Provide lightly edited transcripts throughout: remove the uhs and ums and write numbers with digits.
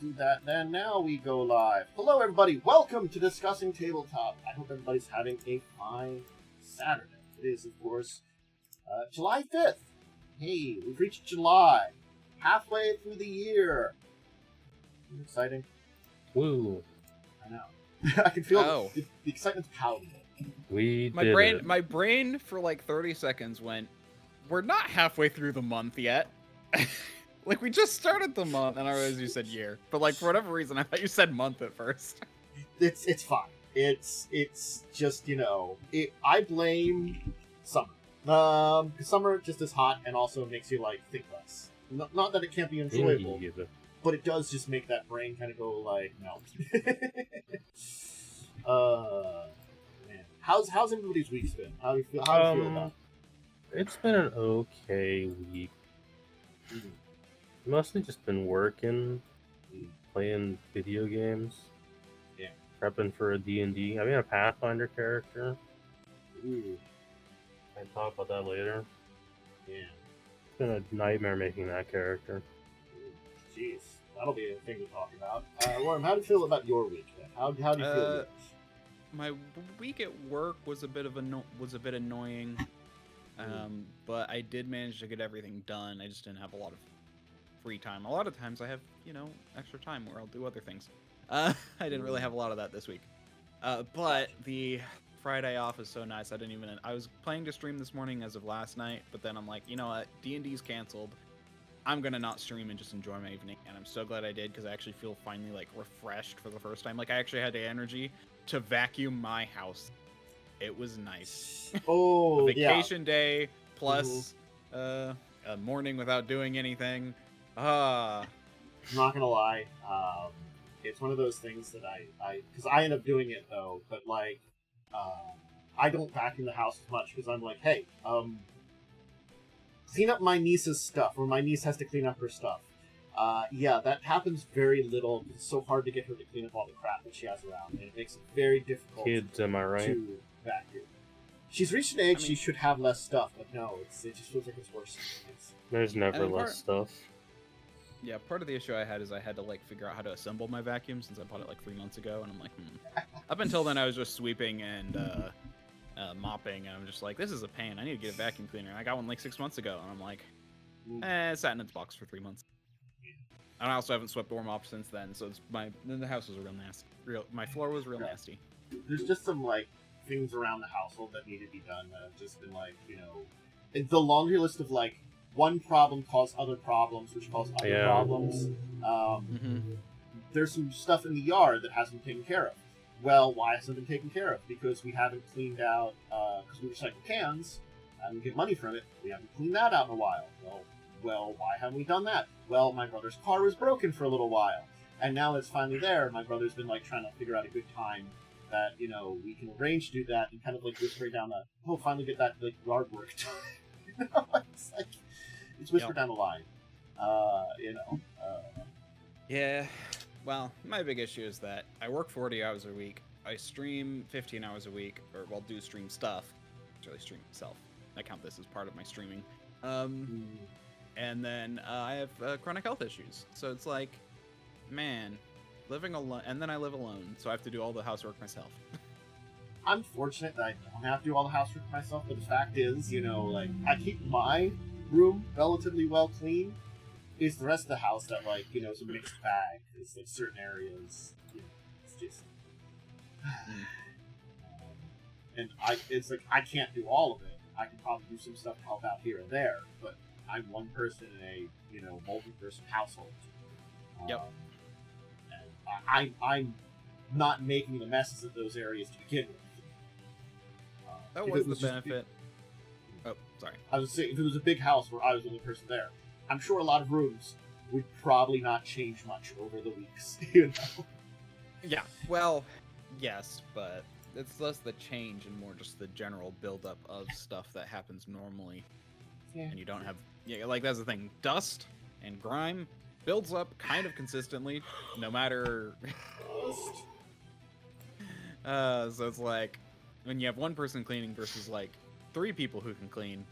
do that, then now we go live. Hello, everybody. Welcome to Discussing Tabletop. I hope everybody's having a fine Saturday. It is, of course, July 5th. Hey, we've reached July. Halfway through the year. Isn't it exciting? Woo. I know. I can feel the excitement's palpable. My brain for like 30 seconds went, we're not halfway through the month yet. Like, we just started the month, and I realized you said year. But, like, for whatever reason, I thought you said month at first. It's fine. It's just, I blame summer. Because summer just is hot and also makes you, like, think less. Not that it can't be enjoyable, but it does just make that brain kind of go, like, melt. Man. How's everybody's week's been? How do you feel about it? It's been an okay week. Mostly just been working, playing video games, prepping for a D&D. I mean, a Pathfinder character. Ooh. I can talk about that later. Yeah. It's been a nightmare making that character. Jeez, that'll be a thing to talk about. Worm, how do you feel about your week then? How do you feel? My week at work was a bit annoying, but I did manage to get everything done. I just didn't have a lot of free time. A lot of times I have, extra time where I'll do other things. I didn't really have a lot of that this week. But the Friday off is so nice. I was planning to stream this morning as of last night, but then I'm like, you know what? D&D's canceled. I'm gonna not stream and just enjoy my evening, and I'm so glad I did because I actually feel finally like refreshed for the first time. Like, I actually had the energy to vacuum my house. It was nice. Oh, a vacation day plus a morning without doing anything. I'm not gonna lie. It's one of those things that because I end up doing it though, but like, I don't vacuum the house as much because I'm like, hey, clean up my niece's stuff, or my niece has to clean up her stuff. That happens very little. It's so hard to get her to clean up all the crap that she has around, and it makes it very difficult. Kids, am I right? To vacuum. She's reached an age she should have less stuff, but no, it just feels like it's worse. There's never less stuff. Yeah, part of the issue I had is I had to like figure out how to assemble my vacuum since I bought it like 3 months ago, and I'm like, Up until then, I was just sweeping and mopping, and I'm just like, this is a pain. I need to get a vacuum cleaner. And I got one like 6 months ago, and I'm like, it sat in its box for 3 months. And I also haven't swept or mopped since then, so the house was real nasty. My floor was real nasty. There's just some like things around the household that need to be done that have just been like, the laundry list of like one problem caused other problems, which caused other problems. There's some stuff in the yard that hasn't been taken care of. Well, why hasn't it been taken care of? Because we haven't cleaned out, because we recycle cans, and we get money from it. We haven't cleaned that out in a while. Well, why haven't we done that? Well, my brother's car was broken for a little while, and now it's finally there. My brother's been like trying to figure out a good time that, we can arrange to do that, and kind of like whisper down the, finally get that like yard work done. It's like, it's whispered down the line. Yeah. Well, my big issue is that I work 40 hours a week. I stream 15 hours a week, do stream stuff. Actually, stream myself. I count this as part of my streaming. And then I have chronic health issues. So it's like, man, living alone. And then I live alone, so I have to do all the housework myself. I'm fortunate that I don't have to do all the housework myself, but the fact is, I keep my room relatively well clean. It's the rest of the house that, like, is a mixed bag. It's like certain areas, it's just... and I can't do all of it. I can probably do some stuff to help out here and there, but I'm one person in a, multi-person household. And I'm not making the messes of those areas to begin with. That was the benefit. Oh, sorry. I was saying, if it was a big house where I was the only person there, I'm sure a lot of rooms would probably not change much over the weeks, Yeah, well, yes, but it's less the change and more just the general buildup of stuff that happens normally. Yeah. And you don't have... Yeah, like, that's the thing. Dust and grime builds up kind of consistently, no matter... So it's like, when you have one person cleaning versus, like, 3 people who can clean,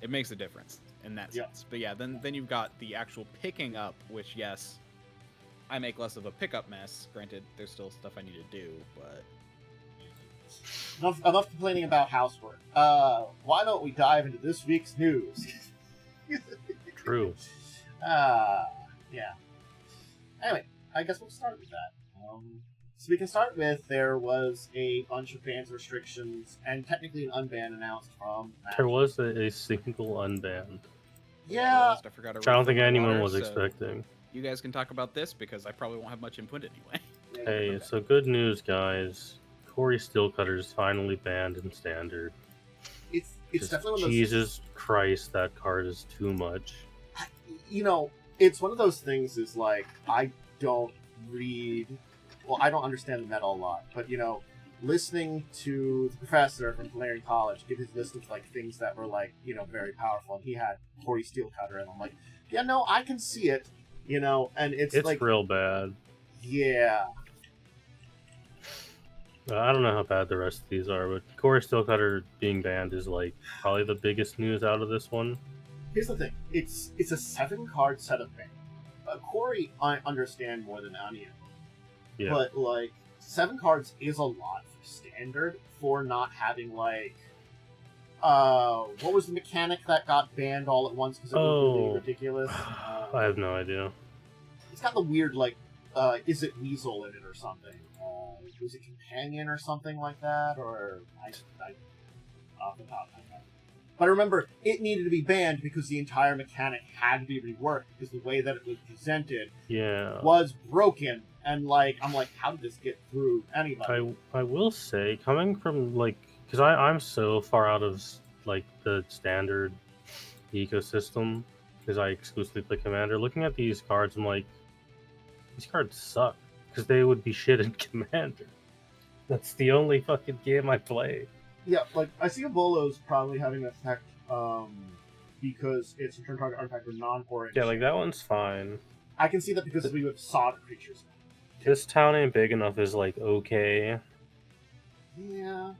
it makes a difference in that sense. But yeah, then you've got the actual picking up, which, yes, I make less of a pickup mess. Granted, there's still stuff I need to do, but enough complaining about housework. Why don't we dive into this week's news? True. Yeah. Anyway, I guess we'll start with that. So we can start with, there was a bunch of bans restrictions and technically an unban announced from Magic. There was a single unban. Yeah. I forgot to Which I don't think refill my anyone water, was so expecting. You guys can talk about this because I probably won't have much input anyway. Hey, so good news, guys. Corey Steelcutter is finally banned in Standard. It's Just definitely one of those... Jesus Christ, that card is too much. You know, it's one of those things is like, I don't understand the meta a lot, but you know, listening to the professor from Valerian College give his list of like things that were like, you know, very powerful, and he had Corey Steelcutter, and I'm like, yeah, no, I can see it, you know, and it's like real bad. Yeah. I don't know how bad the rest of these are, but Corey Steelcutter being banned is like probably the biggest news out of this one. Here's the thing: it's a 7-card set of ban. Corey, I understand more than any of them. Yeah. But like 7 cards is a lot for Standard for not having like what was the mechanic that got banned all at once because it was really ridiculous? I have no idea. It's got the weird like is it Weasel in it or something? Was it Companion or something like that? Or I off the top of my head. But I remember it needed to be banned because the entire mechanic had to be reworked because the way that it was presented was broken. And like, I'm like, how did this get through anybody? I will say, coming from like, because I'm so far out of like the Standard ecosystem because I exclusively play Commander. Looking at these cards, I'm like, these cards suck because they would be shit in Commander. That's the only fucking game I play. Yeah, like I see Volo's probably having an effect because it's return target artifact or non-orange. Yeah, like that one's fine. I can see that because we have Saga creatures. This town ain't big enough is like okay. Yeah.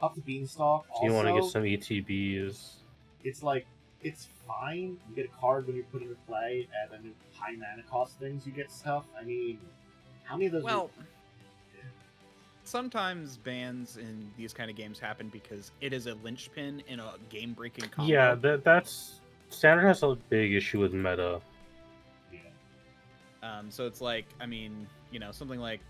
Up the beanstalk. Do you want to get some ETBs? It's like it's fine. You get a card when you put it in play, and then high mana cost things you get stuff. I mean, how many of those? Well, sometimes bans in these kind of games happen because it is a linchpin in a game-breaking combo. Yeah, that's Standard has a big issue with meta. So it's like, I mean, you know, something like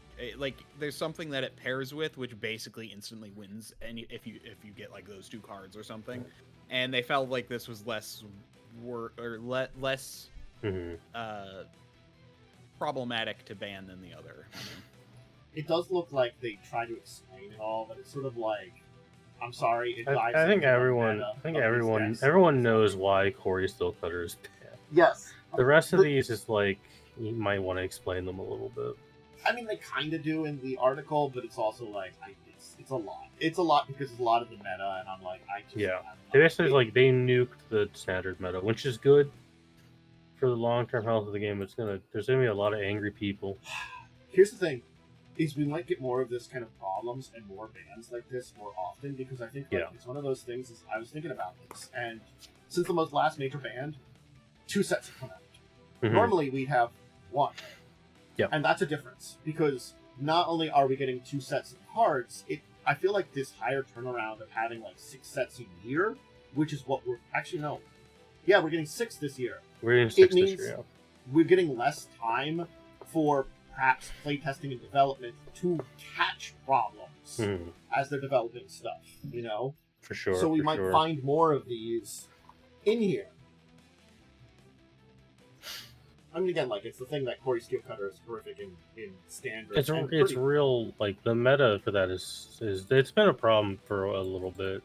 there's something that it pairs with, which basically instantly wins, and if you get like those 2 cards or something, and they felt like this was less problematic to ban than the other. I mean, it does look like they try to explain it all, but it's sort of like, I'm sorry. I think everyone knows why Corey Steelcutter is banned. Yes. The rest of these is like, you might want to explain them a little bit. I mean, they kind of do in the article, but it's also like, it's a lot. It's a lot because it's a lot of the meta, and I'm like, they basically like they nuked the Standard meta, which is good for the long-term health of the game. There's gonna be a lot of angry people. Here's the thing: is we might get more of this kind of problems and more bans like this more often because I think it's one of those things. Is I was thinking about this, and since the last major ban, 2 sets have come out. Mm-hmm. Normally we'd have 1. Yeah. And that's a difference because not only are we getting 2 sets of cards, I feel like this higher turnaround of having like 6 sets a year, which is what we're actually no. Yeah, we're getting 6 this year. We're getting 6 this year. We're getting less time for perhaps playtesting and development to catch problems as they're developing stuff, you know? For sure. So we might find more of these in here. I mean, again, like, it's the thing that Corey Steelcutter is horrific in Standard. It's real, like, the meta for that is it's been a problem for a little bit.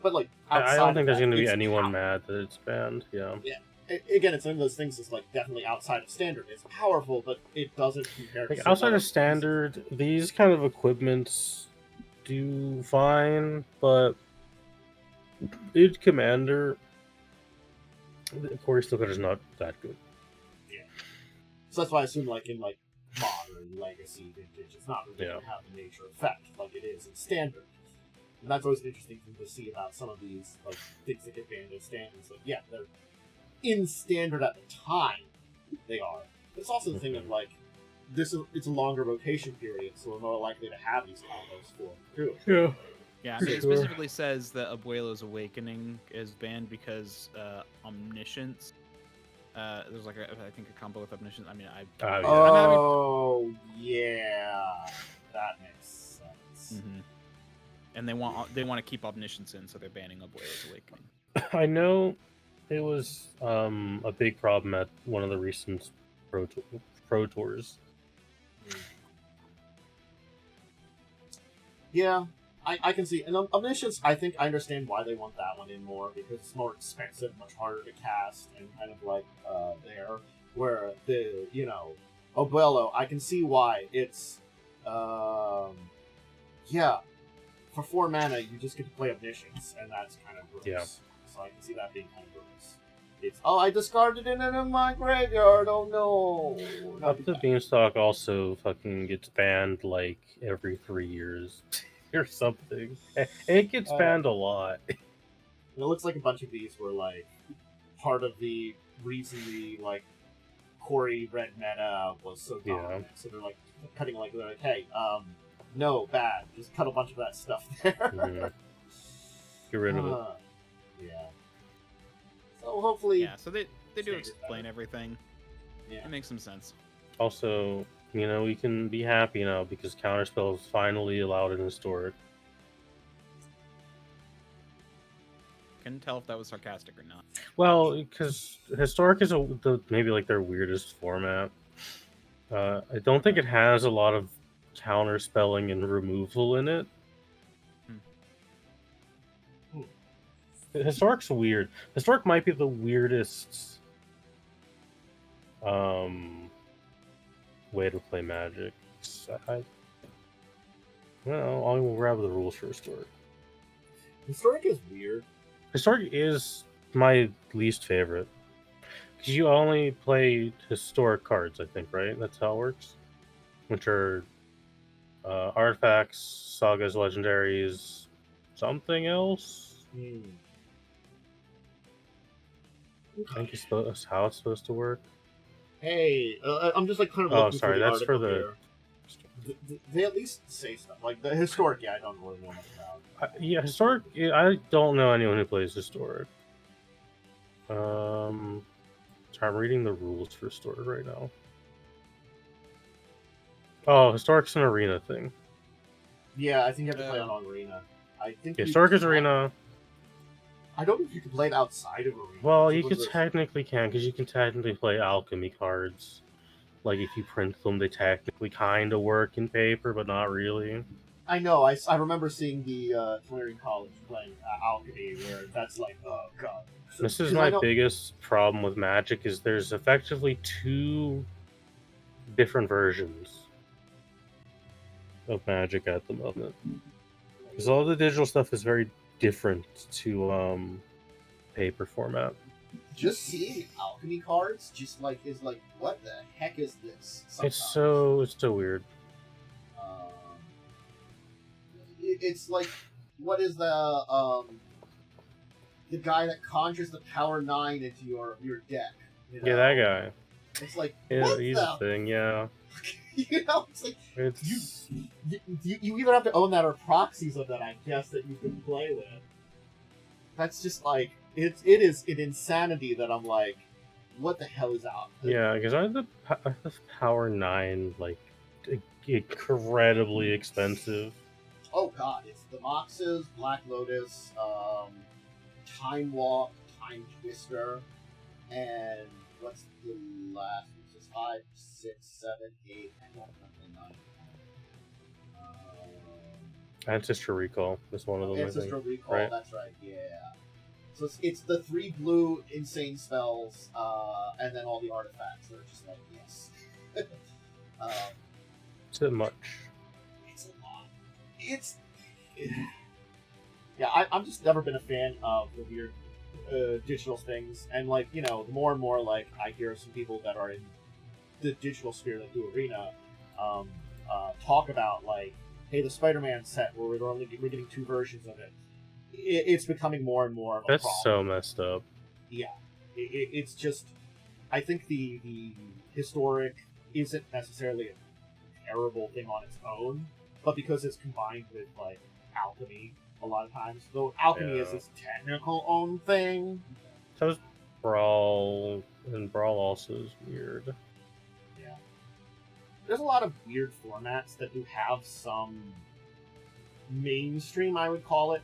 But, like, I don't think there's going to be anyone mad that it's banned, yeah. Again, it's one of those things that's, like, definitely outside of Standard. It's powerful, but it doesn't compare to... outside of Standard, these kind of equipments do fine, but in Commander, Corey Steelcutter's not that good. So that's why I assume, like, in, like, Modern, Legacy, Vintage, it's not really going to have the nature effect like it is in Standard. And that's always an interesting thing to see about some of these, like, things that get banned in Standard. So, yeah, they're in Standard at the time, they are. It's also the thing of like, it's a longer rotation period, so we're more likely to have these combos for too. Yeah. Yeah, I mean, it specifically says that Abuelo's Awakening is banned because Omniscience. There's like I think a combo with Omniscience. I mean, Yeah. Oh yeah, that makes sense. Mm-hmm. And they want to keep Omniscience in, so they're banning Abuelo's Awakening. I know it was a big problem at one of the recent Pro Tours. Yeah, I can see. And Omniscience, I think I understand why they want that one in more, because it's more expensive, much harder to cast, and kind of like there. Where the, Abuelo, I can see why. It's, yeah, for 4 mana, you just get to play Omniscience, and that's kind of gross. Yeah. So I can see that being kind of gross. It's, I discarded it in my graveyard, oh no! Up the Beanstalk also fucking gets banned like every 3 years or something. It gets banned a lot. It looks like a bunch of these were like part of the reason the like Corey red meta was so dominant. So they're like cutting they're like, hey, no, bad. Just cut a bunch of that stuff there. Mm-hmm. Get rid of it. Yeah. So hopefully. Yeah. So they do explain everything. Yeah. It makes some sense. Also, we can be happy now because Counterspell is finally allowed in Historic. Couldn't tell if that was sarcastic or not. Well, because Historic is maybe like their weirdest format. I don't think it has a lot of counterspelling and removal in it. Historic's weird. Historic might be the weirdest way to play Magic. I will grab the rules for Historic. Historic is weird. Historic is my least favorite. Because you only play historic cards, I think, right? That's how it works? Which are artifacts, sagas, legendaries, something else? I think that's how it's supposed to work. Hey, I'm just like kind of looking. Oh, sorry, that's for the. They at least say stuff like the historic. Yeah, I don't really know much about. Yeah, historic. I don't know anyone who plays historic. So I'm reading the rules for historic right now. Oh, historic's an arena thing. Yeah, I think you have to play on arena. I think historic is arena. I don't know if you can play it outside of arena. Well, you can technically because you can technically play alchemy cards. Like if you print them, they technically kind of work in paper, but not really. I know. I remember seeing the Clearing College playing alchemy, where that's like, oh god. This is my biggest problem with Magic: is there's effectively 2 different versions of Magic at the moment. Because all the digital stuff is very different to paper format. Just seeing alchemy cards is like, what the heck is this? Sometimes. It's so weird. It's like, what is the guy that conjures the power 9 into your deck? Yeah, that guy. It's like, he's a thing, yeah. It's like you either have to own that or proxies of that, I guess, that you can play with. That's just like it is an insanity that I'm like, what the hell is out? Yeah, because I have the power 9 like incredibly expensive. Oh god, it's the Moxes, Black Lotus, Time Walk, Time Twister, and what's the last? It's 5, 6, 7, 8, and 9. Ancestor Recall is one of them. Ancestor Recall, right? That's right, yeah. So it's the 3 blue insane spells, and then all the artifacts that are just like, yes. It's a bit much. It's a lot. I'm just never been a fan of the weird digital things, and like, the more and more like I hear some people that are in the digital sphere that do arena talk about like, hey, the Spider-Man set where we're getting 2 versions of it. It's becoming more and more of a That's problem. so messed up. Yeah, it's just I think the historic isn't necessarily a terrible thing on its own, but because it's combined with like alchemy a lot of times, though alchemy is its technical own thing. So is Brawl, and Brawl also is weird. Yeah. There's a lot of weird formats that do have some mainstream, I would call it,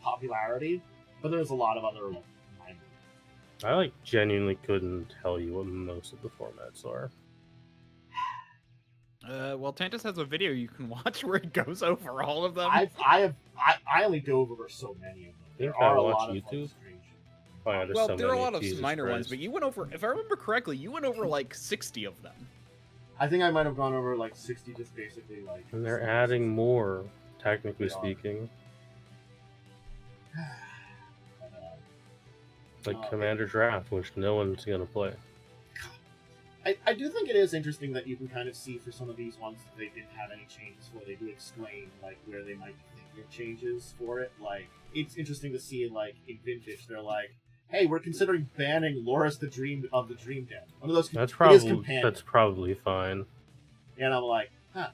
popularity, but there's a lot of other like, minor. I like genuinely couldn't tell you what most of the formats are. Well, Tantus has a video you can watch where he goes over all of them. I only dove over so many of them. I think There are I a watch lot of YouTube. like, strange. Oh, yeah, there's Well, so there are a many. lot of Jesus minor ones, Christ. but you went over, if I remember correctly, you went over like 60 of them. I think I might have gone over like 60, just basically like. And they're adding more, technically They are. speaking. But, Like Commander Draft, which no one's gonna play. I do think it is interesting that you can kind of see for some of these ones that they didn't have any changes for. They do explain like where they might be thinking of changes for it. Like it's interesting to see like in Vintage, they're like, "Hey, we're considering banning Loris the Dream of the Dream Den." One of those. That's probably fine. And I'm like, huh.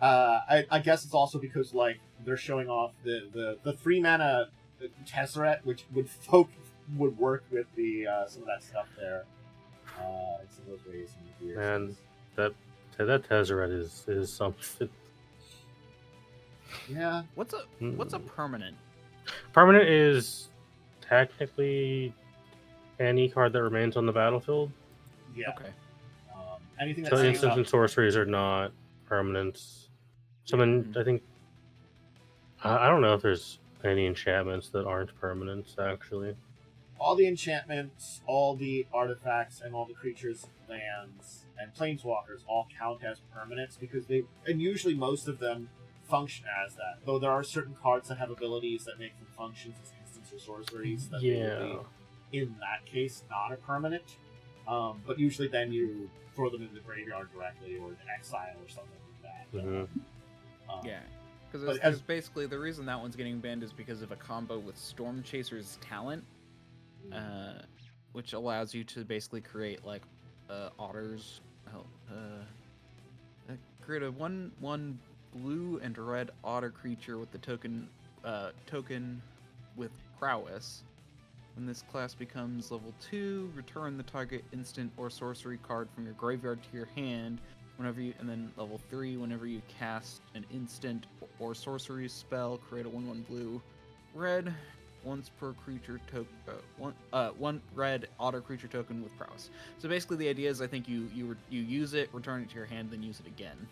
I guess it's also because like they're showing off the 3-mana Tesseract, which would work with the some of that stuff there. In some of those ways. And that Tezzeret is something. Yeah. What's a permanent? Permanent is technically any card that remains on the battlefield. Yeah. Okay. Anything So that's instants and sorceries are not permanents. I think I don't know if there's any enchantments that aren't permanents actually. all the enchantments, all the artifacts, and all the creatures, lands, and planeswalkers all count as permanents because and usually most of them function as that. Though there are certain cards that have abilities that make them function as instants or sorceries that they would be, in that case, not a permanent. But usually then you throw them in the graveyard directly or in exile or something like that. Mm-hmm. Yeah. Because basically the reason that one's getting banned is because of a combo with Storm Chaser's Talent, which allows you to basically create like otters. Create a one blue and red otter creature with the token with prowess. When this class becomes level 2, return the target instant or sorcery card from your graveyard to your hand. And then level 3, whenever you cast an instant or sorcery spell, create a 1/1 blue red once per creature token, one red otter creature token with prowess. So basically, the idea is I think you use it, return it to your hand, then use it again.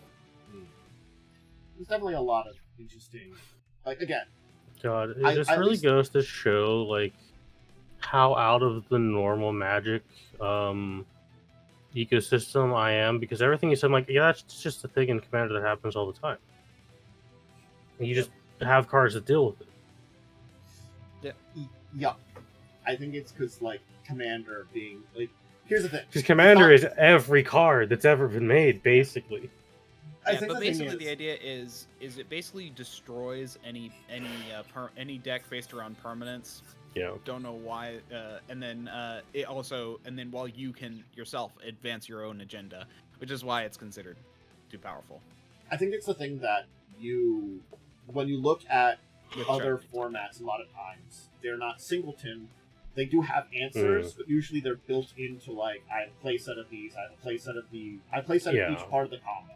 There's definitely a lot of interesting, like again. God, it just really goes to show like how out of the normal Magic ecosystem I am, because everything you said, I'm like, yeah, that's just a thing in Commander that happens all the time. And you just have cards that deal with it. Yeah. I think it's because, like, Commander being, like, here's the thing. Because Commander is every card that's ever been made, basically. Yeah, but basically the idea is it basically destroys any deck based around permanents. Yeah. Don't know why, and then while you can yourself advance your own agenda, which is why it's considered too powerful. I think it's the thing that when you look at other formats, a lot of times they're not singleton. They do have answers, but usually they're built into like I have a playset of these, I have a playset of the, I have a playset of each part of the combo.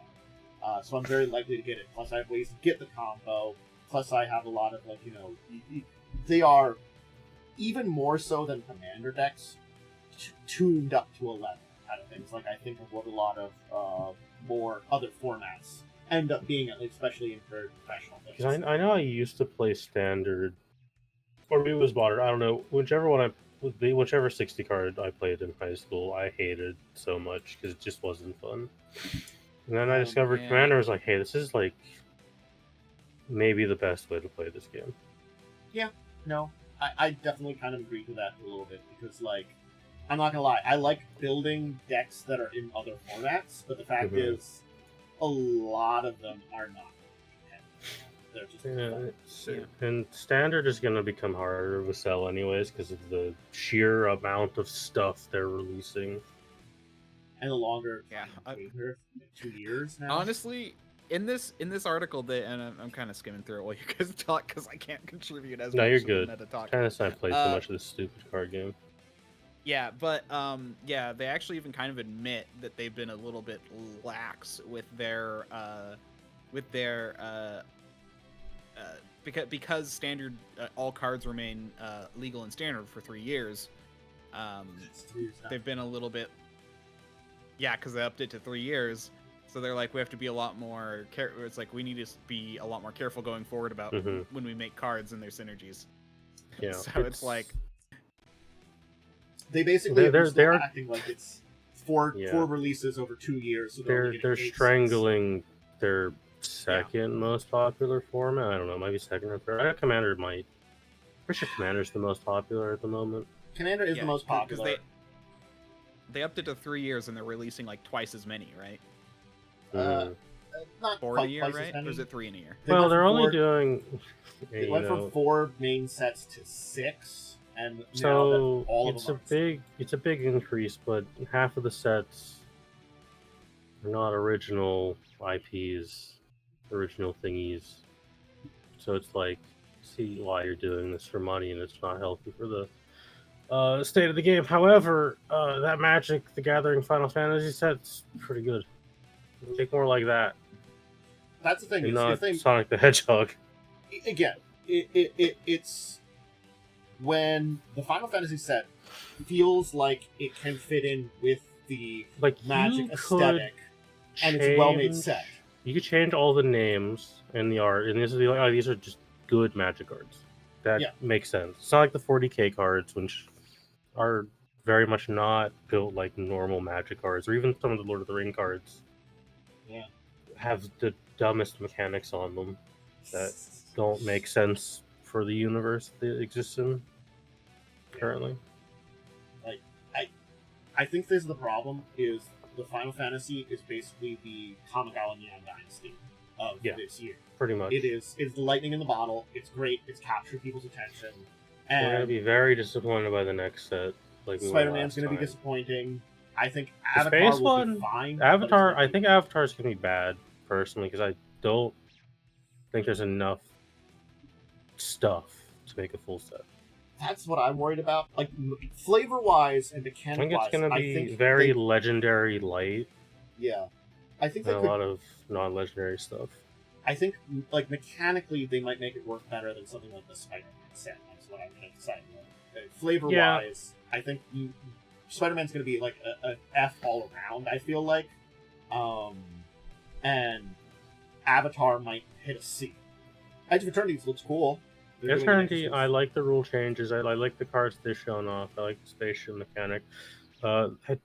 So I'm very likely to get it. Plus I have ways to get the combo. Plus I have a lot of like they are. Even more so than Commander decks, tuned up to 11 kind of things. Like I think of what a lot of more other formats end up being, especially in very professional things. Because I know I used to play Standard, or maybe it was Modern. I don't know. Whichever 60 card I played in high school, I hated so much because it just wasn't fun. And then I discovered Commander was like, hey, this is like maybe the best way to play this game. Yeah, no. I definitely kind of agree to that a little bit because, like, I'm not gonna lie, I like building decks that are in other formats, but the fact is, a lot of them are not. They're just and standard is going to become harder to sell anyways because of the sheer amount of stuff they're releasing. And the longer Yeah, 2 years now. Honestly, in this article, and I'm kind of skimming through it while you guys talk because I can't contribute as No, much you're as good. Meta talk. Tennis, I played so much of this stupid card game. Yeah, but yeah, they actually even kind of admit that they've been a little bit lax with their because standard all cards remain legal and standard for 3 years. They've been a little bit, yeah, because they upped it to 3 years. So they're like, we have to be a lot more careful. It's like we need to be a lot more careful going forward about when we make cards and their synergies. Yeah, so it's like they basically they're acting like it's four releases over 2 years. So they're strangling their second most popular format. I don't know, maybe second or third. Commander might. Pretty sure Commander's the most popular at the moment. Commander is the most popular. They upped it to 3 years and they're releasing like twice as many, right? Not 4 in a year, right? Or is it 3 in a year? They're only doing. They went from 4 main sets to 6, and so all it's of them it's a big increase, but half of the sets are not original IPs, original thingies. So it's like, see why you're doing this for money, and it's not healthy for the state of the game. However, that Magic the Gathering Final Fantasy set's pretty good. Make more like that. That's the thing. And not Sonic the Hedgehog. Again, it's when the Final Fantasy set feels like it can fit in with the Magic aesthetic, and it's a well-made set. You could change all the names and the art, and these are just good Magic cards. That makes sense. It's not like the 40k cards, which are very much not built like normal Magic cards, or even some of the Lord of the Ring cards. Yeah, have the dumbest mechanics on them that don't make sense for the universe that exists in currently. Like, I think this is the problem, is the Final Fantasy is basically the Kamigawa Neon Dynasty of this year. Pretty much. It's the lightning in the bottle. It's great. It's captured people's attention. And we're going to be very disappointed by the next set. Like Spider-Man's going to be disappointing. I think Avatar will be fine. I think Avatar's going to be bad, personally, because I don't think there's enough stuff to make a full set. That's what I'm worried about. Like, flavor-wise and mechanic-wise, I think it's going to be very legendary light. Yeah. I think a lot of non-legendary stuff. I think, like, mechanically, they might make it work better than something like the Spider-Man set. That's what I'm going to decide. Flavor-wise, I think Spider-Man's going to be like an F all around, I feel like. And Avatar might hit a C. Edge of Eternity looks cool. Eternity, I like the rule changes. I like the cards they're showing off. I like the spaceship mechanic.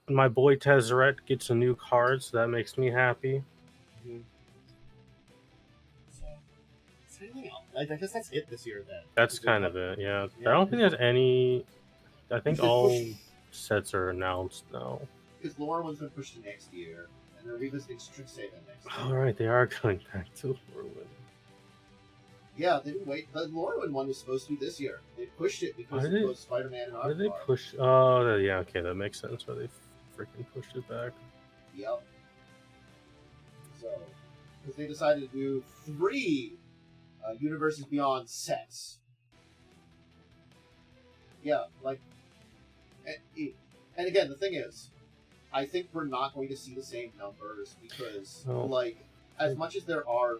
My boy Tezzeret gets a new card, so that makes me happy. Mm-hmm. So, is there anything else? I guess that's it this year, then. That's kind of it, yeah. I don't think there's any... I think all sets are announced now. Because Lorwyn's been pushed to next year, and they're revisiting Strixhaven next year. Alright, they are going back to Lorwyn. Yeah, they didn't wait. The Lorwyn one was supposed to be this year. They pushed it because it was Spider-Man and Avatar. Did they push? Oh, yeah, okay, that makes sense why they freaking pushed it back. Yep. So, because they decided to do 3 Universes Beyond sets. Yeah, like... And again, the thing is, I think we're not going to see the same numbers because, like, as much as there are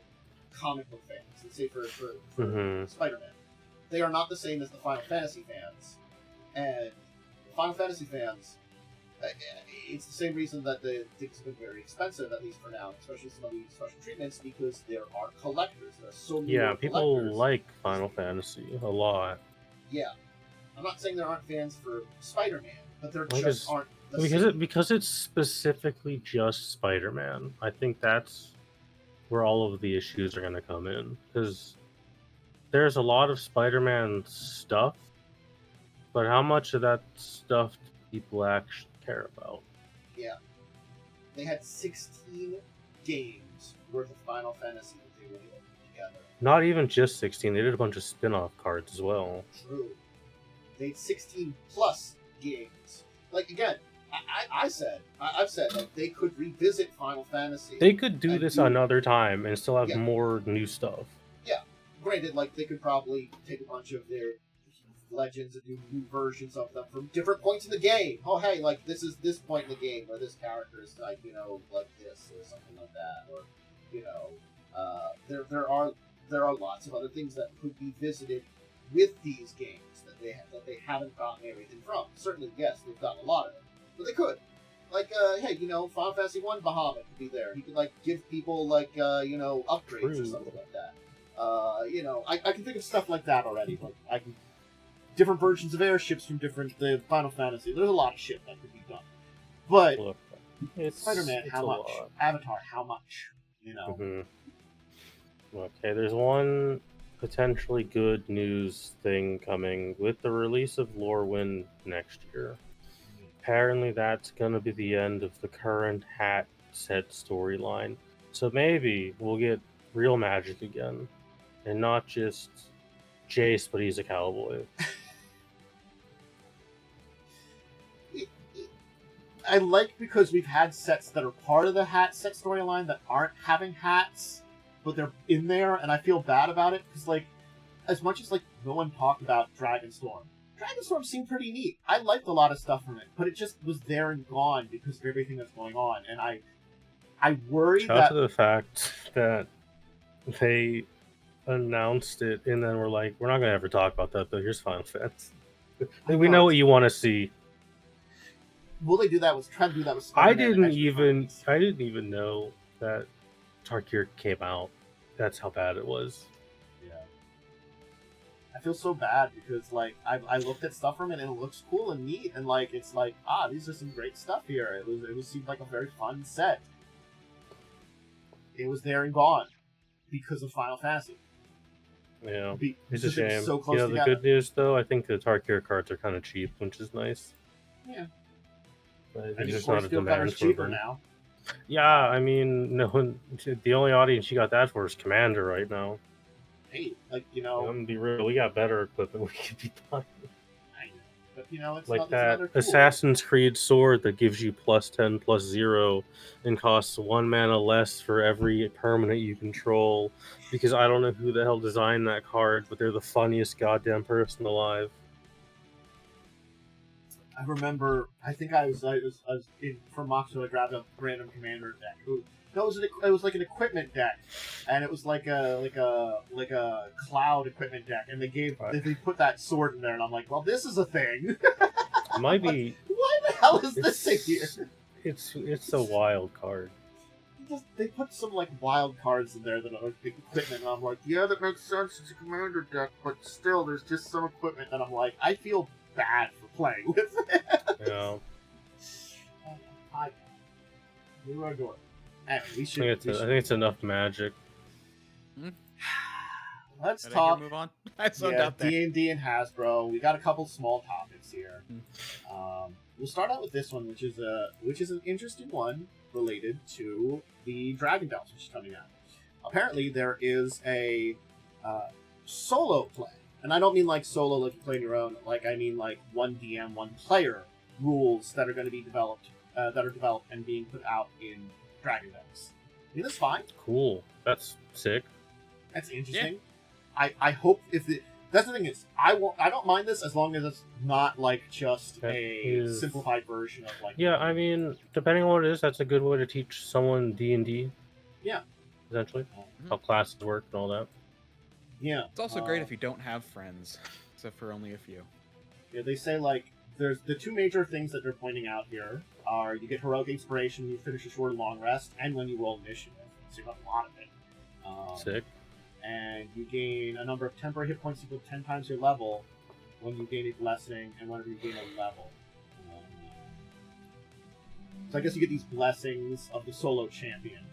comic book fans, let's say for Spider-Man, they are not the same as the Final Fantasy fans. And the Final Fantasy fans, it's the same reason that the things have been very expensive, at least for now, especially some of these special treatments, because there are collectors. There are so many people like Final Fantasy a lot. Yeah. I'm not saying there aren't fans for Spider-Man, but there just aren't the same. Because it's specifically just Spider-Man. I think that's where all of the issues are going to come in. Because there's a lot of Spider-Man stuff, but how much of that stuff do people actually care about? Yeah. They had 16 games worth of Final Fantasy that they were together. Not even just 16. They did a bunch of spin-off cards as well. True. They had 16 plus games. Like again, I've said like they could revisit Final Fantasy. They could do this another time and still have more new stuff. Yeah. Granted, like they could probably take a bunch of their legends and do new versions of them from different points in the game. Oh, hey, like this is this point in the game where this character is like, you know, like this or something like that, or you know, there are lots of other things that could be visited with these games that they haven't gotten everything from. Certainly, yes, they've gotten a lot of it, but they could. Like, hey, you know, Final Fantasy 1 Bahamut could be there. He could like give people like you know, upgrades or something like that. You know, I can think of stuff like that already, but I can. Different versions of airships from the Final Fantasy. There's a lot of shit that could be done. But Look, Spider-Man, how much? Lot. Avatar, how much? You know. Mm-hmm. Okay, there's one potentially good news thing coming with the release of Lorwyn next year. Apparently, that's going to be the end of the current hat set storyline. So maybe we'll get real magic again, and not just Jace, but he's a cowboy. I like because we've had sets that are part of the hat set storyline that aren't having hats, but they're in there, and I feel bad about it because, like, as much as like no one talked about Dragonstorm seemed pretty neat. I liked a lot of stuff from it, but it just was there and gone because of everything that's going on, and I worry Shout out to the fact that they announced it and then we're like, we're not gonna ever talk about that, but here's Final Fantasy. We know what you want to see. Will they do that? Try to do that with I Spider-Man didn't even know that Tarkir came out. That's how bad it was. Yeah. I feel so bad because like I looked at stuff from it and it looks cool and neat and like it's like these are some great stuff here. It seemed like a very fun set. It was there and gone because of Final Fantasy. Yeah, it's a shame. So close the together. good news though, I think the Tarkir cards are kind of cheap, which is nice. Yeah. There's just not a demand for cheaper them. now. Yeah, I mean, no one. The only audience you got that for is Commander right now. Hey, like you know, I'm gonna be real. We got better equipment we could be buying. I know, but you know, it's like not, that cool. Assassin's Creed sword that gives you +10/+0 and costs 1 mana less for every permanent you control. Because I don't know who the hell designed that card, but they're the funniest goddamn person alive. I remember. I think I was in from Moxo. I grabbed a random commander deck. It was like an equipment deck, and it was like a cloud equipment deck. And they put that sword in there, and I'm like, well, this is a thing. It might be. Why the hell is this in here? It's a wild card. They put some like wild cards in there that are like equipment, and I'm like, yeah, that makes sense. It's a commander deck, but still, there's just some equipment that I'm like, I feel bad for playing with it. Yeah. We were adoring. Anyway, I think it's enough magic. Let's talk. Move on. I zoned out there. D&D and Hasbro. We got a couple small topics here. We'll start out with this one, which is an interesting one related to the Dragon Delves, which is coming out. Apparently, there is a solo play. And I don't mean like solo, like you play on your own. Like I mean like one DM, one player rules that are going to be developed, and being put out in Dragon Delves. I think that's fine. Cool. That's sick. That's interesting. Yeah. I hope that's the thing is I don't mind this as long as it's not like just simplified version of like. Yeah, I mean, depending on what it is, that's a good way to teach someone D&D. Yeah. Essentially, how classes work and all that. Yeah. It's also great if you don't have friends, except for only a few. Yeah, they say like there's the two major things that they're pointing out here are you get heroic inspiration when you finish a short or long rest, and when you roll initiative. So you got a lot of it. Sick. And you gain a number of temporary hit points equal 10 times your level when you gain a blessing and whenever you gain a level. So I guess you get these blessings of the solo champion.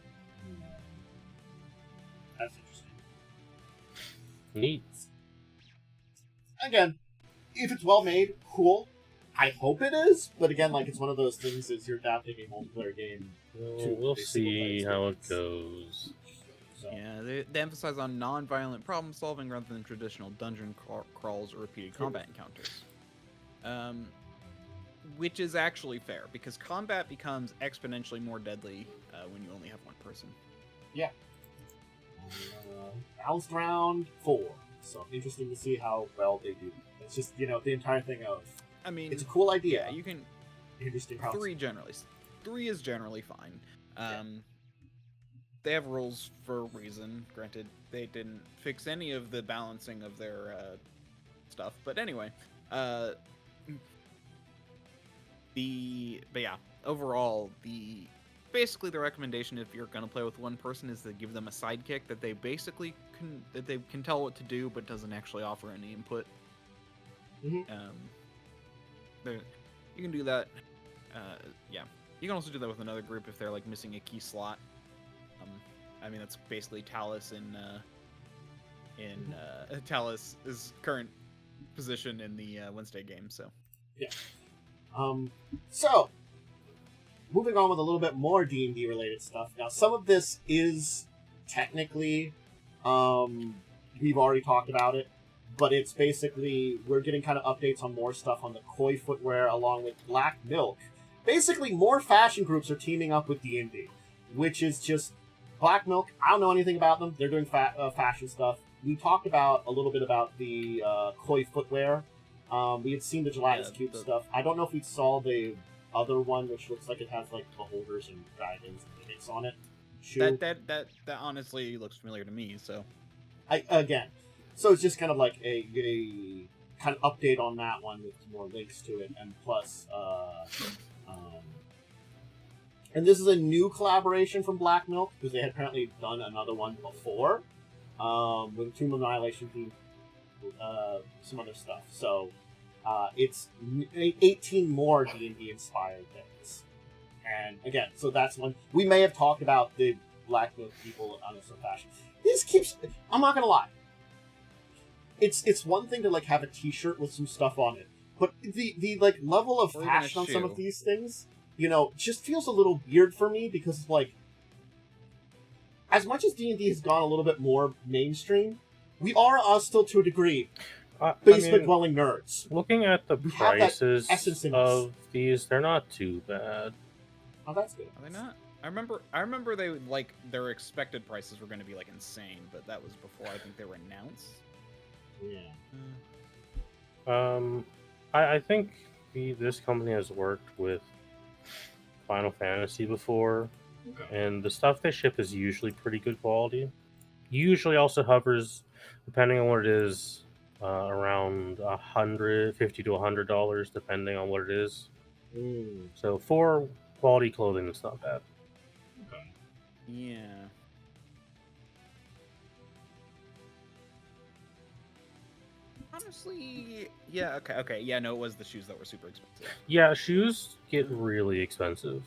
That's interesting. Neat. Again, if it's well made, cool. I hope it is, but again, like it's one of those things is you're adapting a multiplayer game. We'll see how it goes. So Yeah, they emphasize on non-violent problem solving rather than traditional dungeon crawls or repeated combat encounters. Which is actually fair, because combat becomes exponentially more deadly when you only have one person. yeah. Balanced round 4. So interesting to see how well they do. It's just, the entire thing of, I mean, it's a cool idea. Yeah, you can. Interesting how 3 is generally fine. They have rules for a reason. Granted, they didn't fix any of the balancing of their stuff. But anyway, but yeah, overall, basically the recommendation if you're gonna play with one person is to give them a sidekick that they basically can tell what to do, but doesn't actually offer any input. Mm-hmm. You can do that. Yeah, you can also do that with another group if they're like missing a key slot. I mean, that's basically Talus in Talus's current position in the Wednesday game. So yeah. So moving on with a little bit more D&D related stuff. Now, some of this is technically, we've already talked about it, but it's basically, we're getting kind of updates on more stuff on the koi footwear along with Black Milk. Basically, more fashion groups are teaming up with D&D, which is just Black Milk. I don't know anything about them. They're doing fashion stuff. We talked about a little bit about the koi footwear. We had seen the Gelatinous Cube stuff. I don't know if we saw the other one, which looks like it has like beholders and dragons and mimics on it. That honestly looks familiar to me. So so it's just kind of like a kind of update on that one with more links to it, and plus, and this is a new collaboration from Black Milk because they had apparently done another one before with Tomb of Annihilation Team, some other stuff. So it's 18 more D&D inspired things. And again, so that's one. We may have talked about the Black Milk people on some fashion. This keeps, I'm not gonna lie. It's one thing to like have a t-shirt with some stuff on it, but the like level of fashion on some of these things, just feels a little weird for me, because it's like, as much as D&D has gone a little bit more mainstream, we are still to a degree basement-dwelling nerds. Looking at the prices of these, they're not too bad. Oh, that's good. Are they not? I remember they like their expected prices were going to be like insane, but that was before I think they were announced. Yeah. I think this company has worked with Final Fantasy before, and the stuff they ship is usually pretty good quality. Usually also hovers, depending on what it is, around $150 to $100, depending on what it is. So for quality clothing, it's not bad. Okay. Yeah. Honestly, yeah, okay, yeah, no, it was the shoes that were super expensive. Yeah, shoes get really expensive.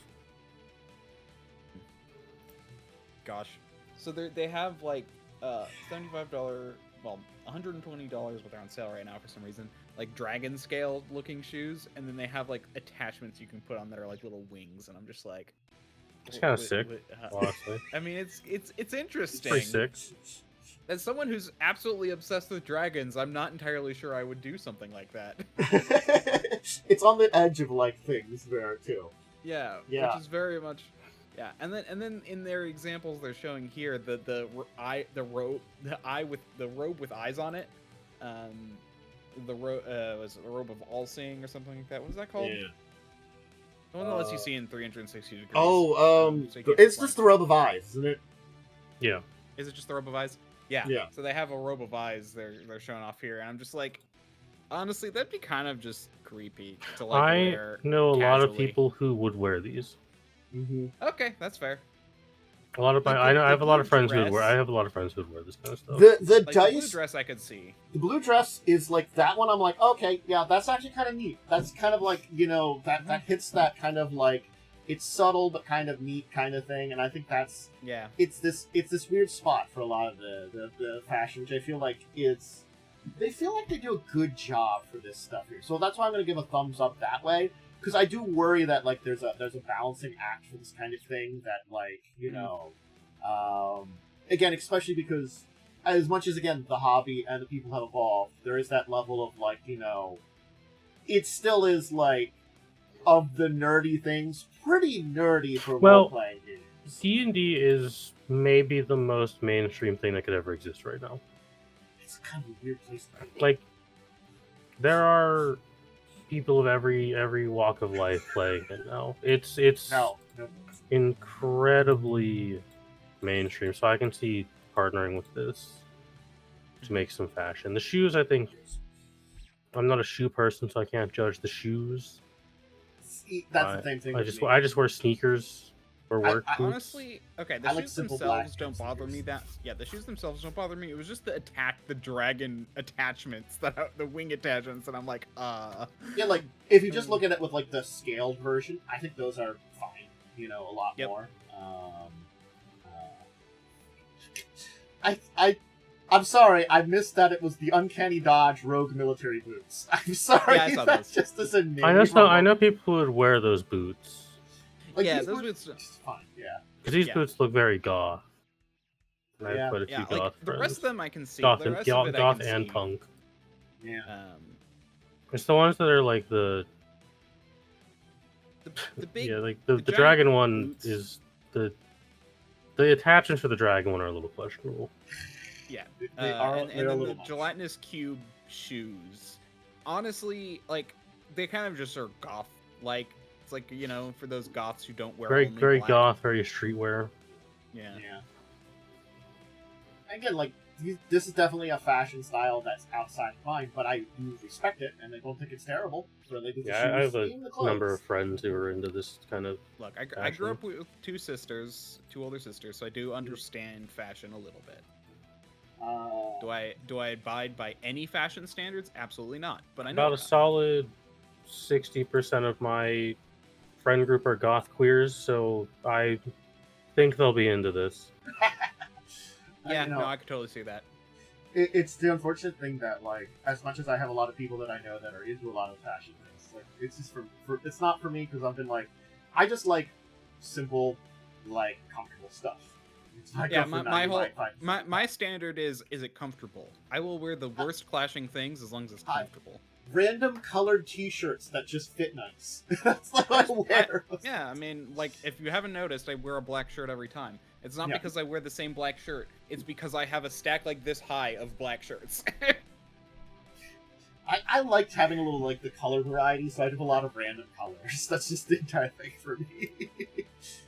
Gosh. So they have like $75, well, $120, but they're on sale right now for some reason, like dragon scale looking shoes, and then they have like attachments you can put on that are like little wings, and I'm just like, it's kind of sick, honestly. I mean, it's interesting. Pretty sick. As someone who's absolutely obsessed with dragons, I'm not entirely sure I would do something like that. It's on the edge of like things there too. Yeah, which is very much, yeah. And then in their examples they're showing here, the robe with eyes on it, was it the robe of all seeing or something like that? What was that called? Yeah. The one that lets you see in 360 degrees. It's just the robe of eyes, isn't it? Yeah. Is it just the robe of eyes? Yeah. So they have a robe of eyes they're showing off here, and I'm just like, honestly, that'd be kind of just creepy to like wear. I know a lot of casually. people who would wear these. Mm-hmm. Okay, that's fair. A lot of I have a lot of friends who would wear. I have a lot of friends who would wear this kind of stuff. The like dice the blue dress I could see. The blue dress is like that one. I'm like, okay, yeah, that's actually kind of neat. That's kind of like, that hits that kind of like, it's subtle but kind of neat kind of thing, and I think that's it's this weird spot for a lot of the fashion, which I feel like they feel like they do a good job for this stuff here. So that's why I'm going to give a thumbs up that way, because I do worry that like there's a balancing act for this kind of thing that like again, especially because as much as, again, the hobby and the people have evolved, there is that level of, like, you know, it still is, like, of the nerdy things, pretty nerdy for role-playing games. D&D is maybe the most mainstream thing that could ever exist right now. It's kind of a weird place to be. Like, there are people of every walk of life playing it now. It's No. incredibly mainstream, so I can see partnering with this to make some fashion. The shoes, I think, I'm not a shoe person, so I can't judge the shoes. See, that's the same thing. I just wear sneakers for work. I honestly, okay, the I like shoes simple themselves black don't bother me sneakers. the shoes themselves don't bother me. It was just the dragon attachments, the wing attachments, and I'm like, Yeah, like, if you just look at it with, like, the scaled version, I think those are fine, you know, a lot more. I'm sorry, I missed that it was the Uncanny Dodge Rogue Military Boots. I'm sorry, Yeah, I saw that's those. just as a name. I know people would wear those boots. Like, yeah, these those boots boots. are fine, yeah. Because these boots look very goth. And I have Yeah. quite a few Yeah, goth like the friends. rest of them I can see. Goth The and, rest of it I goth can and see. punk. Yeah. It's the ones that are like The big the giant dragon one boots. is the attachments for the dragon one are a little questionable. Yeah, They are and a then little the much. gelatinous cube shoes. Honestly, like they kind of just are goth. Like it's like, you know, for those goths who don't wear only Very black. goth, very streetwear. Yeah. Yeah. Again, like, this is definitely a fashion style that's outside of mine, but I do respect it, and I don't think it's terrible. So they do the Yeah, I shoes have and the a clothes. number of friends who are into this kind of. Look, I grew up with two older sisters, so I do understand fashion a little bit. Do I abide by any fashion standards? Absolutely not. But I know About a solid 60% of my friend group are goth queers, so I think they'll be into this. Yeah, You know, no, I could totally see that. it's the unfortunate thing that, like, as much as I have a lot of people that I know that are into a lot of fashion things, like, it's just it's not for me, because I've been like, I just like simple, like, comfortable stuff. Yeah, my standard is it comfortable? I will wear the worst clashing things as long as it's comfortable. Random colored T-shirts that just fit nice. That's what I wear. Yeah, I mean, like, if you haven't noticed, I wear a black shirt every time. It's not because I wear the same black shirt. It's because I have a stack like this high of black shirts. I liked having a little, like, the color variety, so I have a lot of random colors. That's just the entire thing for me.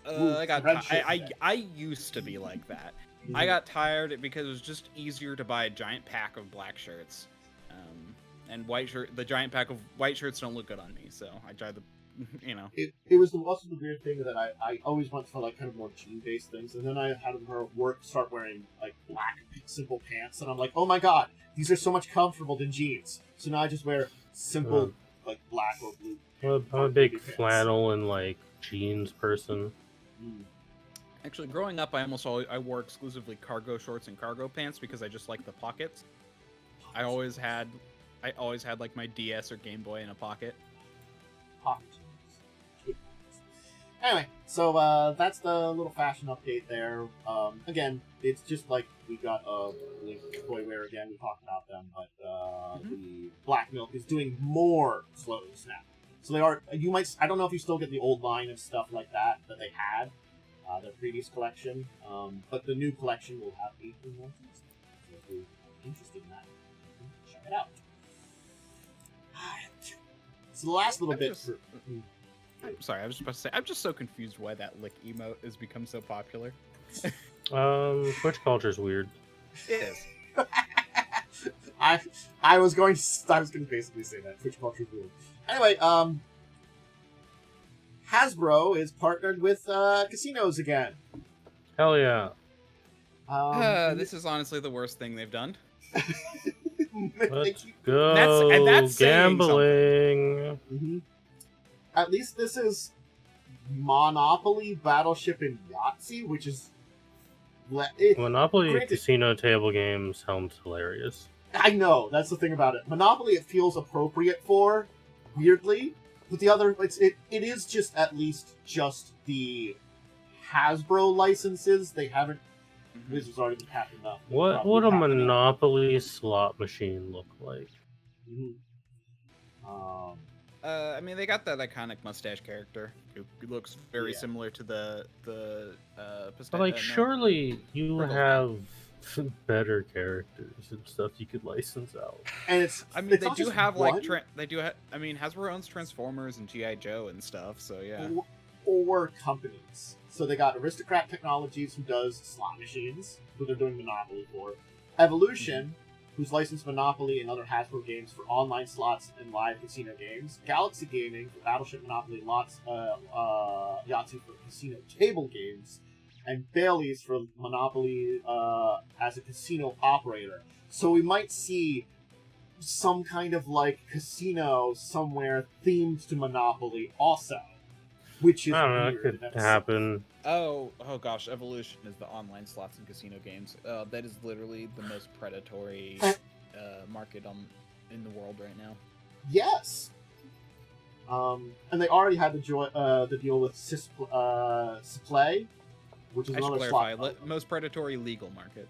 I used to be like that. I got tired because it was just easier to buy a giant pack of black shirts. And the giant pack of white shirts don't look good on me, so I tried the, you know. It was also the weird thing that I always went for, like, kind of more jean-based things, and then I had her start wearing, like, black, simple pants, and I'm like, oh my god, these are so much comfortable than jeans. So now I just wear simple, like, black or blue. I'm a big flannel and, like, jeans person. Actually, growing up, I wore exclusively cargo shorts and cargo pants because I just like the pockets. I always had like my DS or Game Boy in a pocket. Anyway, so that's the little fashion update there. Again, it's just like we got Link Toywear again. We talked about them, but the Black Milk is doing more clothes now. So they are. I don't know if you still get the old line of stuff like that they had, their previous collection. But the new collection will have 18 more things. So if you're interested in that, check it out. So the last little bit. I'm sorry, I was just about to say, I'm just so confused why that lick emote has become so popular. Twitch culture's weird. It is. I was going to basically say that Twitch culture's weird. Anyway, Hasbro is partnered with casinos again. Hell yeah. This is honestly the worst thing they've done. Let's go. And that's gambling. Mm-hmm. At least this is Monopoly, Battleship, and Yahtzee, which is Monopoly casino table games sounds hilarious. I know, that's the thing about it. Monopoly it feels appropriate for, weirdly, but the other it is just at least just the Hasbro licenses. They haven't Wizards already been happy enough. What would a Monopoly slot machine look like? Mhm. I mean, they got that iconic mustache character who looks very similar to the But like, surely you Pringles have better characters and stuff you could license out. And it's, I mean, it's they not do just have one, like they do have. I mean, Hasbro owns Transformers and GI Joe and stuff. So yeah. Or companies. So they got Aristocrat Technologies, who does slot machines, who they're doing Monopoly for. Evolution, who's licensed Monopoly and other Hasbro games for online slots and live casino games. Galaxy Gaming for Battleship Monopoly, Yahtzee for casino table games. And Bailey's for Monopoly as a casino operator. So we might see some kind of like casino somewhere themed to Monopoly also. Which is I don't know, weird. it could happen. Oh gosh, Evolution is the online slots and casino games. That is literally the most predatory market in the world right now. Yes. And they already had the deal with Sisplay, which is another slot. Most predatory legal market.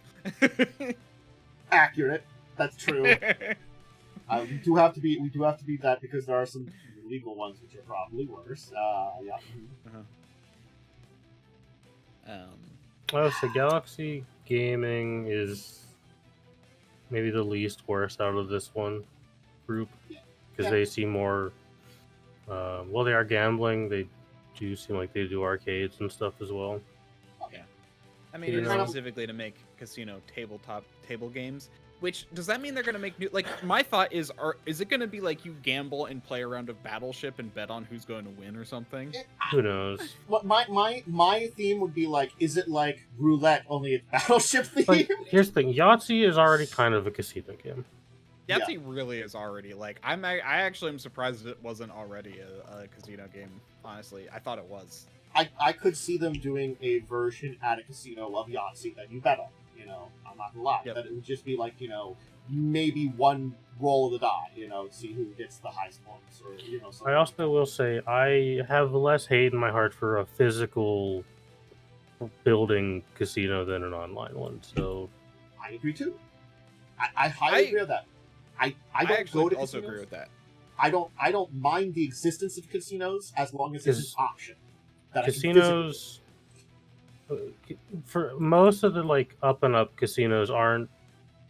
Accurate. That's true. We do have to be that because there are some legal ones which are probably worse. Yeah. Oh, so Galaxy Gaming is maybe the least worst out of this one group because they seem more. Well, they are gambling. They do seem like they do arcades and stuff as well. Yeah, I mean, it's specifically to make casino table games. Which, does that mean they're going to make new... Like, my thought is it going to be like you gamble and play a round of Battleship and bet on who's going to win or something? Who knows? My theme would be like, is it like roulette, only it's Battleship theme? Like, here's the thing. Yahtzee is already kind of a casino game. Yahtzee really is already, like... I actually am surprised it wasn't already a casino game, honestly. I thought it was. I could see them doing a version at a casino of Yahtzee that you bet on. You know, I'm not gonna lie. That it would just be like, maybe one roll of the die, see who gets the highest points, or something. I also will say I have less hate in my heart for a physical building casino than an online one. So I agree too. I highly agree with that. I don't go to also casinos. agree with that. I don't mind the existence of casinos as long as it's an option. Casinos. For most of the like up and up casinos aren't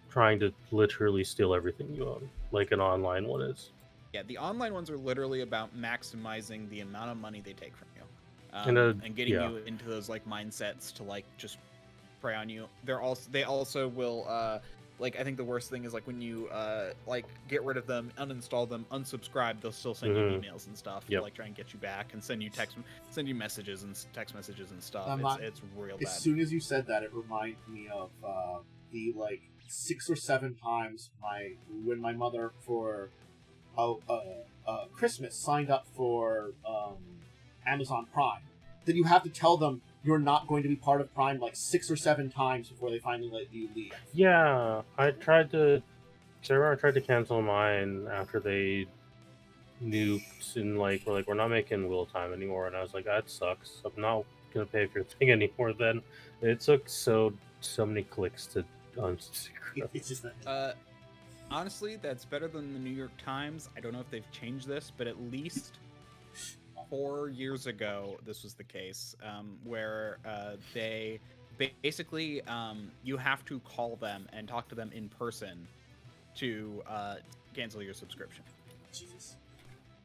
trying to literally steal everything you own like an online one is. Yeah, the online ones are literally about maximizing the amount of money they take from you, and getting you into those like mindsets to like just prey on you. They also will like, I think the worst thing is like when you like get rid of them, uninstall them, unsubscribe, they'll still send you emails and stuff to like try and get you back and send you messages and text messages and stuff. It's real bad. As soon as you said that, it reminded me of the like 6 or 7 times when my mother for Christmas signed up for Amazon Prime. Then you have to tell them you're not going to be part of Prime like 6 or 7 times before they finally let you leave. Yeah, I tried to cancel mine after they nuked and like we're not making wheel time anymore, and I was like, that sucks. I'm not gonna pay for your thing anymore. Then it took so many clicks to unsubscribe. It's just that. Honestly, that's better than the New York Times. I don't know if they've changed this, but at least 4 years ago, this was the case, where they basically you have to call them and talk to them in person to cancel your subscription. Jesus.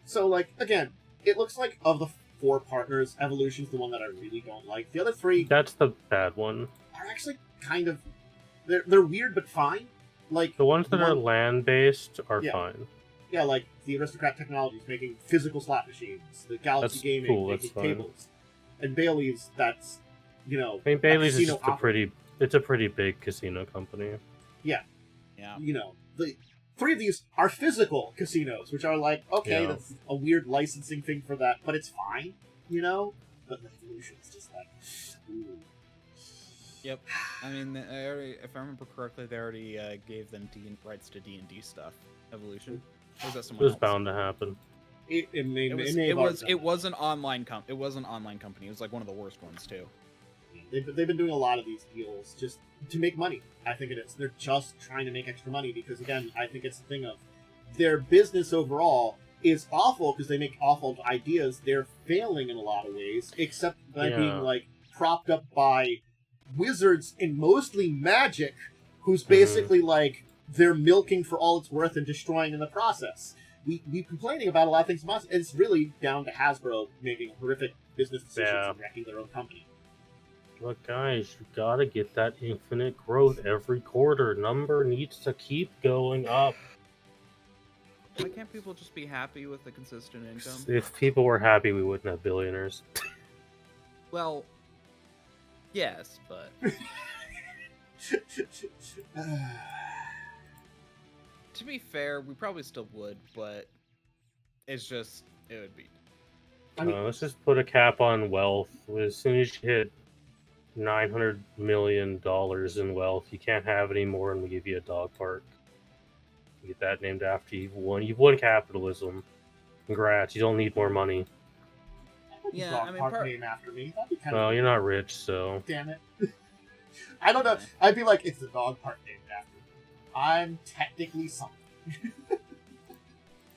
So, like, again, it looks like of the 4 partners, Evolution's the one that I really don't like. The other 3... That's the bad one. ...are actually kind of... They're weird, but fine. Like the ones that are land-based are fine. Yeah, like the Aristocrat Technologies making physical slot machines, the Galaxy Gaming making tables, and Bailey's. That's I mean, Bailey's is just it's a pretty big casino company. Yeah. The 3 of these are physical casinos, which are like that's a weird licensing thing for that, but it's fine, But the Evolution's just like, ooh. Yep. I mean, if I remember correctly, they already gave them rights to D&D stuff. Evolution. Or was that someone else? It was bound to happen. It was an online company. It was an online company. It was like one of the worst ones too. They've been doing a lot of these deals just to make money. I think it is. They're just trying to make extra money because, again, I think it's the thing of their business overall is awful because they make awful ideas. They're failing in a lot of ways, except by being like propped up by wizards and mostly magic, who's basically like they're milking for all it's worth and destroying in the process. We're complaining about a lot of things, and it's really down to Hasbro making horrific business decisions and wrecking their own company. Look, guys, you gotta get that infinite growth every quarter. Number needs to keep going up. Why can't people just be happy with the consistent income? If people were happy, we wouldn't have billionaires. Well, yes, but... To be fair, we probably still would, but it's just, it would be... I mean, let's just put a cap on wealth. As soon as you hit $900 million in wealth, you can't have any more, and we give you a dog park. You get that named after you. You've won capitalism. Congrats. You don't need more money. Yeah, dog park named after me. That'd be kind well, of you're not rich, so... Damn it. I don't know. I'd be like, it's the dog park named after me. I'm technically something.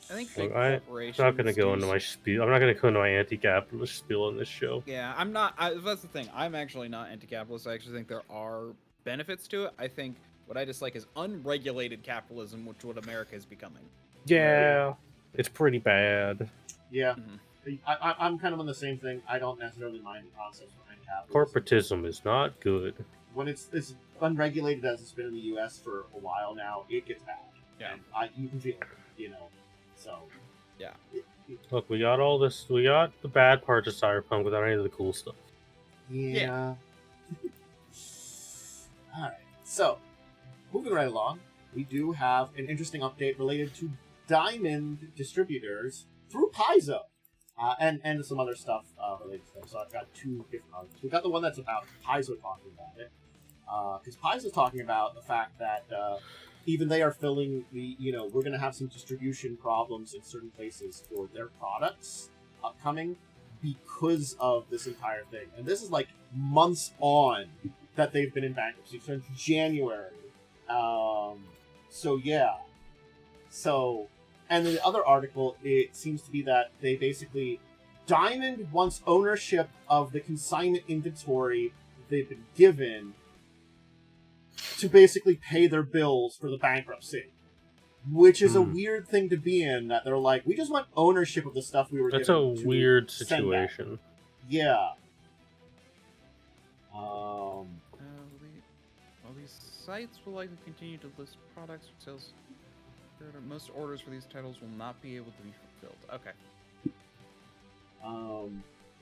I think big corporations... I'm not going to go into my spiel. I'm not going to go into my anti-capitalist spiel on this show. Yeah, I'm not... that's the thing. I'm actually not anti-capitalist. I actually think there are benefits to it. I think what I dislike is unregulated capitalism, which is what America is becoming. Yeah, it's pretty bad. Yeah. I'm kind of on the same thing. I don't necessarily mind the concept behind capitalism. Corporatism is not good. When it's unregulated as it's been in the U.S. for a while now, it gets bad. Yeah. And you can feel it, you know. So. Yeah. Look, we got all this. We got the bad parts of Cyberpunk without any of the cool stuff. Yeah. All right. So, moving right along, we do have an interesting update related to Diamond distributors through Paizo. And some other stuff related to them. So I've got two different articles. We've got the one that's about Paizo talking about it. Because Paizo's talking about the fact that even they are filling we're going to have some distribution problems in certain places for their products upcoming because of this entire thing. And this is like months on that they've been in bankruptcy since January. So yeah. So... And in the other article, it seems to be that they basically... Diamond wants ownership of the consignment inventory they've been given to basically pay their bills for the bankruptcy. Which is a weird thing to be in, that they're like, we just want ownership of the stuff we were given. That's a weird situation. Yeah. These sites will likely continue to list products for sales. Most orders for these titles will not be able to be fulfilled. Okay.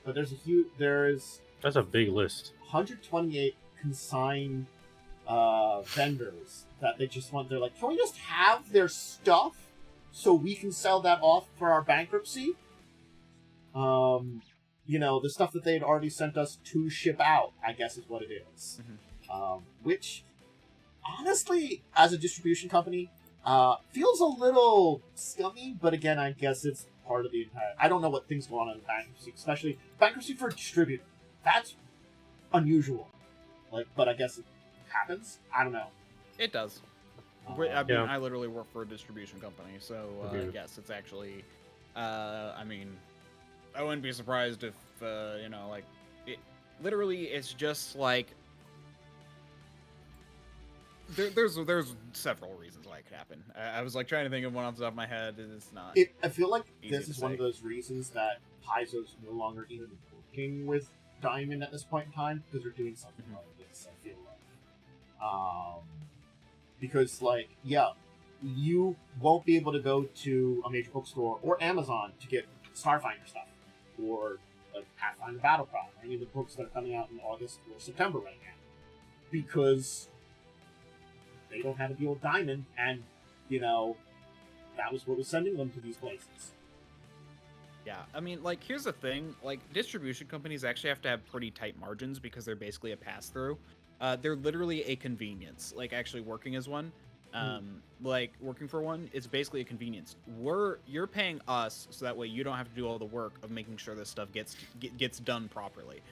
But there's that's a big list. 128 consigned vendors that they just want. They're like, can we just have their stuff so we can sell that off for our bankruptcy? The stuff that they had already sent us to ship out, I guess is what it is. Which, honestly, as a distribution company, feels a little scummy, but again, I guess it's part of the entire... I don't know what things go on in bankruptcy, especially bankruptcy for a distributor. That's unusual. But I guess it happens. I don't know. It does. I literally work for a distribution company, so yes, it's actually... I wouldn't be surprised if, it's just like... There's several reasons why it could happen. I was trying to think of one off the top of my head. It's not. I feel like this is one of those reasons that Paizo's no longer even working with Diamond at this point in time because they're doing something like this. I feel like, because you won't be able to go to a major bookstore or Amazon to get Starfinder stuff or Pathfinder Battlecry or any of the books that are coming out in August or September right now because they don't have a deal with Diamond, and, that was what was sending them to these places. Yeah, here's the thing. Distribution companies actually have to have pretty tight margins because they're basically a pass-through. They're literally a convenience. Actually working as one. Working for one, it's basically a convenience. You're paying us, so that way you don't have to do all the work of making sure this stuff gets done properly.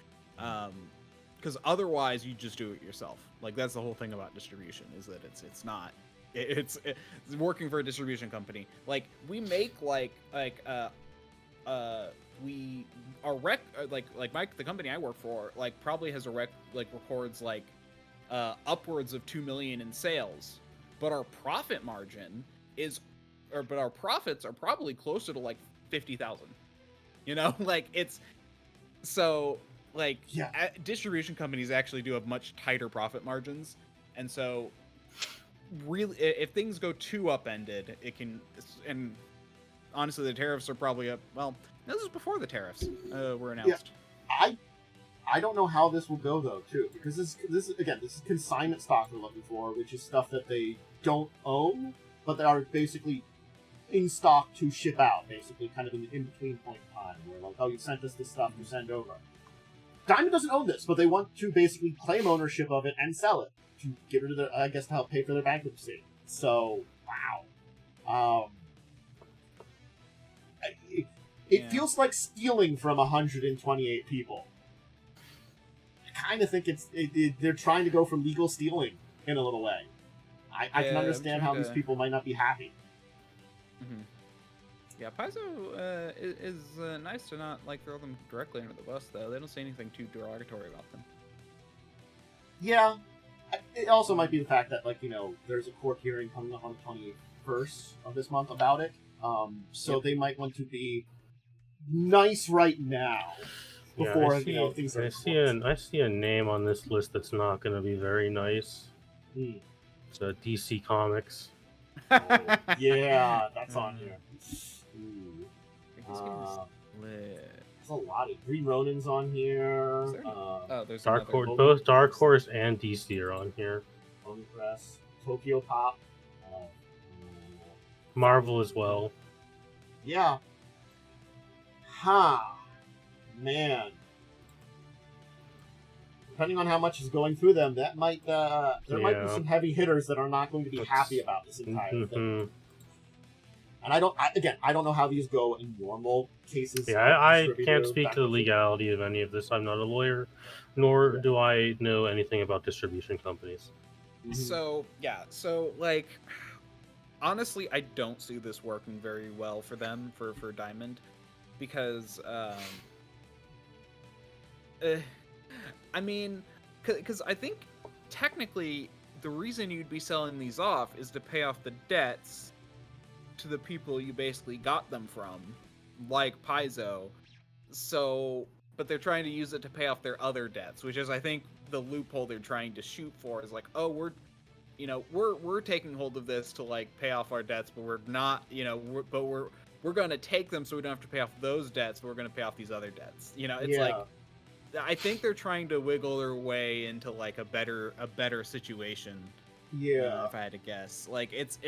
because otherwise you just do it yourself. Like that's the whole thing about distribution, is that it's working for a distribution company. Like we make the company I work for like probably has records like upwards of 2 million in sales, but our profit margin but our profits are probably closer to like 50,000. You know, like it's so like distribution companies actually do have much tighter profit margins, and so really if things go too upended, it can. And honestly, the tariffs are probably up. Well, this is before the tariffs were announced. Yeah. I don't know how this will go though, too, because this is consignment stock we're looking for, which is stuff that they don't own, but they are basically in stock to ship out, basically, kind of an in-between point in time, where like, oh, you sent us this stuff to send over. Diamond doesn't own this, but they want to basically claim ownership of it and sell it to get rid of their, I guess, to help pay for their bankruptcy. So, wow. It feels like stealing from 128 people. I kind of think they're trying to go for legal stealing in a little way. I can understand how these people might not be happy. Mm-hmm. Yeah, Paizo is nice to not like throw them directly under the bus, though. They don't say anything too derogatory about them. Yeah, it also might be the fact that, like, you know, there's a court hearing coming up on the 21st of this month about it. So they might want to be nice right now before things are. I see a name on this list that's not going to be very nice. It's DC Comics. Oh, yeah, that's on here. Ooh. There's a lot of Green Ronin's on here. There's Dark Horse. Both Dark Horse and DC are on here. Bone Press, Tokyo Pop, Marvel as well. Yeah. Man. Depending on how much is going through them, that might there might be some heavy hitters that are not going to be happy about this entire thing. And I don't know how these go in normal cases. Yeah, I can't speak to the legality of any of this. I'm not a lawyer, nor do I know anything about distribution companies. So like, honestly, I don't see this working very well for them, for Diamond, because I mean, because I think technically the reason you'd be selling these off is to pay off the debts to the people you basically got them from, like Paizo. So, but they're trying to use it to pay off their other debts, which is, I think, the loophole they're trying to shoot for. Is like, oh, we're taking hold of this to like pay off our debts, but we're not, we're going to take them so we don't have to pay off those debts, but we're going to pay off these other debts. It's like, I think they're trying to wiggle their way into like a better situation. Yeah. If I had to guess, like it's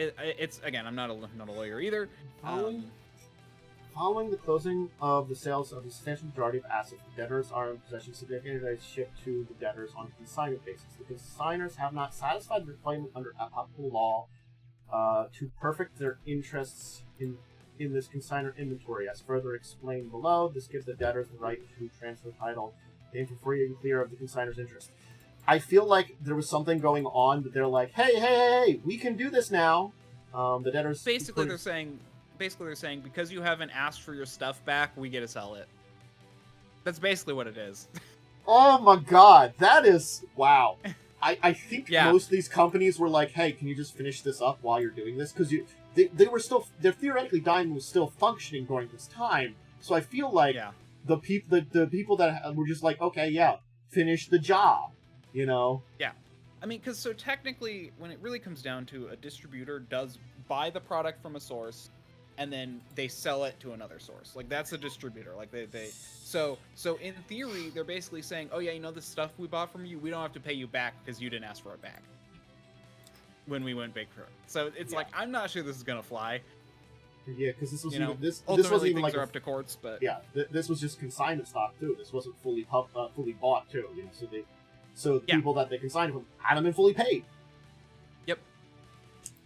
again, I'm not a lawyer either. Following the closing of the sales of the substantial majority of assets, the debtors are in possession of significant items shipped to the debtors on a consignment basis. The consignors have not satisfied their claim under applicable law to perfect their interests in this consignor inventory. As further explained below, this gives the debtors the right to transfer title, paying for free and clear of the consignor's interest. I feel like there was something going on that they're like, hey, we can do this now. The debtors basically they're saying because you haven't asked for your stuff back, we get to sell it. That's basically what it is. Oh my god, that is wow. I think most of these companies were like, hey, can you just finish this up while you're doing this? Because they're theoretically Diamond was still functioning during this time. So I feel like the people that were just like, okay, finish the job. Yeah. I mean, because so technically, when it really comes down to, a distributor does buy the product from a source, and then they sell it to another source. Like, that's a distributor. Like, so in theory, they're basically saying, oh yeah, this stuff we bought from you, we don't have to pay you back because you didn't ask for it back when we went big for it. So it's like, I'm not sure this is gonna fly. Yeah, because this was this ultimately wasn't even things like are up to courts, but this was just consignment stock too. This wasn't fully bought too. So the people that they consigned from hadn't been fully paid.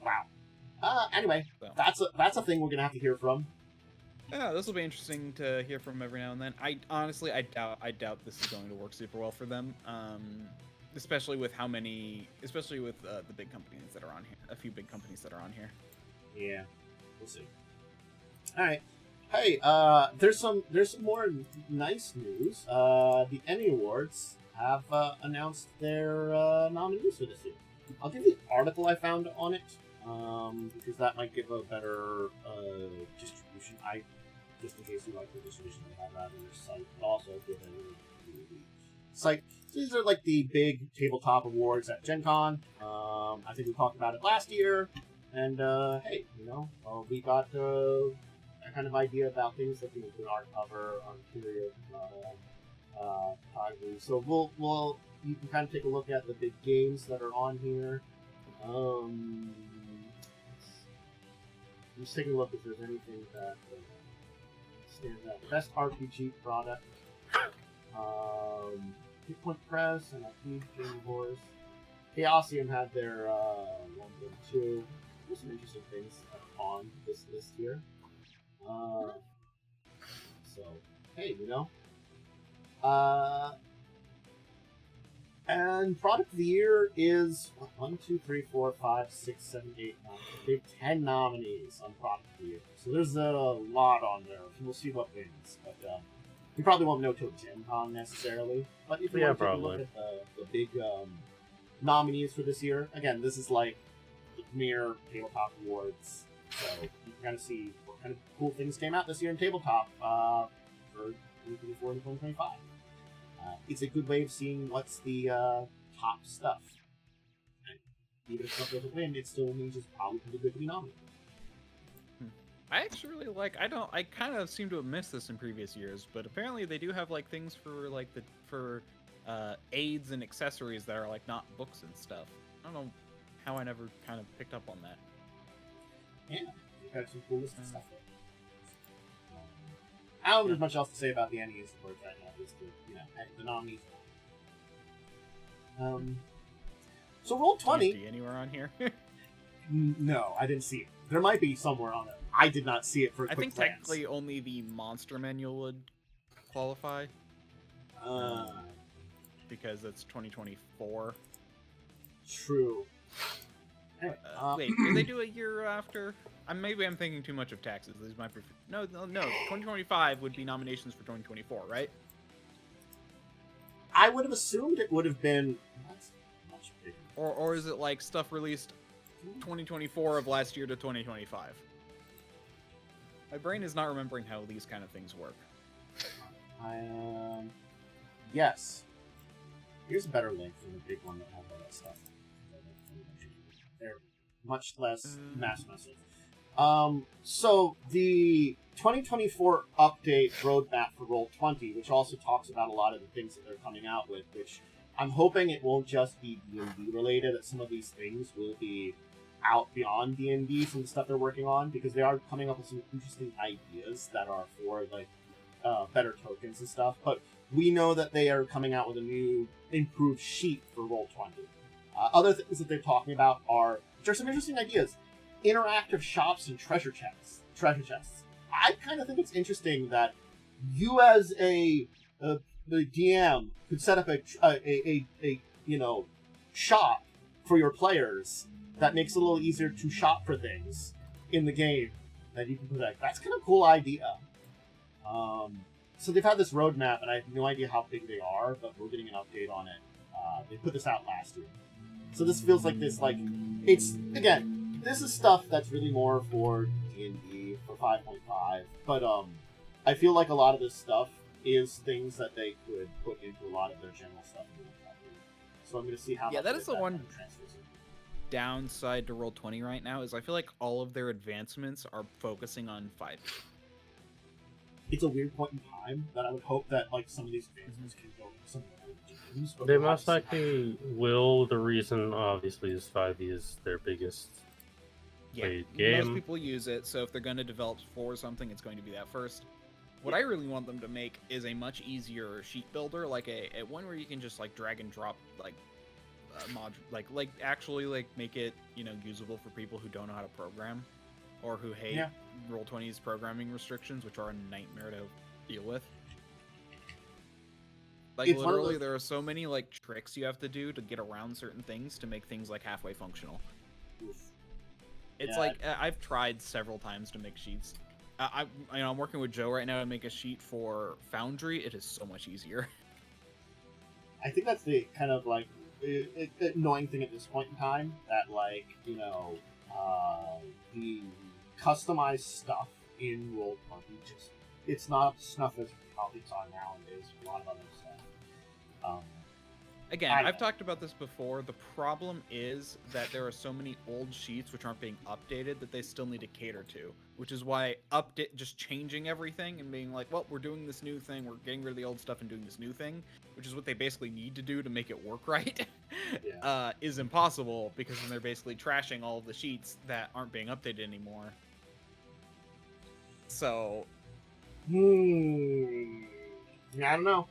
Wow. Anyway, that's a thing we're gonna have to hear from. Yeah, this will be interesting to hear from every now and then. I honestly, I doubt this is going to work super well for them. Especially with especially with the big companies that are on here. A few big companies that are on here. Yeah, we'll see. All right. Hey, there's some more nice news. The ENnie Awards have announced their nominees for this year. I'll give you the article I found on it, because that might give a better distribution. Just in case you like the distribution they have out on their site, but also give a site. So these are like the big tabletop awards at Gen Con. I think we talked about it last year, and hey, we got a kind of idea about things like good art cover, art period, Paizo. So you can kind of take a look at the big games that are on here. Just taking a look if there's anything that stands out. Best RPG product. Hit Point Press and Game Horse. Chaosium had their 1 and 2. There's some interesting things on this list here. So, hey, and product of the year is 1, 2, 3, 4, 5, 6, 7, 8, 9. They have 10 nominees on product of the year. So there's a lot on there. We'll see what wins. But you probably won't know till Gen Con necessarily. But if you want to take a look at the big nominees for this year, again, this is like the premier tabletop awards. So you can kind of see what kind of cool things came out this year in tabletop for 2024 and 2025. It's a good way of seeing what's the top stuff. And even if stuff doesn't win, it still means it's probably pretty good to be nominated. I actually really like. I kind of seem to have missed this in previous years, but apparently they do have like things for like for aids and accessories that are like not books and stuff. I don't know how I never kind of picked up on that. Yeah, you've got some cool list of stuff there. I don't think there's much else to say about the ENnies awards right now. Just the nominees. So Roll20. Anywhere on here? No, I didn't see it. There might be somewhere on there. I did not see it for a quick think glance. technically only the monster manual would qualify. Because it's 2024. True. Anyway, wait, did they do a year after? Maybe I'm thinking too much of taxes. These might be no. 2025 would be nominations for 2024, right? I would have assumed it would have been much bigger. Or is it like stuff released 2024 of last year to 2025? My brain is not remembering how these kind of things work. Yes. Here's a better link from the big one that has all that stuff. They're much less massive. So the 2024 update roadmap for Roll20, which also talks about a lot of the things that they're coming out with, which I'm hoping it won't just be D&D related, that some of these things will be out beyond D&D, some of the stuff they're working on, because they are coming up with some interesting ideas that are for like better tokens and stuff. But we know that they are coming out with a new improved sheet for Roll20. Other things that they're talking about are some interesting ideas. Interactive shops and treasure chests. I kind of think it's interesting that you as a DM could set up a shop for your players that makes it a little easier to shop for things in the game that you can protect. That's kind of a cool idea. So they've had this roadmap, and I have no idea how big they are, but we're getting an update on it. They put this out last year. So this feels like this, it's, again, this is stuff that's really more for D&D, for 5.5, but I feel like a lot of this stuff is things that they could put into a lot of their general stuff. So I'm going to see how that is the one transfers in. downside to Roll20 right now, is I feel like all of their advancements are focusing on 5e. It's a weird point in time that I would hope that some of these advancements can go into some other games. They most likely will. The reason, obviously, is 5e is their biggest played game. Most people use it, so if they're going to develop for something, it's going to be that first. What I really want them to make is a much easier sheet builder, like a one where you can just drag and drop actually make it usable for people who don't know how to program. or who hate Roll20's programming restrictions, which are a nightmare to deal with. Like, It's literally, there are so many, like, tricks you have to do to get around certain things to make things, like, halfway functional. Oof. It's like, I've tried several times to make sheets. I'm working with Joe right now to make a sheet for Foundry. It is so much easier. I think that's the kind of, like, annoying thing at this point in time, that, like, you know, the customized stuff in Roll20 just, it's not up to snuff as probably it's on nowadays, a lot of other stuff. Again, I've talked about this before. The problem is that there are so many old sheets which aren't being updated that they still need to cater to, which is why just changing everything and being like, well, we're doing this new thing, we're getting rid of the old stuff and doing this new thing, which is what they basically need to do to make it work right, is impossible, because then they're basically trashing all of the sheets that aren't being updated anymore. So... I don't know.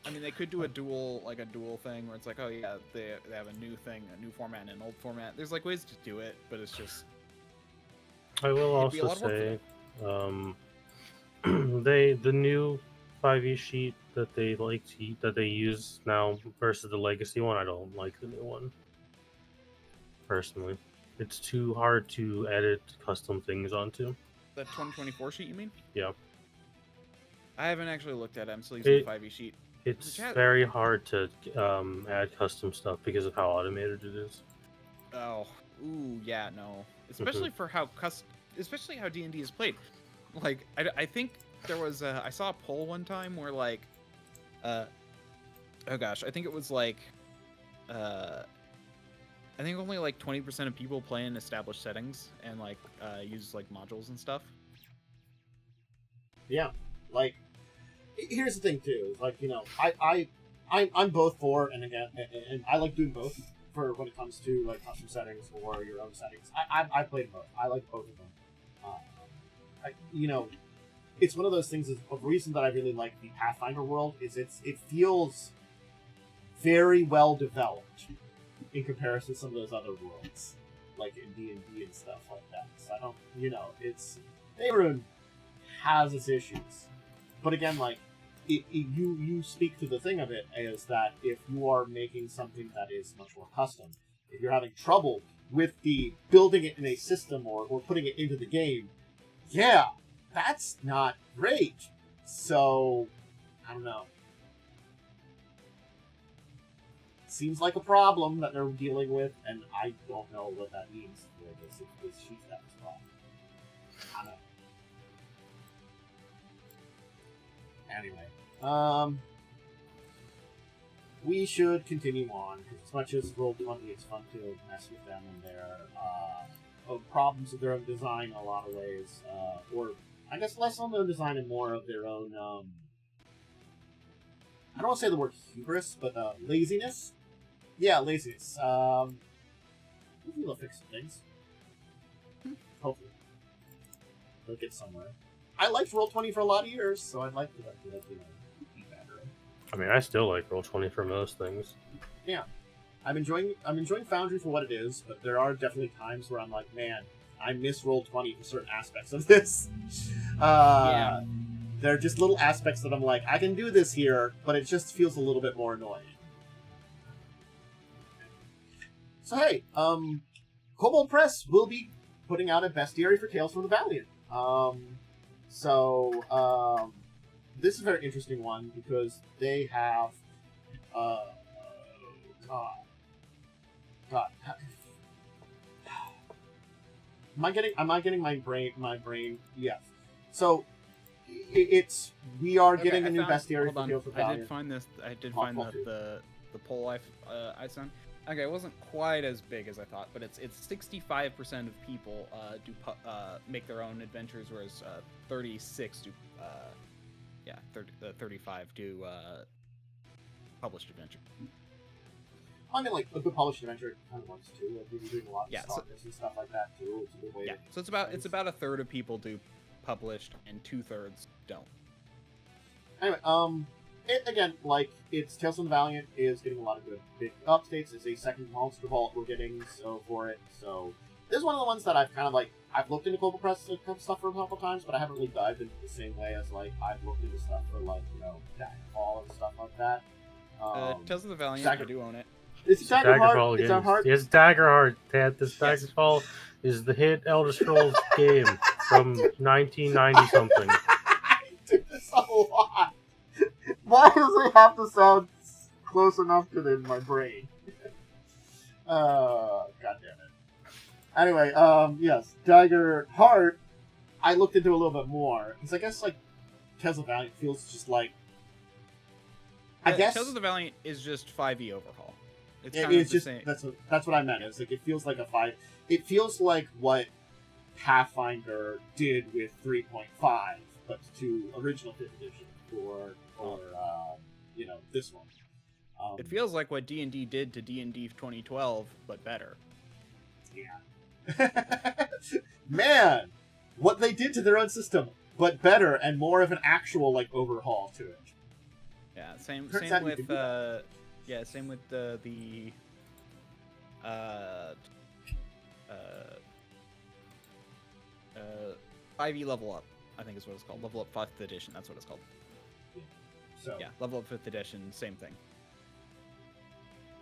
I mean, they could do a dual thing where it's like, oh yeah, they have a new thing, a new format and an old format. There's like ways to do it, but it's just. I will also say, the new 5e sheet that they use now versus the legacy one, I don't like the new one. Personally, it's too hard to edit custom things onto. The 2024 sheet, you mean? Yeah. I haven't actually looked at it. I'm still using the 5e sheet. It's very hard to add custom stuff because of how automated it is. Oh, ooh, yeah, no. Especially for especially how D&D is played. Like, I think there was I saw a poll one time where, like, oh gosh, I think it was like, I think only like 20% of people play in established settings and like use like modules and stuff. Yeah, like, here's the thing too. Is like, you know, I'm both for and again, and I like doing both for when it comes to like custom settings or your own settings. I played both. I like both of them. You know, it's one of those things. Is a reason that I really like the Pathfinder world is it feels very well developed in comparison to some of those other worlds, like in D&D and stuff like that. So I don't, you know, Faerun has its issues, but again, like. You speak to the thing of it is that if you are making something that is much more custom, if you're having trouble with the building it in a system or putting it into the game, yeah, that's not great. So, I don't know. Seems like a problem that they're dealing with, and I don't know what that means for this sheet that was wrong. I don't know. Anyway, we should continue on, because as much as Roll20, it's fun to mess with them and their problems with their own design in a lot of ways, or I guess less on their own design and more of their own, I don't want to say the word hubris, but laziness. Yeah, laziness. Hopefully they'll fix some things. Hopefully. They'll get somewhere. I liked Roll20 for a lot of years, so I'd like to be better. I mean, I still like Roll20 for most things. Yeah, I'm enjoying Foundry for what it is, but there are definitely times where I'm like, man, I miss Roll20 for certain aspects of this. There are just little aspects that I'm like, I can do this here, but it just feels a little bit more annoying. So hey, Kobold Press will be putting out a bestiary for Tales from the Valiant. So, this is a very interesting one because they have, God. Am I getting my brain? Yes. So, we are getting a new bestiary for Tales from the Valiant. I did find the poll I sent. Okay, it wasn't quite as big as I thought, but it's 65% of people make their own adventures, whereas 36 do 35 do published adventure. I mean, like a good published adventure kind of works too. Like we're doing a lot of stalkers and stuff like that too. It's a good way. Yeah, so it's about a third of people do published and 2/3 don't. Anyway, again, like, it's Tales from the Valiant is getting a lot of good big updates. It's a second Monster Vault we're getting for it, so this is one of the ones that I've kind of like, I've looked into Kobold Press stuff for a couple times, but I haven't really dived into the same way as like I've looked into stuff for like, you know, Daggerfall and stuff like that. Tales of the Valiant, I do own it. It's Daggerfall. It's Heart. It's Daggerheart. This Daggerfall is the hit Elder Scrolls game from 1990 something. I do this a lot. Why does it have to sound close enough to it in my brain? God damn it. Anyway, yes, Daggerheart. I looked into a little bit more because I guess like Tales of the Valiant feels just like. I guess Tales of the Valiant is just 5e overhaul. It's just same. That's what I meant. It's like it feels like a 5. It feels like what Pathfinder did with 3.5, but to original 5th edition or you know, this one. It feels like what D&D did to D&D 2012, but better. Yeah. Man, what they did to their own system, but better and more of an actual like overhaul to it. Yeah, same with same with the 5e level up, I think is what it's called. Level up 5th edition, that's what it's called. So yeah, level up 5th edition, same thing.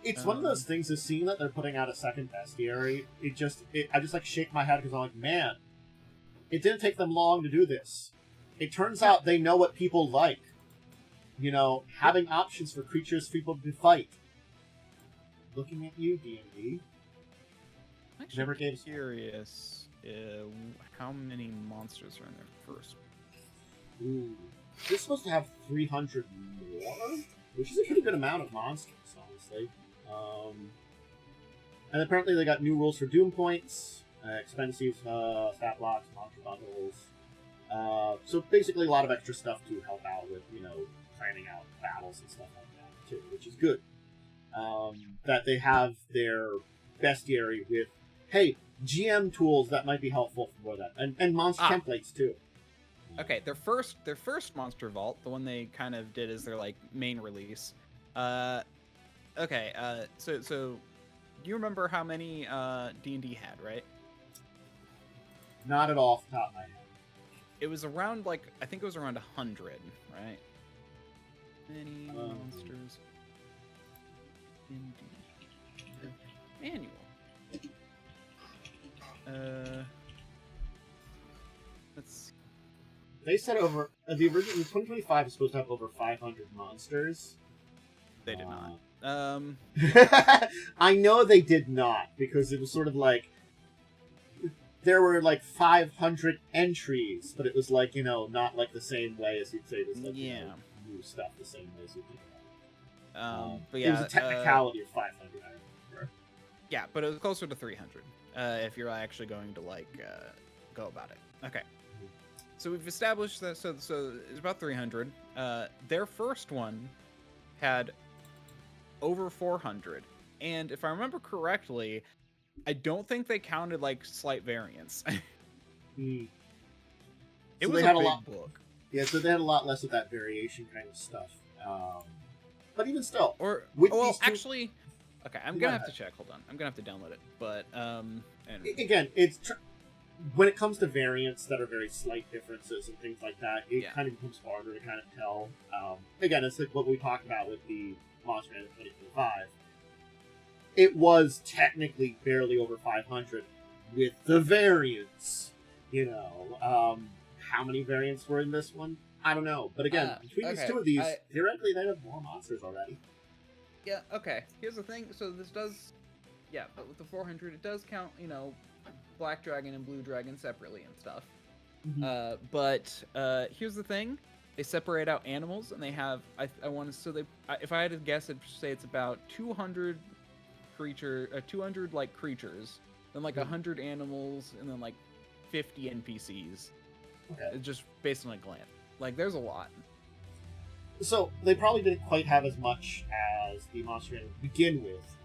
It's one of those things of seeing that they're putting out a second bestiary. I just like shake my head because I'm like, man, it didn't take them long to do this. It turns out they know what people like. You know, having options for creatures for people to fight. Looking at you, D&D. Never gave curious how many monsters are in there first. Ooh. This is supposed to have 300 more? Which is a pretty good amount of monsters, honestly. And apparently they got new rules for Doom points, expensive stat blocks, monster bundles. So basically a lot of extra stuff to help out with, you know, planning out battles and stuff like that, too, which is good. That they have their bestiary with, hey, GM tools that might be helpful for that, and monster templates, too. Okay, their first Monster Vault, the one they kind of did as their, like, main release. So do you remember how many D&D had, right? Not at all off the top of my head. It was around, like, I think it was around 100, right? Many monsters. Manual. Let's see. They said over the original 2025 is supposed to have over 500 monsters. They did not. I know they did not because it was sort of like there were like 500 entries, but it was like, you know, not like the same way as you'd say this, like, you know, new stuff the same way as you think about it. But yeah, it was a technicality of 500. I remember. Yeah, but it was closer to 300 if you're actually going to like go about it. Okay. So we've established that. So it's about 300. Their first one had over 400, and if I remember correctly, I don't think they counted like slight variance. It So was they had a big lot, book. Yeah, so they had a lot less of that variation kind of stuff. But even still, actually, okay, I'm gonna have to check. Hold on, I'm gonna have to download it. But again, when it comes to variants that are very slight differences and things like that, it kind of becomes harder to kind of tell. Again, it's like what we talked about with the Monster Hunter 2025. It was technically barely over 500 with the variants. You know, how many variants were in this one? I don't know. But again, between these two of these, theoretically, they have more monsters already. Yeah, okay. Here's the thing. So this does... Yeah, but with the 400, it does count, you know, Black Dragon and Blue Dragon separately and stuff. Mm-hmm. But here's the thing. They separate out animals, and they have... if I had to guess, I'd say it's about 200 200, like, creatures, then, like, 100 animals, and then, like, 50 NPCs. Okay. Just based on a glance. Like, there's a lot. So, they probably didn't quite have as much as the Monster Hunter to begin with.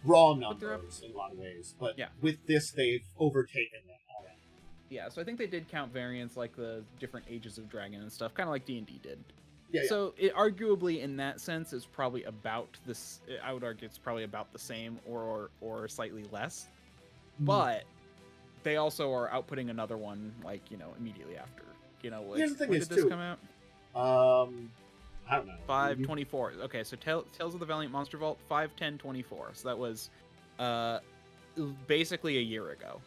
Raw numbers in a lot of ways. But with this, they've overtaken that already. Yeah, so I think they did count variants, like the different ages of dragon and stuff, kind of like D&D did. Yeah, so, it arguably, in that sense, is probably about this... I would argue it's probably about the same or slightly less. but they also are outputting another one, like, immediately after. Like, Here's the thing when is, did this too, come out? I don't know. 5/24. Okay, so Tales of the Valiant Monster Vault, 5/10/24. So that was basically a year ago.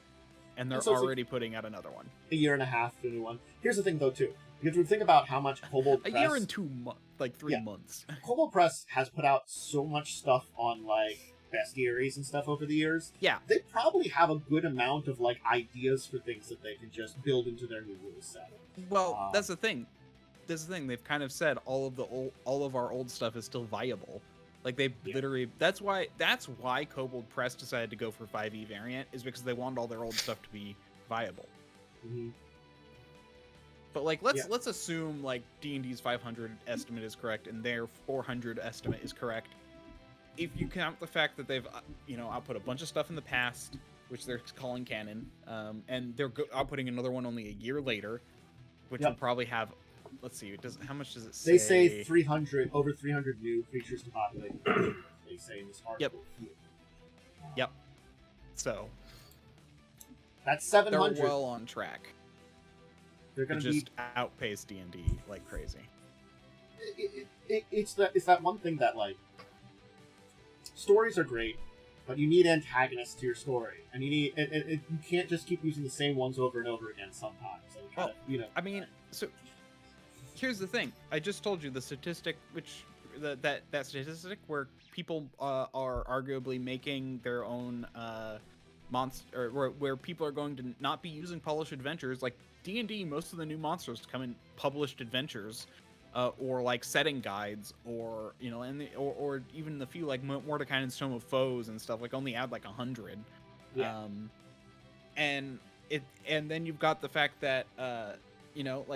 And they're already putting out another one. A year and a half to a new one. Here's the thing, though, too. You have to think about how much Kobold Press... A year and 2 months, like 3 months. Kobold Press has put out so much stuff on, like, bestiaries and stuff over the years. Yeah. They probably have a good amount of, like, ideas for things that they can just build into their new rule set. Well, that's the thing. They've kind of said all of our old stuff is still viable. Like, they literally... That's why Kobold Press decided to go for 5e variant, is because they wanted all their old stuff to be viable. Mm-hmm. But, like, let's assume, like, D&D's 500 estimate is correct and their 400 estimate is correct. If you count the fact that they've, output a bunch of stuff in the past, which they're calling canon, and they're outputting another one only a year later, which will probably have... Let's see. How much does it say? They say over 300 new creatures to populate. They say in this article. Yep. So that's 700. They're well on track. They're going to just outpace D&D like crazy. It's that one thing that, like, stories are great, but you need antagonists to your story, and you can't just keep using the same ones over and over again. Sometimes, I mean, so. Here's the thing. I just told you the statistic, that statistic where people are arguably making their own monster, or where people are going to not be using published adventures. Like D&D, most of the new monsters come in published adventures, or like setting guides, or or even the few like Mordecai and Stone of Foes and stuff. Like only add like 100. Yeah. And then you've got the fact that.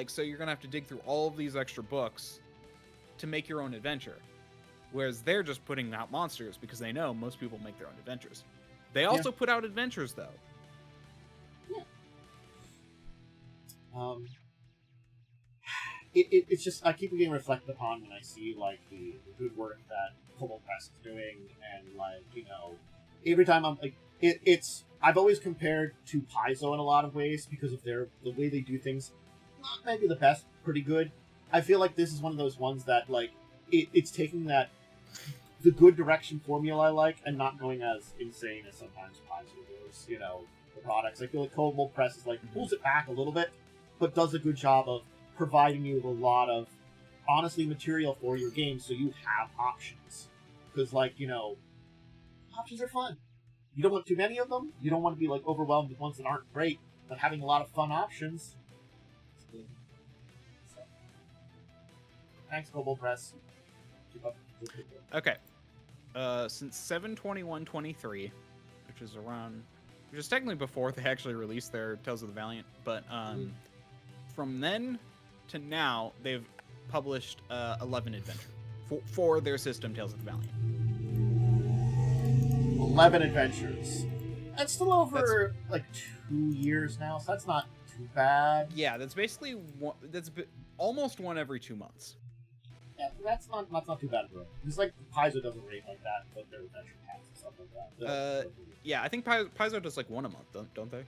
So you're going to have to dig through all of these extra books to make your own adventure. Whereas they're just putting out monsters because they know most people make their own adventures. They also put out adventures, though. Yeah. It's just, I keep getting reflected upon when I see, like, the good work that Kobold Press is doing, and, like, every time I'm, like, I've always compared to Paizo in a lot of ways because of the way they do things. Not maybe the best, pretty good. I feel like this is one of those ones that, like, it's taking the good direction formula I like, and not going as insane as sometimes Paizo goes, the products. I feel like Kobold Press is, like, pulls it back a little bit, but does a good job of providing you with a lot of, honestly, material for your game so you have options. Because, like, options are fun. You don't want too many of them, you don't want to be, like, overwhelmed with ones that aren't great, but having a lot of fun options... Thanks, Kobold Press. Keep up. Okay. Since 7/21/23, which is technically before they actually released their Tales of the Valiant, but from then to now, they've published 11 adventures for their system, Tales of the Valiant. 11 adventures. That's still over, like, 2 years now, so that's not too bad. Yeah, that's basically almost one every 2 months. Yeah, that's not too bad, bro. It's like Paizo doesn't rate like that, but their adventure packs and stuff like that. Yeah, I think Paizo does like one a month, don't they?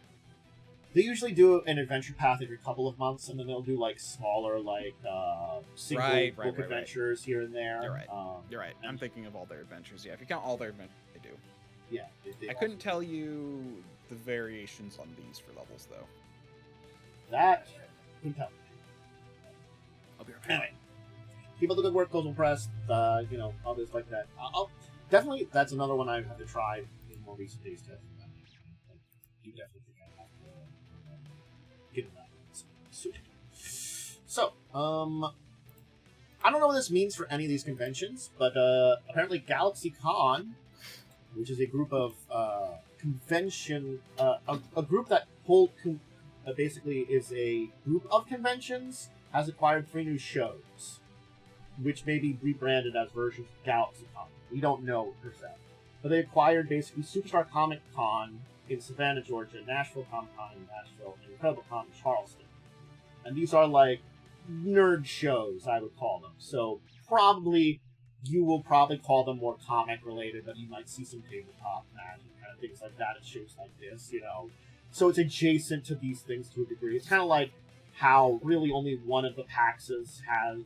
They usually do an adventure path every couple of months, and then they'll do like smaller, like single book adventures here and there. You're right. I'm thinking of all their adventures. Yeah, if you count all their adventures, they do. Yeah. I couldn't tell you the variations on these for levels though. That couldn't tell. I'll be right back. Anyway. Keep up the good work, Kobold Press. Others like that. Definitely, that's another one I have to try in more recent days. You definitely think I have to get in that soon. So, I don't know what this means for any of these conventions, but apparently Galazycon, which is a group of a group that basically is a group of conventions, has acquired 3 new shows, which may be rebranded as versions of Galazycon. We don't know per se. But they acquired basically Superstar Comic Con in Savannah, Georgia, Nashville Comic Con in Nashville, and Incredible Con in Charleston. And these are like nerd shows, I would call them. So probably you will probably call them more comic related, but you might see some tabletop magic, kind of things like that at shows like this, you know. So it's adjacent to these things to a degree. It's kind of like how really only one of the PAXs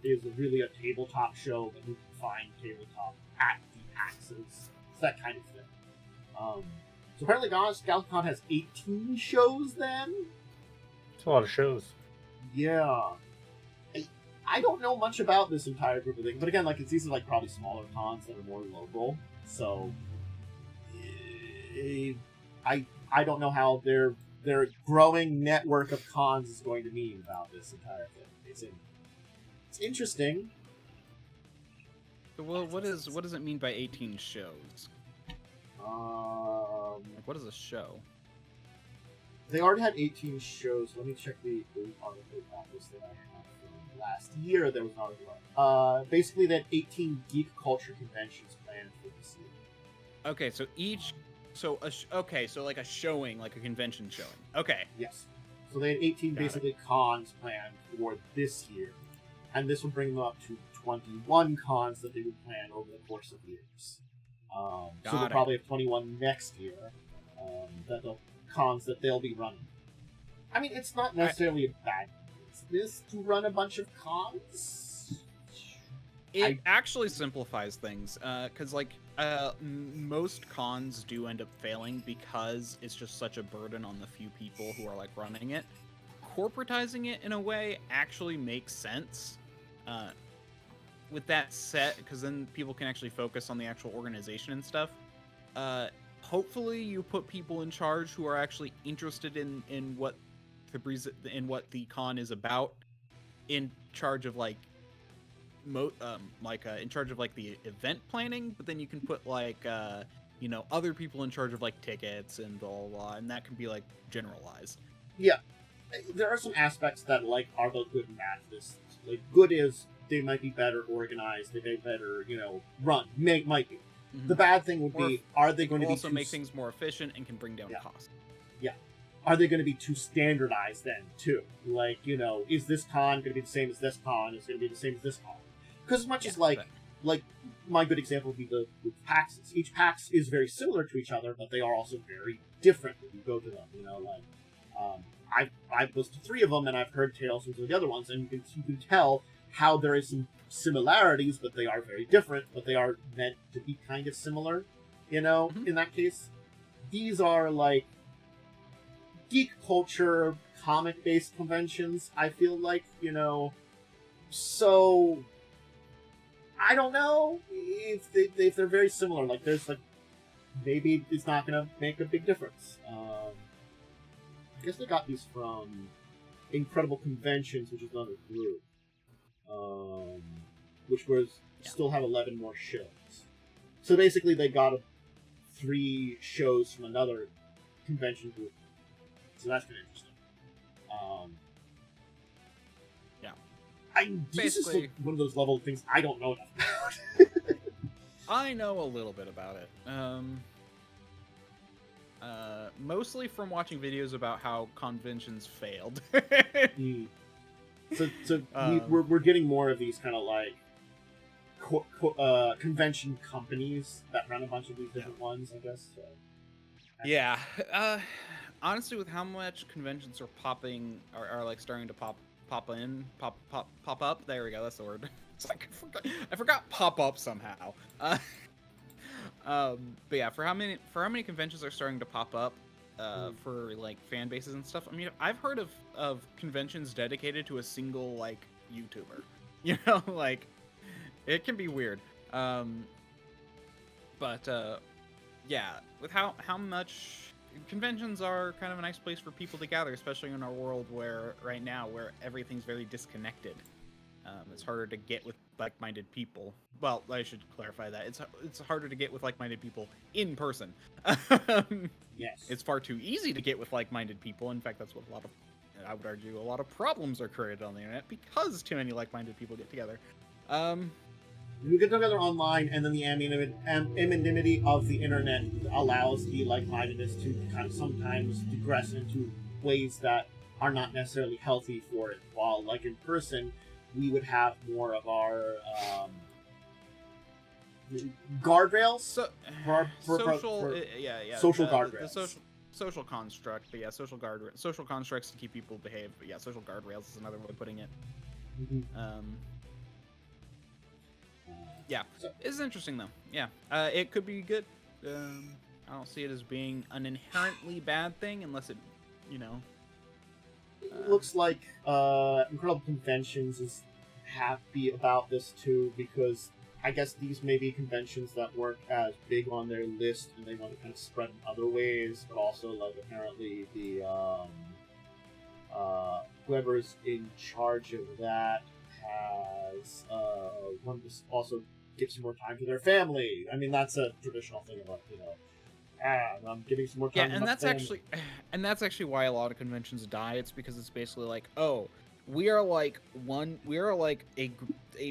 is really a tabletop show, but you can find tabletop at the PAXs. It's that kind of thing. So apparently Galazycon has 18 shows then? It's a lot of shows. Yeah. I don't know much about this entire group of things, but again, like, these are like probably smaller cons that are more local, so I don't know how their growing network of cons is going to mean about this entire thing. It's interesting. Well, what does it mean by 18 shows? Like, what is a show? They already had 18 shows. Let me check the article about this that I have from last year. There was an article. Basically, they had 18 geek culture conventions planned for this year. Okay, so like a showing, like a convention showing. Okay. Yes. So they had 18 basically cons planned for this year, and this would bring them up to 21 cons that they would plan over the course of years. So they'll probably have 21 next year. Cons that they'll be running. I mean, it's not necessarily a bad business to run a bunch of cons. It actually simplifies things, because like most cons do end up failing because it's just such a burden on the few people who are like running it. Corporatizing it in a way actually makes sense. With that set, because then people can actually focus on the actual organization and stuff. Hopefully, you put people in charge who are actually interested in what the con is about, in charge of like in charge of like the event planning. But then you can put like other people in charge of like tickets and blah blah blah, and that can be like generalized. Yeah, there are some aspects that like are both good and bad for this. Like, good is they might be better organized, they may better run, might be. Mm-hmm. The bad thing would be, are they going to also make things more efficient and can bring down costs? Yeah. Are they going to be too standardized then, too? Like, is this con going to be the same as this con? Is it going to be the same as this con? Because as much as, like, my good example would be the PAXs. Each PAX is very similar to each other, but they are also very different when you go to them, I've listened to 3 of them, and I've heard tales from the other ones, and you can tell how there is some similarities, but they are very different, but they are meant to be kind of similar, in that case. These are, like, geek culture, comic-based conventions, I feel like, so I don't know if they're very similar. Like, there's, like, maybe it's not going to make a big difference. I guess they got these from Incredible Conventions, which is another group. Which still have 11 more shows. So basically, they got 3 shows from another convention group. So that's kind of interesting. This is like one of those level of things I don't know enough about. I know a little bit about it. Mostly from watching videos about how conventions failed. So we're getting more of these kind of like convention companies that run a bunch of these different ones, I guess. So. Yeah. Honestly, with how much conventions are popping, are like starting to pop up. There we go. That's the word. It's like I forgot pop up somehow. But yeah, for how many conventions are starting to pop up, for like fan bases and stuff. I mean, I've heard of conventions dedicated to a single like YouTuber. Like it can be weird. But yeah, with how much conventions are kind of a nice place for people to gather, especially in our world where everything's very disconnected. It's harder to get with like-minded people. Well, I should clarify that. It's harder to get with like-minded people in person. Yes. It's far too easy to get with like-minded people. In fact, that's what I would argue, a lot of problems are created on the internet because too many like-minded people get together. We get together online, and then the anonymity of the internet allows the like-mindedness to kind of sometimes digress into ways that are not necessarily healthy for it. While, like, in person, we would have more of our guardrails. So, social the guardrails. social construct, but yeah, social constructs to keep people behave. But yeah, social guardrails is another way of putting it. Yeah, it's interesting though. Yeah, it could be good. I don't see it as being an inherently bad thing unless it, you know. It looks like Incredible Conventions is happy about this too, because I guess these may be conventions that weren't as big on their list and they want to kind of spread in other ways, but also like apparently the whoever's in charge of that has wanted to also give some more time to their family. I mean, that's a traditional thing about, you know, I'm giving some more time to my family. That's actually why a lot of conventions die. It's because it's basically like, oh, we are like a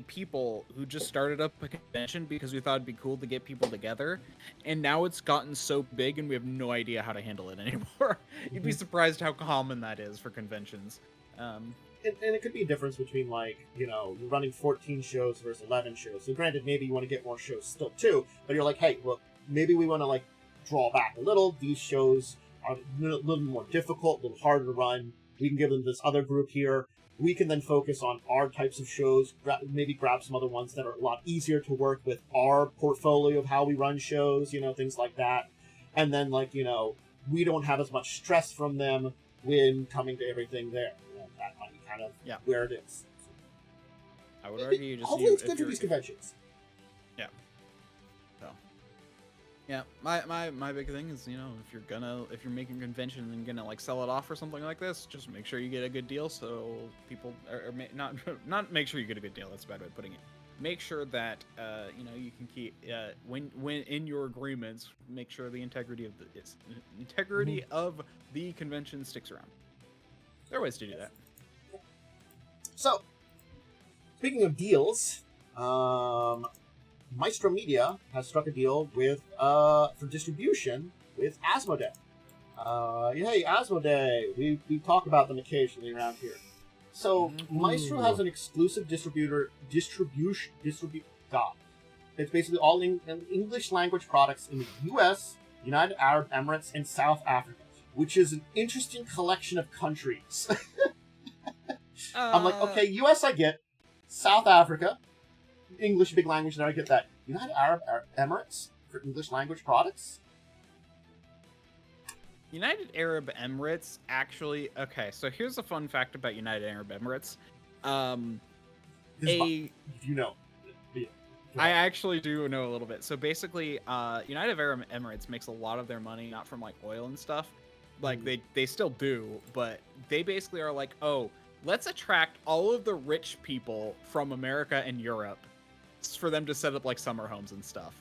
people who just started up a convention because we thought it'd be cool to get people together, and now it's gotten so big and we have no idea how to handle it anymore. You'd be surprised how common that is for conventions. And it could be a difference between, like, you know, you're running 14 shows versus 11 shows. So granted, maybe you want to get more shows still too, but you're like, hey, look, maybe we want to like draw back a little. These shows are a little more difficult, a little harder to run. We can give them this other group here. We can then focus on our types of shows, maybe grab some other ones that are a lot easier to work with our portfolio of how we run shows, you know, things like that. And then, like, you know, we don't have as much stress from them when coming to everything there. You know, that might be kind of where it is. I would argue you just hopefully it's good for these conventions. Yeah. So. Yeah, my big thing is, you know, if you're making a convention and gonna like sell it off or something like this, just make sure you get a good deal so people not make sure you get a good deal. That's a bad way of putting it. Make sure that you know, you can keep when in your agreements, make sure the integrity of the convention sticks around. There are ways to do that. So, speaking of deals, Maestro Media has struck a deal with for distribution with Asmodee. Hey, Asmodee, we talk about them occasionally around here. So Maestro has an exclusive God. It's basically all English language products in the U.S., United Arab Emirates, and South Africa, which is an interesting collection of countries. I'm like, okay, U.S. I get, South Africa. English, big language there, I get that. United Arab Emirates for English language products? United Arab Emirates, actually... Okay, so here's a fun fact about United Arab Emirates. You know. Yeah. I actually do know a little bit. So basically, United Arab Emirates makes a lot of their money not from, like, oil and stuff. Like, they still do, but they basically are like, oh, let's attract all of the rich people from America and Europe for them to set up like summer homes and stuff.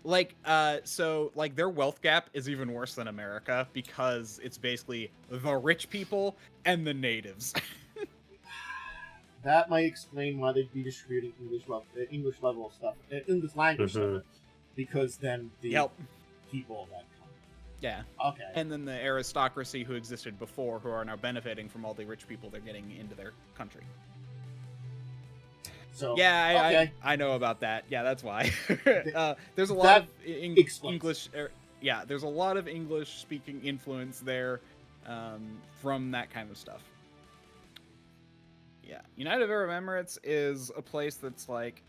Like so like their wealth gap is even worse than America because it's basically the rich people and the natives. That might explain why they'd be distributing English level stuff, English language stuff, because then the people that come. Yeah. Okay. And then the aristocracy who existed before, who are now benefiting from all the rich people they're getting into their country. So, yeah, I know about that. Yeah, that's why. There's a lot of English. There's a lot of English-speaking influence there from that kind of stuff. Yeah, United Arab Emirates is a place that's like,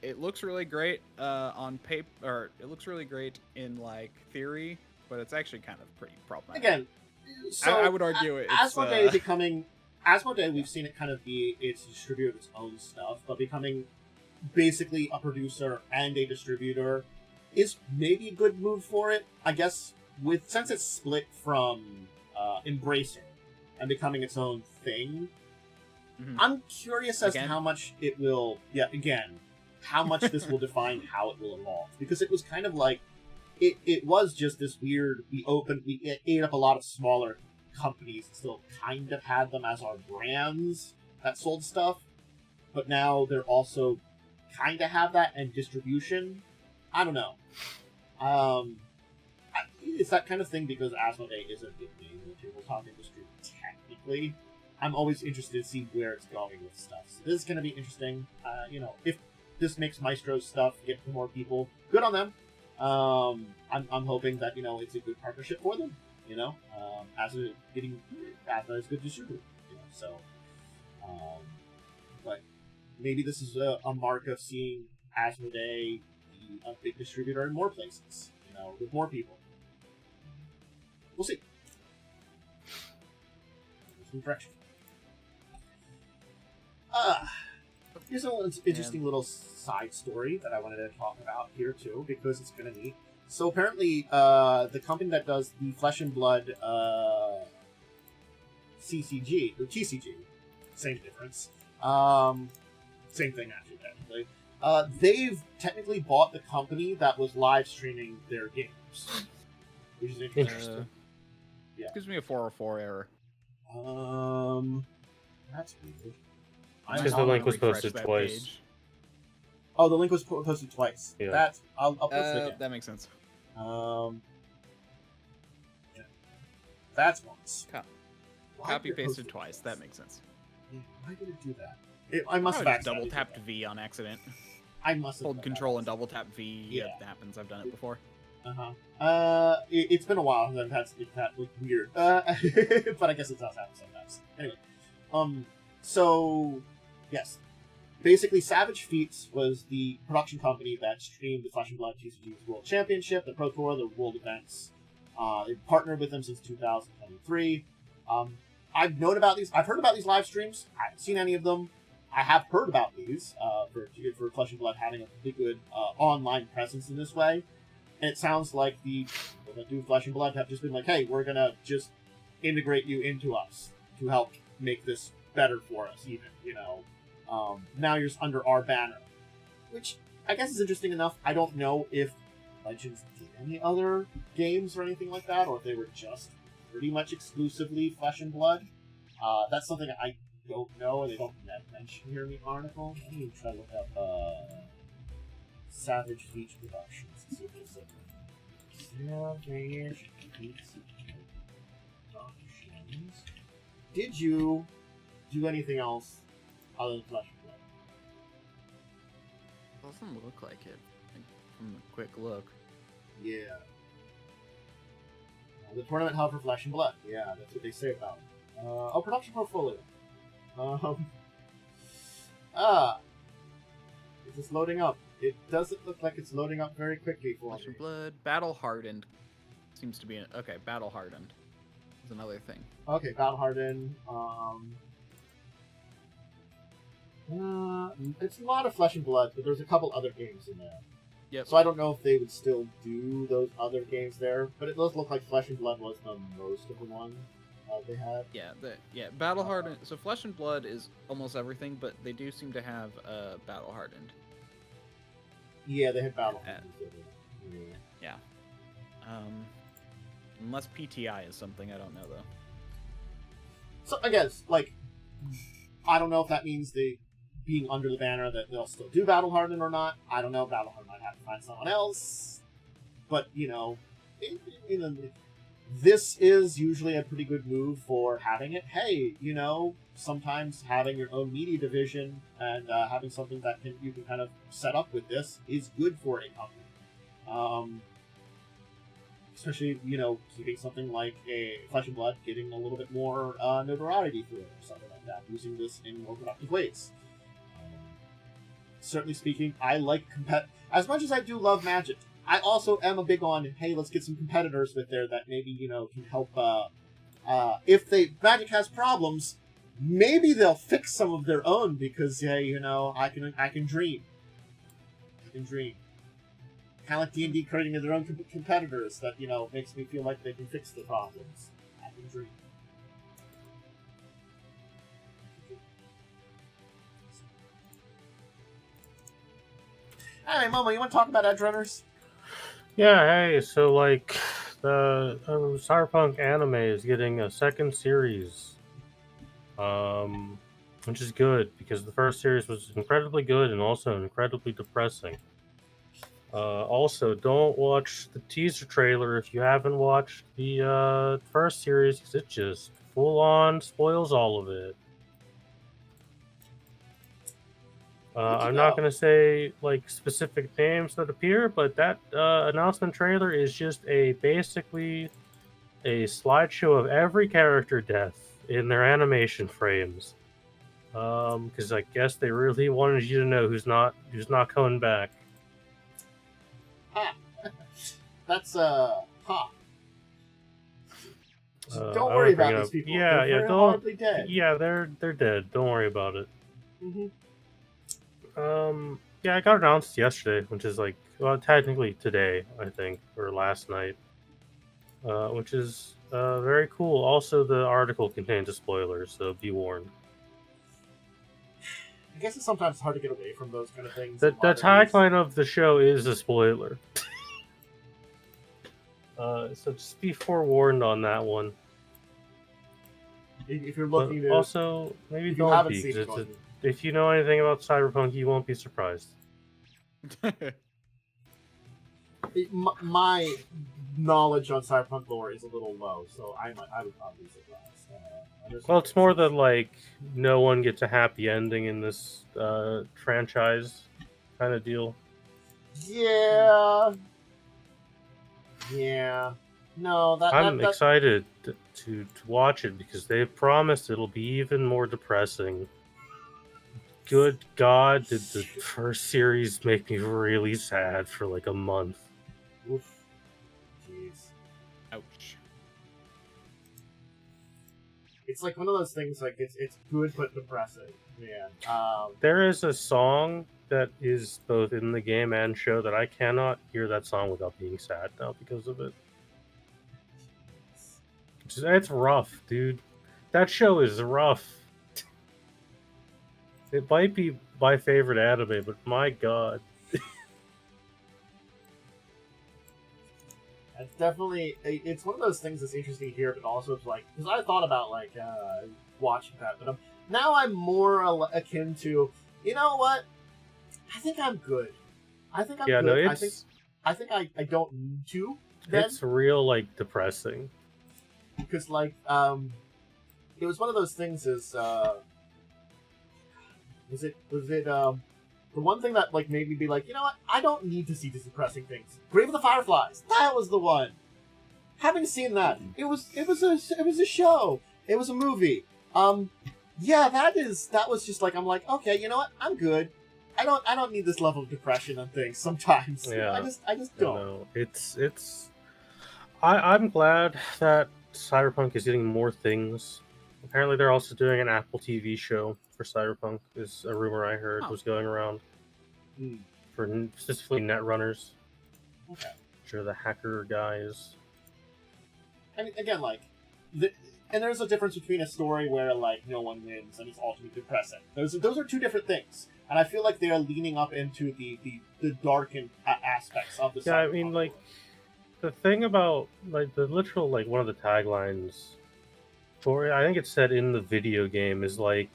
it looks really great on paper, or it looks really great in like theory, but it's actually kind of pretty problematic. Again, so I would argue it's Asmodee becoming. Asmodee, we've seen it kind of be its distributor of its own stuff, but becoming basically a producer and a distributor is maybe a good move for it. I guess since it's split from Embracer and becoming its own thing, I'm curious as to how much it will. How much this will define how it will evolve, because it was kind of like it was just this weird. We ate up a lot of smaller companies and still kind of had them as our brands that sold stuff, but now they're also kind of have that and distribution. I don't know. It's that kind of thing because Asmodee is a big name in the tabletop industry technically. I'm always interested to see where it's going with stuff. So this is going to be interesting. this makes Maestro's stuff get to more people. Good on them. I'm hoping that it's a good partnership for them. Asmodee is a good distributor. So, but maybe this is a mark of seeing Asmodee be a big distributor in more places. With more people. We'll see. Some direction. Here's an interesting little side story that I wanted to talk about here too, because it's kind of neat. So apparently, the company that does the Flesh and Blood CCG or TCG, same difference, same thing actually technically. They've technically bought the company that was live streaming their games, which is interesting. Yeah, gives me a 404 error. That's weird. Because the link was posted twice. Page. Oh, the link was posted twice. Yeah. That's I'll post it again. That makes sense. Yeah. That's once. Copy pasted twice. That makes sense. Yeah, why did it do that? I must have double tapped V on accident. I must have hold Control and double tap V. Yeah, it happens. I've done it before. It's been a while since I've had that look weird. But I guess it does happen sometimes. Anyway, so yes, basically Savage Feats was the production company that streamed the Flesh and Blood TCG's World Championship, the Pro Tour, the World events. They've partnered with them since 2023. I've heard about these live streams. I haven't seen any of them. I have heard about these for Flesh and Blood having a pretty good online presence in this way. And it sounds like the people that do Flesh and Blood have just been like, hey, we're going to just integrate you into us to help make this better for us, even, now you're just under our banner. Which I guess is interesting enough. I don't know if Legends did any other games or anything like that, or if they were just pretty much exclusively Flesh and Blood. That's something I don't know, and they don't mention here in the article. Let me try to look up Savage Feats Productions and see if there's Savage Feats Productions. Did you do anything else other than Flesh and Blood? Doesn't look like it from a quick look. Yeah. The tournament held for Flesh and Blood. Yeah, that's what they say about it. Production portfolio. Is this loading up? It doesn't look like it's loading up very quickly for Flesh me. and Blood, Battle Hardened seems to be okay. Battle Hardened is another thing. Okay, Battle Hardened. It's a lot of Flesh and Blood, but there's a couple other games in there. Yep. So I don't know if they would still do those other games there, but it does look like Flesh and Blood was the most of the one they had. Yeah, Battle Hardened. So Flesh and Blood is almost everything, but they do seem to have Battle Hardened. Yeah, they had Battle Hardened. Yeah. Unless PTI is something, I don't know though. So I guess, I don't know if that means they being under the banner that they'll still do Battle Hardened or not. I don't know. Battle Hardened might have to find someone else. But, this is usually a pretty good move for having it. Hey, sometimes having your own media division and having something that you can kind of set up with this is good for a company. Especially, keeping something like a Flesh and Blood getting a little bit more notoriety through it or something like that, using this in more productive ways. Certainly speaking, I like as much as I do love Magic, I also am a big on, hey, let's get some competitors with there that maybe, can help, if Magic has problems, maybe they'll fix some of their own because, hey, I can dream. I can dream. Kind of like D&D creating their own competitors that, makes me feel like they can fix the problems. I can dream. Alright, Momo, you want to talk about Edgerunners? Yeah, hey, so the Cyberpunk anime is getting a second series, which is good because the first series was incredibly good and also incredibly depressing. Also, don't watch the teaser trailer if you haven't watched the first series because it just full on spoils all of it. I'm not going to say like specific names that appear, but that announcement trailer is just basically a slideshow of every character death in their animation frames. Because I guess they really wanted you to know who's not coming back. Ha! That's ha. Don't worry about these people. Yeah, they're horribly dead. Yeah, they're dead. Don't worry about it. Mm-hmm. Yeah, I got announced yesterday, which is like, well, technically today, I think, or last night, which is very cool. Also, the article contains a spoiler, so be warned. I guess it's sometimes hard to get away from those kind of things. The tagline of the show is a spoiler. So just be forewarned on that one. If you're looking to... Also, maybe don't be, because if you know anything about Cyberpunk, you won't be surprised. My knowledge on Cyberpunk lore is a little low, so I would not be surprised. Well, it's more that, like, no one gets a happy ending in this franchise kind of deal. Yeah. Yeah. No, I'm excited to watch it because they've promised it'll be even more depressing. Good God, did the first series make me really sad for like a month. Oof. Jeez. Ouch. It's like one of those things, like, it's good but depressing, man. There is a song that is both in the game and show that I cannot hear that song without being sad now because of it. It's rough, dude. That show is rough. It might be my favorite anime, but my God. It's definitely, it's one of those things that's interesting here, but also it's like, because I thought about, like, watching that, but now I'm more akin to, you know what? I think I'm good. I think I'm good. No, I think I don't need to. Then. It's real, like, depressing. Because, like, it was one of those things was it the one thing that, like, made me be like, you know what? I don't need to see these depressing things. Grave of the Fireflies. That was the one. Having seen that, it was a show. It was a movie. Yeah, that was just like, I'm like, okay, you know what? I'm good. I don't need this level of depression on things sometimes. Yeah. I just don't. No, I'm glad that Cyberpunk is getting more things. Apparently, they're also doing an Apple TV show for Cyberpunk. Is a rumor I heard was going around for specifically netrunners. Okay. Sure, the hacker guys. I mean, again, like, and there's a difference between a story where, like, no one wins and it's ultimately depressing. Those are two different things, and I feel like they are leaning up into the darkened aspects of the. Yeah, I mean, like, the thing about, like, the literal, like, one of the taglines for, I think it's said in the video game, is like,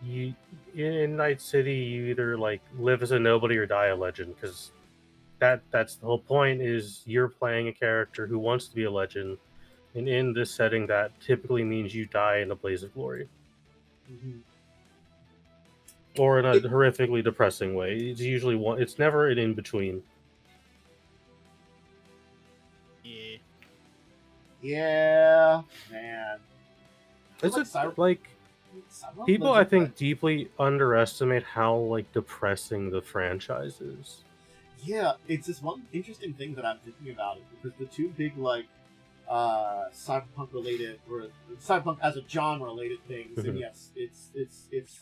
you in Night City, you either, like, live as a nobody or die a legend, because that's the whole point, is you're playing a character who wants to be a legend, and in this setting, that typically means you die in a blaze of glory. Mm-hmm. Or in a horrifically depressing way. It's usually one. It's never an in-between. Yeah, man. It's like people, I think, deeply underestimate how, like, depressing the franchise is. Yeah, it's this one interesting thing that I'm thinking about it, because the two big, like, cyberpunk related, or cyberpunk as a genre related things, and yes, it's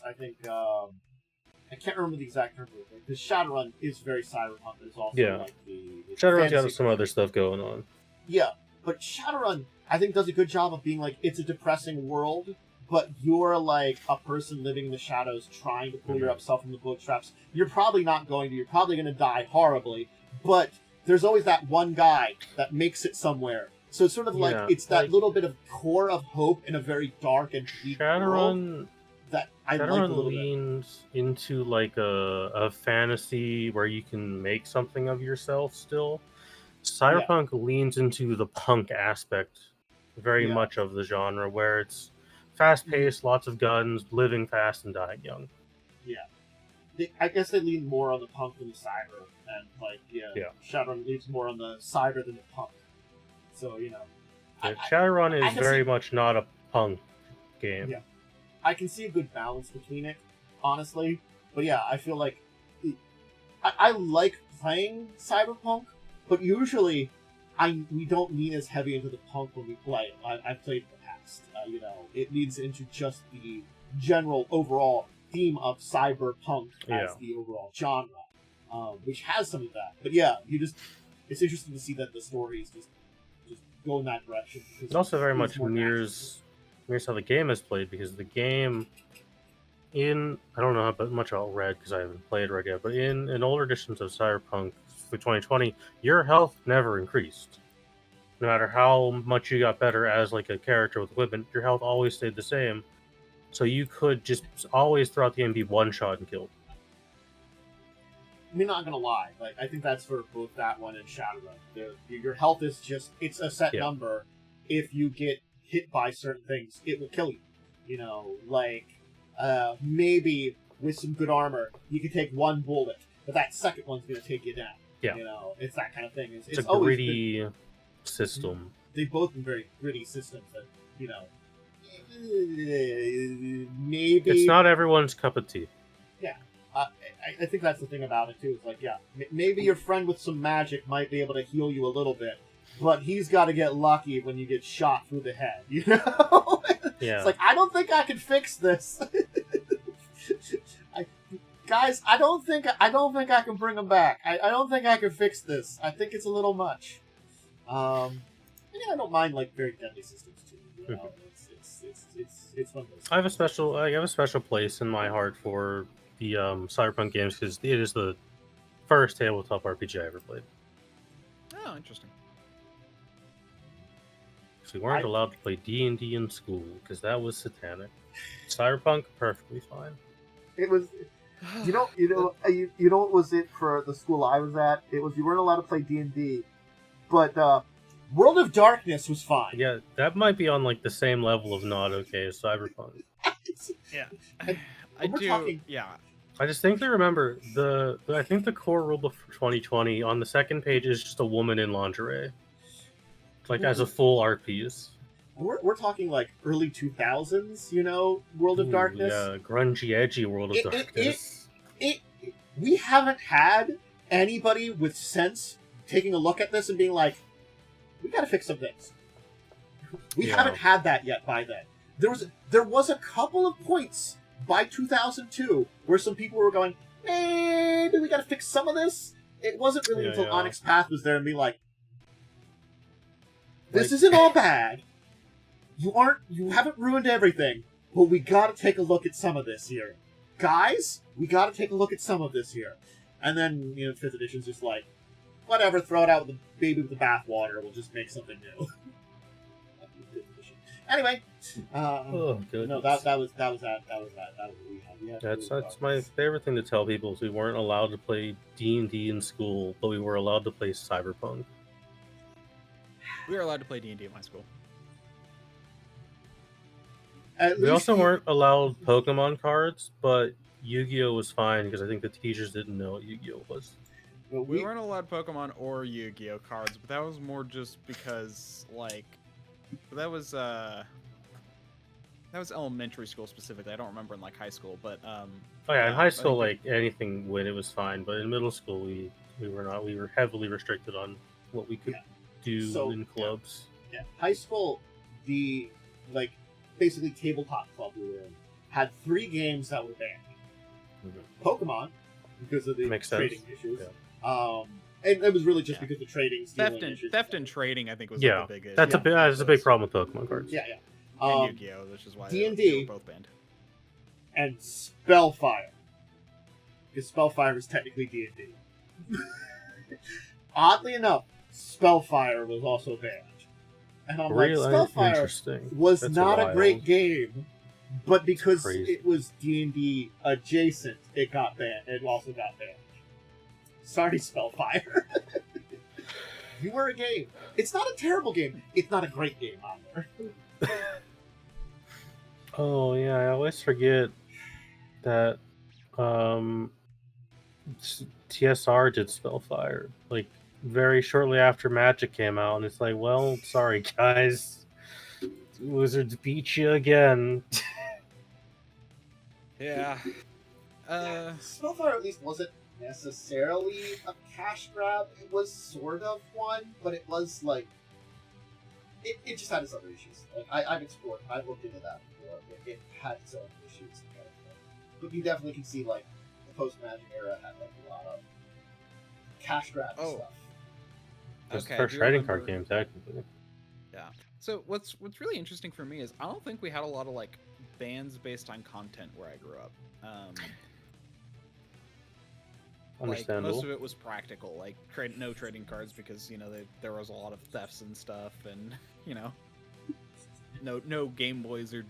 I think I can't remember the exact term, because Shadowrun is very cyberpunk, but it's also like the Shadowrun's got some other stuff going on. Yeah, but Shadowrun, I think, does a good job of being like, it's a depressing world, but you're like a person living in the shadows trying to pull yourself from the bootstraps. You're probably not going to. You're probably going to die horribly, but there's always that one guy that makes it somewhere. So it's sort of like, it's that, like, little bit of core of hope in a very dark and bleak world that I like a little bit. Leans into, like, a fantasy where you can make something of yourself still. Cyberpunk leans into the punk aspect very much of the genre, where it's fast-paced, lots of guns, living fast and dying young. I guess they lean more on the punk than the cyber, and Shadowrun leans more on the cyber than the punk. So Shadowrun is very much not a punk game. Yeah, I can see a good balance between it, honestly. But yeah, I feel like I like playing Cyberpunk, but usually we don't lean as heavy into the punk when we play it. I've played in the past. It leads into just the general overall theme of cyberpunk as the overall genre, which has some of that. But yeah, it's interesting to see that the stories just go in that direction. It also very much mirrors how the game is played, because the game I don't know how much I'll read because I haven't played Red yet, but in older editions of Cyberpunk for 2020, your health never increased. No matter how much you got better as like a character with equipment, your health always stayed the same. So you could just always throughout the game be one shot and killed. I'm not gonna lie, I think that's for both that one and Shadowrun. Your health is it's a set number. If you get hit by certain things, it will kill you. Maybe with some good armor, you can take one bullet, but that second one's gonna take you down. Yeah. It's that kind of thing. It's a gritty system. They've both been very gritty systems that, maybe... It's not everyone's cup of tea. Yeah. I think that's the thing about it, too. It's maybe your friend with some magic might be able to heal you a little bit, but he's got to get lucky when you get shot through the head, Yeah. It's I don't think I can fix this. Guys, I don't think I can bring him back. I don't think I can fix this. I think it's a little much. I don't mind very deadly systems too. It's one of those. I have a special place in my heart for the Cyberpunk games because it is the first tabletop RPG I ever played. Oh, interesting. We weren't allowed to play D&D in school because that was satanic. Cyberpunk, perfectly fine. It was. You know what was it for the school I was at? It was you weren't allowed to play D&D, but World of Darkness was fine. Yeah, that might be on the same level of not okay as Cyberpunk. Yeah, I do. Yeah, I distinctly remember I think the core rulebook for 2020 on the second page is just a woman in lingerie, as a full art piece. We're talking early 2000s, World of Darkness. Yeah, grungy, edgy World of Darkness. We haven't had anybody with sense taking a look at this and being we gotta fix some things. We haven't had that yet by then. There was a couple of points by 2002 where some people were going, maybe we gotta fix some of this. It wasn't really until Onyx Path was there and be this isn't all bad. You haven't ruined everything, but we gotta take a look at some of this here. Guys, we gotta take a look at some of this here. And then, 5th edition's just whatever, throw it out with the baby with the bathwater, we'll just make something new. Anyway, no, that was what we had. That's my favorite thing to tell people is we weren't allowed to play D&D in school, but we were allowed to play Cyberpunk. We were allowed to play D&D at my school. We also weren't allowed Pokemon cards, but Yu-Gi-Oh was fine because I think the teachers didn't know what Yu-Gi-Oh was. Well, we weren't allowed Pokemon or Yu-Gi-Oh cards, but that was more just because, that was elementary school specifically. I don't remember in high school, but in high school, anything when it was fine, but in middle school we were not. We were heavily restricted on what we could do in clubs. Yeah, high school, the basically tabletop club we were in had 3 games that were banned. Mm-hmm. Pokemon, because of the trading issues. Yeah. And it was really just because of trading, theft and trading. I think was the biggest. That's a big problem with Pokemon cards. Yeah. And Yu-Gi-Oh, which is why D&D they were both banned. And Spellfire, because Spellfire is technically D&D. Oddly enough, Spellfire was also banned. And I'm Spellfire was not a great game, but because it was D&D adjacent, it got banned. It also got banned. Sorry, Spellfire. You were a game. It's not a terrible game. It's not a great game either. Oh yeah, I always forget that TSR did Spellfire, like very shortly after Magic came out, and it's like, well, sorry guys, Wizards beat you again. Yeah. Spellfire at least wasn't necessarily a cash grab. It was sort of one, but it was like it just had its other issues. Like I've explored, I've looked into that before. It had its own issues, but you definitely can see like the post Magic era had like a lot of cash grab stuff. It's the first trading card game, technically. Yeah. So what's really interesting for me is I don't think we had a lot of like bans based on content where I grew up. Understandable. Like, most of it was practical, like no trading cards because there was a lot of thefts and stuff, and no Game Boys or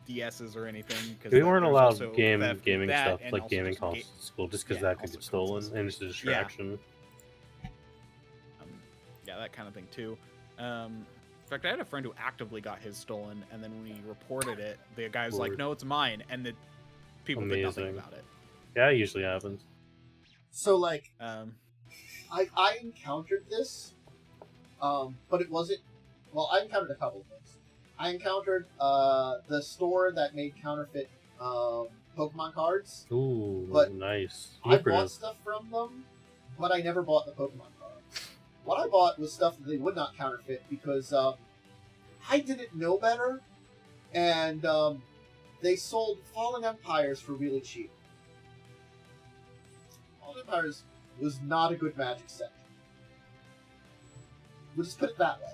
DSs or anything. Because we weren't allowed gaming stuff like gaming consoles at school just because that could get stolen and it's a distraction. Yeah, that kind of thing too. In fact, I had a friend who actively got his stolen, and then when he reported it, the guy was like, "No, it's mine," and the people did nothing about it. Yeah, it usually happens. So, like, I encountered this, but it wasn't... Well, I encountered a couple of things. I encountered the store that made counterfeit Pokemon cards. Ooh, but nice. I bought stuff from them, but I never bought the Pokemon cards. What I bought was stuff that they would not counterfeit because I didn't know better, and they sold Falling Empires for really cheap. Falling Empires was not a good Magic set. We'll just put it that way.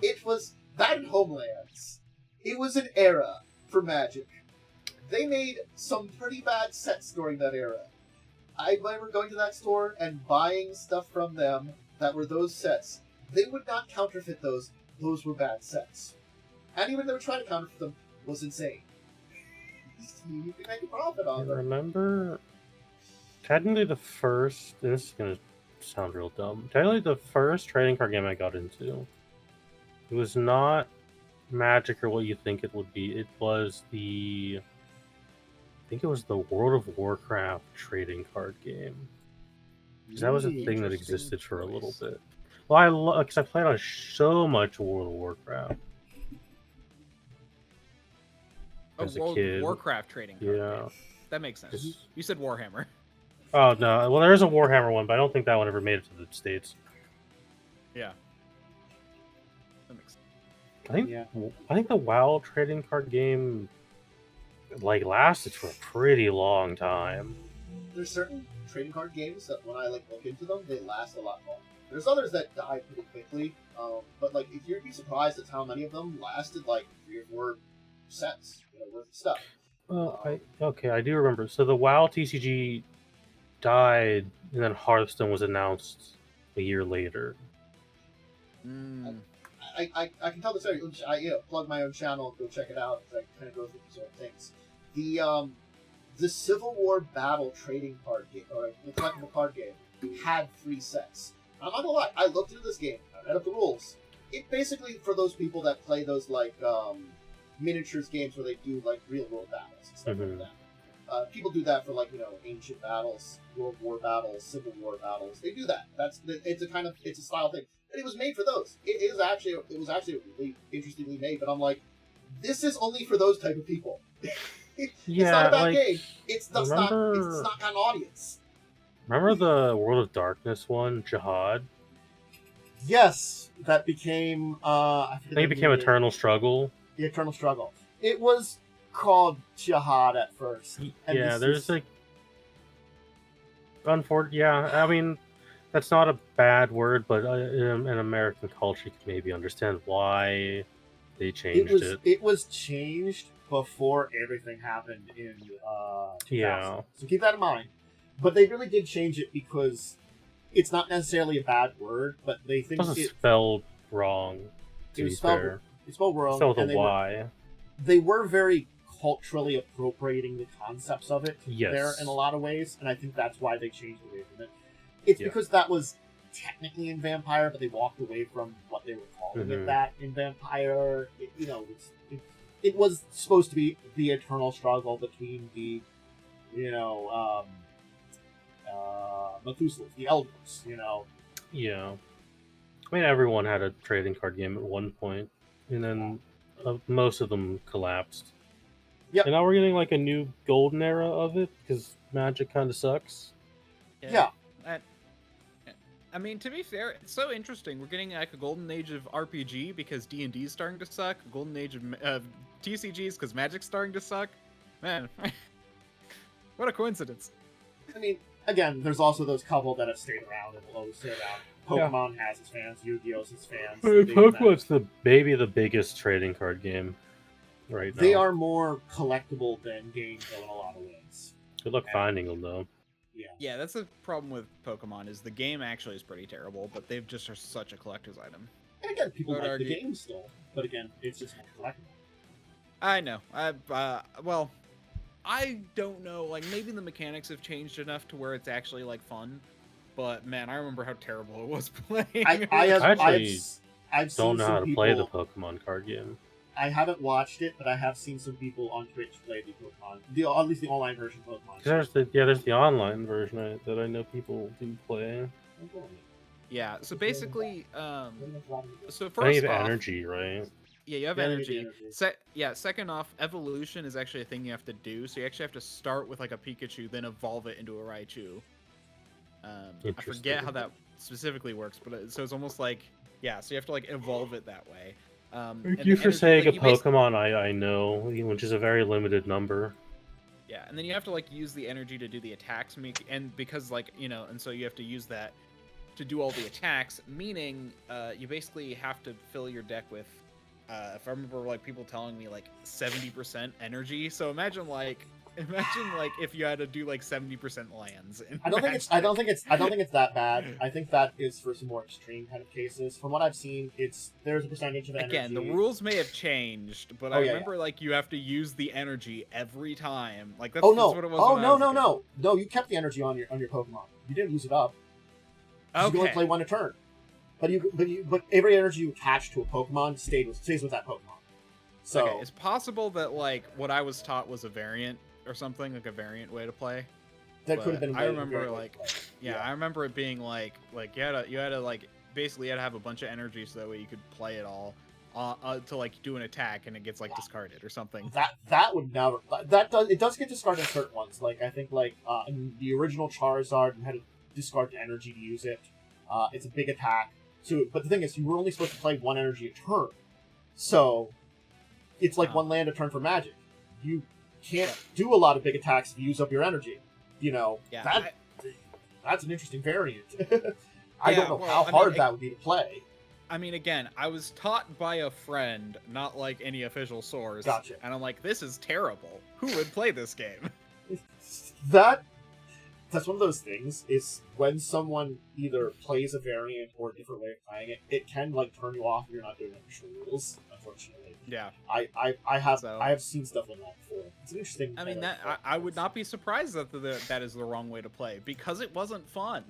It was that in Homelands. It was an era for Magic. They made some pretty bad sets during that era. I remember going to that store and buying stuff from them that were those sets. They would not counterfeit those. Those were bad sets. And even if they were trying to counterfeit them, was insane. You can make a profit on them. Remember, technically the first... This is going to sound real dumb. Technically the first trading card game I got into, it was not Magic or what you think it would be. It was the... I think it was the World of Warcraft trading card game. Because that was a thing that existed for a little bit. Well, because I played on so much World of Warcraft. As a kid. Warcraft trading card game. That makes sense. You said Warhammer. Oh, no. Well, there is a Warhammer one, but I don't think that one ever made it to the States. Yeah. That makes sense. I think the WoW trading card game lasted for a pretty long time. There's certain trading card games that when I look into them, they last a lot longer. There's others that die pretty quickly, but if you'd be surprised at how many of them lasted 3 or 4 sets worth of stuff. Well, I do remember. So the WoW TCG died, and then Hearthstone was announced a year later. I can tell the story. I plug my own channel, go check it out. I kind of go through these sort of things. The Civil War Battle trading card game, or the collectible card game, had 3 sets. I'm not gonna lie, I looked into this game, I read up the rules. It basically, for those people that play those miniatures games where they do real world battles and stuff like that. People do that for ancient battles, World War battles, Civil War battles. They do that. It's a style thing. And it was made for those. It was actually really interestingly made. But I'm like, this is only for those type of people. It's not a bad game. It's not kind of audience. Remember the World of Darkness one, Jihad? Yes, that became. I think it became Eternal Struggle. The Eternal Struggle. It was called Jihad at first. There's unfortunate. Yeah, I mean, that's not a bad word, but in American culture, you can maybe understand why they changed it. It was changed before everything happened in 2000. So keep that in mind. But they really did change it because it's not necessarily a bad word, but they think it was spelled wrong. It's spelled wrong. Spelled with a Y. They were very culturally appropriating the concepts of it there in a lot of ways, and I think that's why they changed away from it. It's because that was technically in Vampire, but they walked away from what they were calling it that in Vampire. It was supposed to be the eternal struggle between the Methuselah, the Elders, Yeah. I mean, everyone had a trading card game at one point, and then most of them collapsed. Yep. And now we're getting like a new golden era of it because Magic kind of sucks. Yeah. I mean, to be fair, it's so interesting. We're getting like a golden age of RPG because D&D is starting to suck. A golden age of TCGs because Magic's starting to suck. Man, what a coincidence. I mean, again, there's also those couple that have stayed around and will always stay around. Pokemon has its fans. Yu-Gi-Oh! Has its fans. Pokemon's the biggest trading card game right now. They are more collectible than games, though, in a lot of ways. Good luck finding them, though. Yeah, that's the problem with Pokemon, is the game actually is pretty terrible, but they've just are such a collector's item. And again, people like the game still, but again, it's just more collectible. I know. Well, I don't know. Like, maybe the mechanics have changed enough to where it's actually, like, fun. But, man, I remember how terrible it was playing. I don't know how to play the Pokemon card game. I haven't watched it, but I have seen some people on Twitch play the Pokemon, at least the online version of Pokemon. There's the online version that I know people do play. Yeah, so basically, so first I have off, energy, right? Yeah, you have energy. Second off, evolution is actually a thing you have to do. So you actually have to start with like a Pikachu, then evolve it into a Raichu. I forget how that specifically works, but so it's almost like, yeah, so you have to like evolve it that way. Thank you for saying a Pokemon I know, which is a very limited number. Yeah, and then you have to like use the energy to do the attacks, and because like, and so you have to use that to do all the attacks, meaning you basically have to fill your deck with, if I remember like people telling me like 70% energy. So imagine if you had to do like 70% lands. I don't think it's that bad. I think that is for some more extreme kind of cases. From what I've seen, there's a percentage of energy. Again, the rules may have changed, but I remember like you have to use the energy every time. Like that's what it was. No, you kept the energy on your Pokemon. You didn't use it up. Okay. You can only play one a turn. But every energy you attach to a Pokemon stays with that Pokemon. So it's possible that like what I was taught was a variant or something, like a variant way to play. That could have been. I remember like, I remember it being like you had to like basically you had to have a bunch of energy so that way you could play it all to like do an attack and it gets like discarded or something. That would never. It does get discarded in certain ones. Like I think like in the original Charizard, you had to discard the energy to use it. It's a big attack. So, but the thing is, you were only supposed to play one energy a turn. So it's like one land a turn for Magic. You can't do a lot of big attacks if you use up your energy. That's an interesting variant. I don't know how hard that would be to play. I mean, again, I was taught by a friend, not like any official source. Gotcha. And I'm like, this is terrible. Who would play this game? That's one of those things, is when someone either plays a variant or a different way of playing it, it can like turn you off if you're not doing official rules, unfortunately. Yeah. I have seen stuff like that before. It's an interesting. I mean, I would not be surprised that that is the wrong way to play, because it wasn't fun.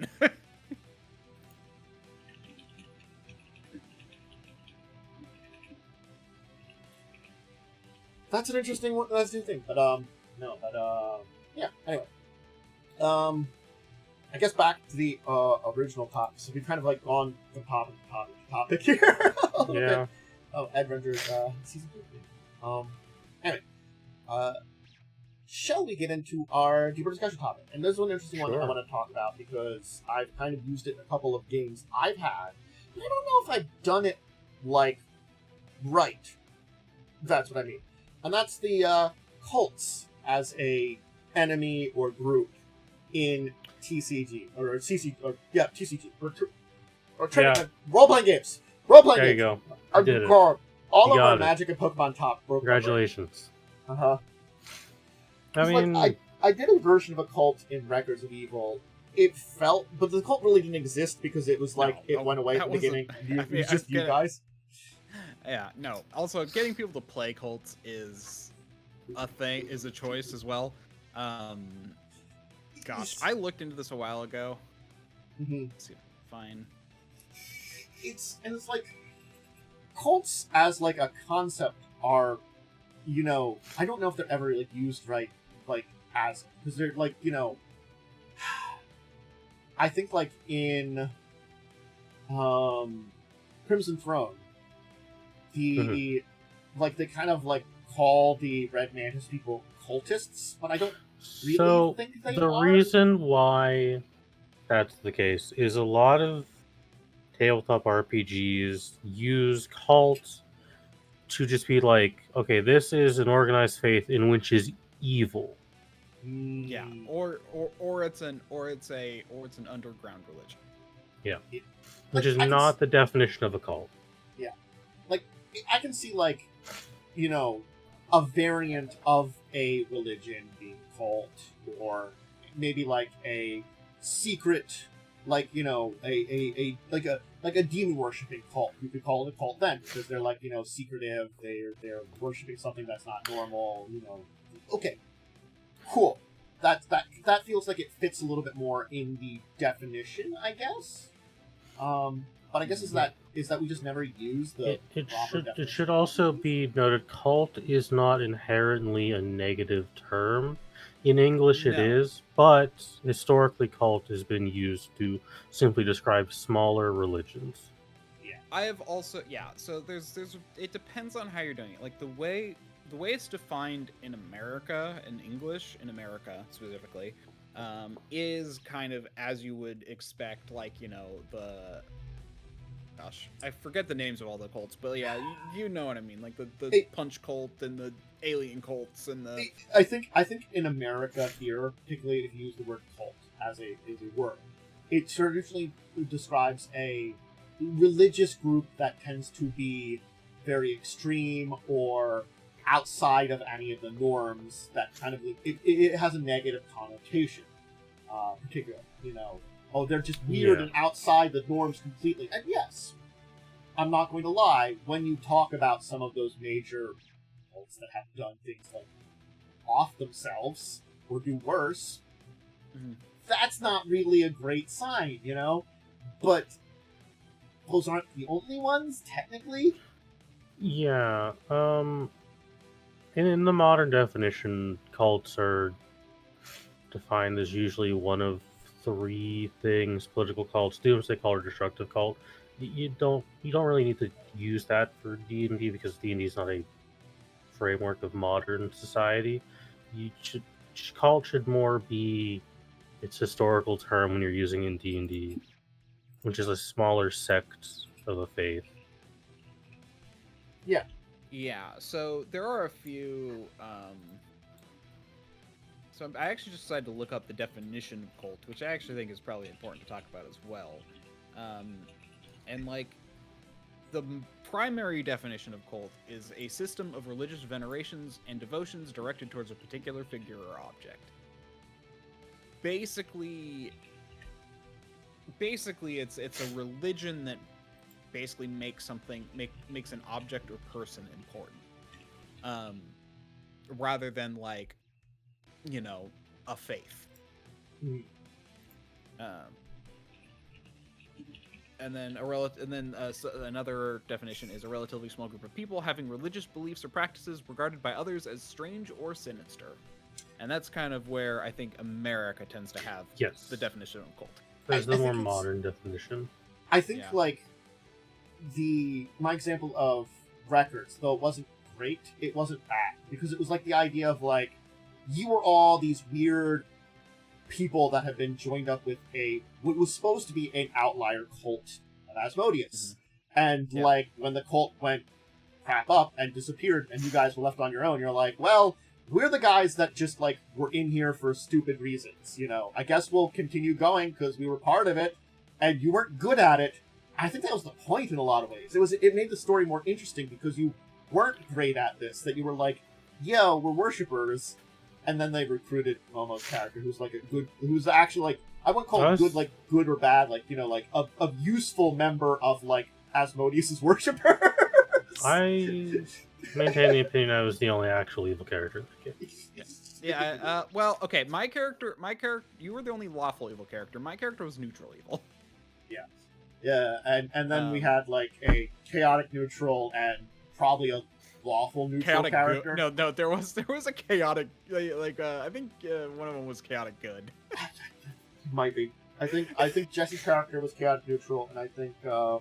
That's an interesting one. That's the thing, yeah. Anyway, I guess back to the original topic. So we've kind of like gone from topic here. Yeah. Oh, Edgerrunner's season 2. Anyway, shall we get into our deeper discussion topic? And this is one interesting one I want to talk about because I've kind of used it in a couple of games I've had. But I don't know if I've done it like right. That's what I mean. And that's the cults as a enemy or group in TCG or CCG or TCG or role-playing games. Role-playing games. There you go. I did it. All of our Magic and Pokemon top. Congratulations. I mean, I did a version of a cult in Records of Evil. It felt, but the cult really didn't exist because it was like it went away at the beginning. It was just you guys. Yeah, no. Also, getting people to play cults is a thing, is a choice as well. Gosh, I looked into this a while ago. Let's see, fine. It's like cults as like a concept are, I don't know if they're ever like used right. Like as, because they're like, you know, I think like in Crimson Throne, the like they kind of like call the Red Mantis people cultists, but I don't really think they the are. reason why that's the case is a lot of tabletop RPGs use cults to just be like, okay, this is an organized faith in which is evil. Yeah, or it's an underground religion. Yeah, It, which like, is not the definition of a cult. Yeah, like I can see like, you know, a variant of a religion being cult, or maybe like a secret, like, you know, a like a demon worshipping cult. You could call it a cult then, because they're like, you know, secretive. They're worshiping something that's not normal. You know, okay, cool. That feels like it fits a little bit more in the definition, I guess. But I guess is that we just never use the proper definition. It should also be noted, cult is not inherently a negative term. In English it No. is, but historically cult has been used to simply describe smaller religions. Yeah. I have also so there's it depends on how you're doing it. Like the way it's defined in America, in English, in America specifically, is kind of as you would expect, like, you know, gosh, I forget the names of all the cults, but yeah, you know what I mean, like the punch cult and the alien cults and the. I think in America here, particularly if you use the word cult as a word, it traditionally describes a religious group that tends to be very extreme or outside of any of the norms. That kind of it has a negative connotation, particularly, you know. Oh, they're just weird and outside the norms completely. And yes, I'm not going to lie, when you talk about some of those major cults that have done things like off themselves or do worse, that's not really a great sign, you know? But those aren't the only ones, technically. Yeah, in the modern definition, cults are defined as usually one of three things: political cults, doomsday cult, or destructive cult. You don't really need to use that for D&D, because D&D is not a framework of modern society. Cult should more be its historical term when you're using in D&D, which is a smaller sect of a faith. Yeah, so there are a few. So I actually just decided to look up the definition of cult, which I actually think is probably important to talk about as well. And like, the primary definition of cult is a system of religious venerations and devotions directed towards a particular figure or object. Basically, it's a religion that basically makes an object or person important, rather than, like, you know, a faith. And then another definition is a relatively small group of people having religious beliefs or practices regarded by others as strange or sinister. And that's kind of where I think America tends to have the definition of cult. There's the more modern definition. I think, like, my example of records, though it wasn't great, it wasn't bad. Because it was like the idea of, like, you were all these weird people that have been joined up with what was supposed to be an outlier cult of Asmodeus. And, like, when the cult went crap up and disappeared and you guys were left on your own, you're like, well, we're the guys that just, like, were in here for stupid reasons, you know. I guess we'll continue going because we were part of it, and you weren't good at it. I think that was the point in a lot of ways. It made the story more interesting because you weren't great at this, that you were like, yo, we're worshippers. And then they recruited Momo's character, who's actually, like, I wouldn't call it good, like, good or bad, like, you know, like, a useful member of, like, Asmodeus' worshippers. I maintain the opinion I was the only actual evil character in the game. Well, okay, my character, you were the only lawful evil character. My character was neutral evil. Yeah, and then we had, like, a chaotic neutral and probably a lawful neutral chaotic character. good. No, there was a chaotic I think one of them was chaotic good. Might be. I think Jesse's character was chaotic neutral, and I think Yeah,